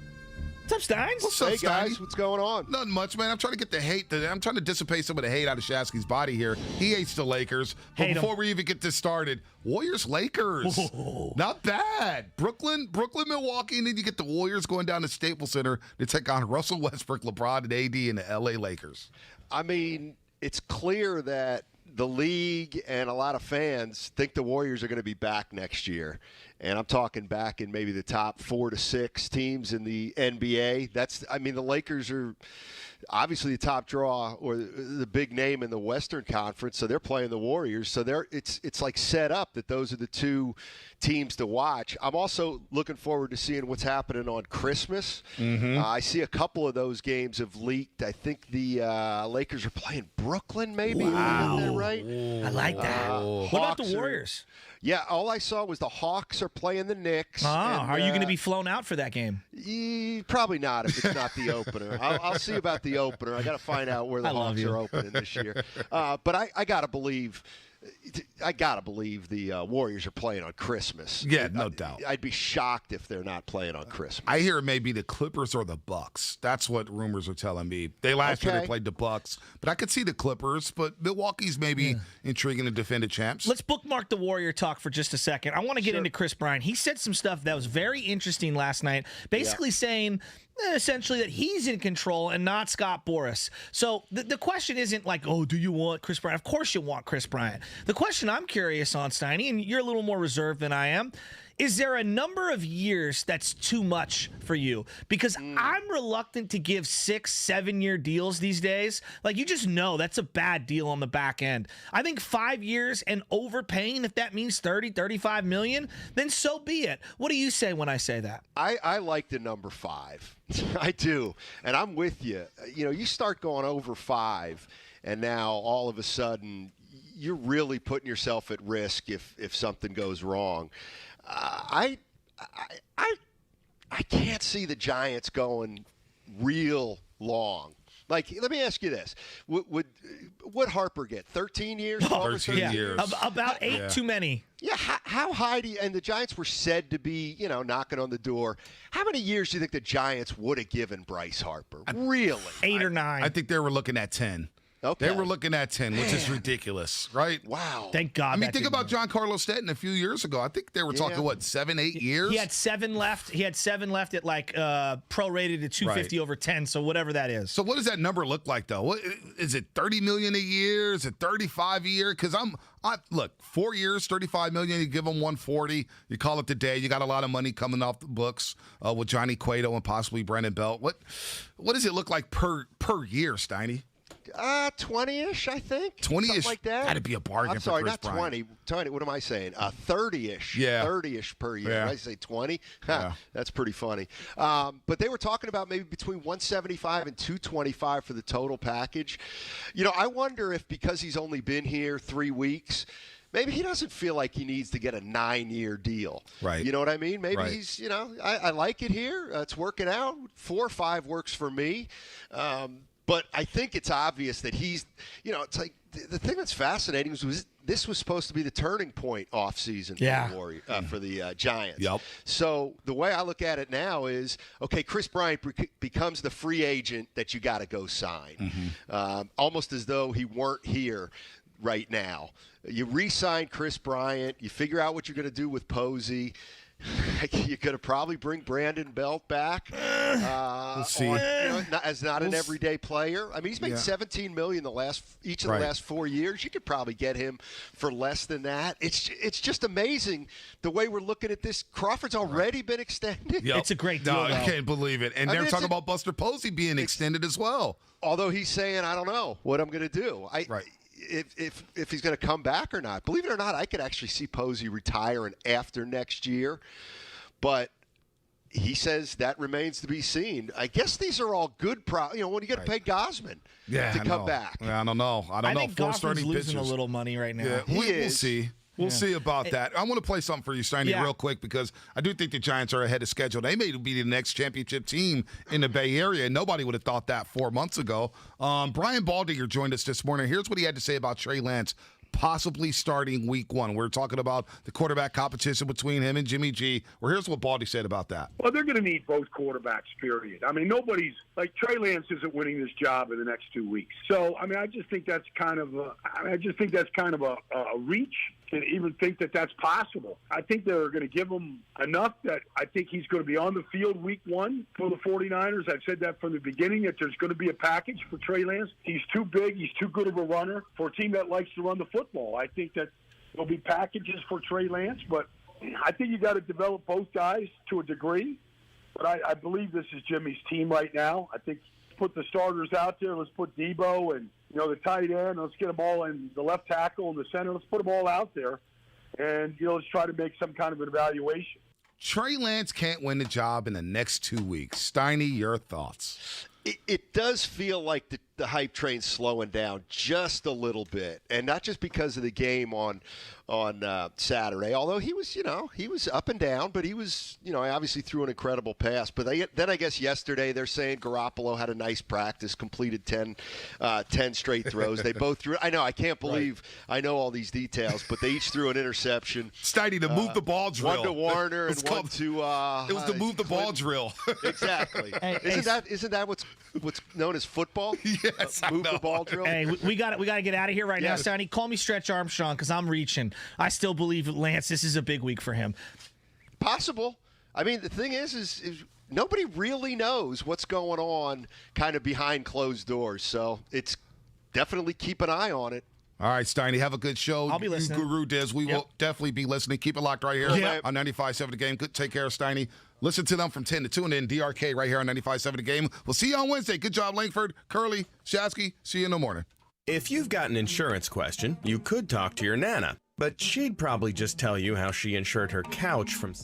What's up, Steins?
What's up,
hey,
Steiny?
guys? What's going on?
Nothing much, man. I'm trying to get the hate. I'm trying to dissipate some of the hate out of Shasky's body here. He hates the Lakers. But before we even get this started, Warriors-Lakers. Not bad. Brooklyn, Milwaukee, and then you get the Warriors going down to Staples Center to take on Russell Westbrook, LeBron, and AD in the LA Lakers.
I mean, it's clear that the league and a lot of fans think the Warriors are going to be back next year. And I'm talking back in maybe the top 4 to 6 teams in the NBA. The Lakers are obviously the top draw or the big name in the Western Conference, so they're playing the Warriors. So it's like set up that those are the 2 teams to watch. I'm also looking forward to seeing what's happening on Christmas. I see a couple of those games have leaked. I think the Lakers are playing Brooklyn, maybe.
Wow.
Is that right?
I like that. What about the Warriors?
Yeah, all I saw was the Hawks are playing the Knicks.
Are you going to be flown out for that game?
Probably not if it's not the opener. I'll see about the opener. I got to find out where the Hawks are opening this year. But I got to believe. I gotta believe the Warriors are playing on Christmas.
Yeah, no doubt.
I'd be shocked if they're not playing on Christmas.
I hear it may be the Clippers or the Bucks. That's what rumors are telling me. Last year they played the Bucks, but I could see the Clippers. But Milwaukee's maybe intriguing to defend the champs.
Let's bookmark the Warrior talk for just a second. I want to get into Chris Bryant. He said some stuff that was very interesting last night, basically saying essentially that he's in control and not Scott Boras. So the question isn't like, oh, do you want Chris Bryant? Of course you want Chris Bryant. The question I'm curious on, Steiny, and you're a little more reserved than I am, is there a number of years that's too much for you? Because I'm reluctant to give 6-7 year deals these days. Like, you just know that's a bad deal on the back end. I think 5 years and overpaying, if that means 30-35 million, then so be it. What do you say when I say that?
I like the number 5. I do. And I'm with you. You know, you start going over 5, and now all of a sudden you're really putting yourself at risk if something goes wrong. I can't see the Giants going real long. Like, let me ask you this: Would Harper get 13 years?
13 years.
About 8 too many.
Yeah. How high do you, and the Giants were said to be, knocking on the door. How many years do you think the Giants would have given Bryce Harper? Really?
8 or 9.
I think they were looking at 10.
Okay.
They were looking at 10, which is ridiculous, right?
Wow.
Thank God.
I mean, think about John Carlos Stanton a few years ago. I think they were talking, 7-8 years?
He had 7 left. He had 7 left at prorated at 250 over 10, so whatever that is.
So what does that number look like, though? What, is it $30 million a year? Is it $35 a year? Because look, 4 years, $35 million, you give them $140, you call it the day. You got a lot of money coming off the books with Johnny Cueto and possibly Brandon Belt. What does it look like per year, Steiny?
20-ish, I think.
20-ish,
like that.
That'd be a bargain.
I'm sorry,
for Chris
not
Bryant.
20. What am I saying? 30-ish.
Yeah.
30-ish per year.
Yeah.
Did I say 20?
Yeah.
That's pretty funny. But they were talking about maybe between 175 and 225 for the total package. I wonder if because he's only been here 3 weeks, maybe he doesn't feel like he needs to get a 9-year deal.
Right.
You know what I mean? Maybe
right.
he's, I like it here. It's working out. 4 or 5 works for me. But I think it's obvious that he's, it's like the thing that's fascinating was this was supposed to be the turning point off season for the Giants.
Yep.
So the way I look at it now is, okay, Chris Bryant becomes the free agent that you got to go sign, almost as though he weren't here right now. You re-sign Chris Bryant. You figure out what you're going to do with Posey. You're going to probably bring Brandon Belt back.
Let's see.
As not an everyday player. I mean, he's made $17 million each of the last 4 years. You could probably get him for less than that. It's just amazing the way we're looking at this. Crawford's already been extended.
Yep.
It's a great deal.
No, I can't believe it. And they're talking about Buster Posey being extended as well.
Although he's saying, I don't know what I'm going to do.
Right.
If he's going to come back or not. Believe it or not, I could actually see Posey retiring after next year. But he says that remains to be seen. I guess these are all good when you got to pay Gosman to come back.
Yeah, I don't know. I
think Gosman's losing a little money right now.
Yeah, we'll see. We'll see about that. I want to play something for you, Steiny, real quick, because I do think the Giants are ahead of schedule. They may be the next championship team in the Bay Area. Nobody would have thought that 4 months ago. Brian Baldinger joined us this morning. Here's what he had to say about Trey Lance possibly starting week 1. We're talking about the quarterback competition between him and Jimmy G. Well, here's what Baldy said about that.
Well, they're going to need both quarterbacks, period. I mean, Trey Lance isn't winning this job in the next 2 weeks. So, I mean, I just think that's kind of a reach to even think that that's possible. I think they're going to give him enough that I think he's going to be on the field week 1 for the 49ers. I've said that from the beginning, that there's going to be a package for Trey Lance. He's too big. He's too good of a runner for a team that likes to run the football. I think that there'll be packages for Trey Lance, but I think you got to develop both guys to a degree. But I believe this is Jimmy's team right now. I think put the starters out there. Let's put Debo and the tight end. Let's get them all in the left tackle and the center. Let's put them all out there, and let's try to make some kind of an evaluation.
Trey Lance can't win the job in the next 2 weeks. Steiny, your thoughts?
It does feel like the hype train slowing down just a little bit, and not just because of the game on Saturday. Although he was up and down, but he was, obviously threw an incredible pass. But then I guess yesterday they're saying Garoppolo had a nice practice, completed 10 straight throws. They both threw. I know, I can't believe I know all these details, but they each threw an interception.
Steiny, the move the ball drill.
One to Warner and one to.
It was the move the ball drill.
Exactly. Isn't that what's known as football?
Yes,
move the ball drill.
Hey, we got to get out of here right now, Steiny. Call me Stretch Armstrong because I'm reaching. I still believe, Lance, this is a big week for him.
Possible. I mean, the thing is nobody really knows what's going on kind of behind closed doors. So it's definitely keep an eye on it.
All right, Steiny, have a good show.
I'll be listening.
Guru Diz, we will definitely be listening. Keep it locked right here on 95.7 The Game. Good, take care of Steiny. Listen to them from 10 to 2 and then DRK right here on 95.7 The Game. We'll see you on Wednesday. Good job, Langford, Curly, Shasky. See you in the morning.
If you've got an insurance question, you could talk to your Nana, but she'd probably just tell you how she insured her couch from...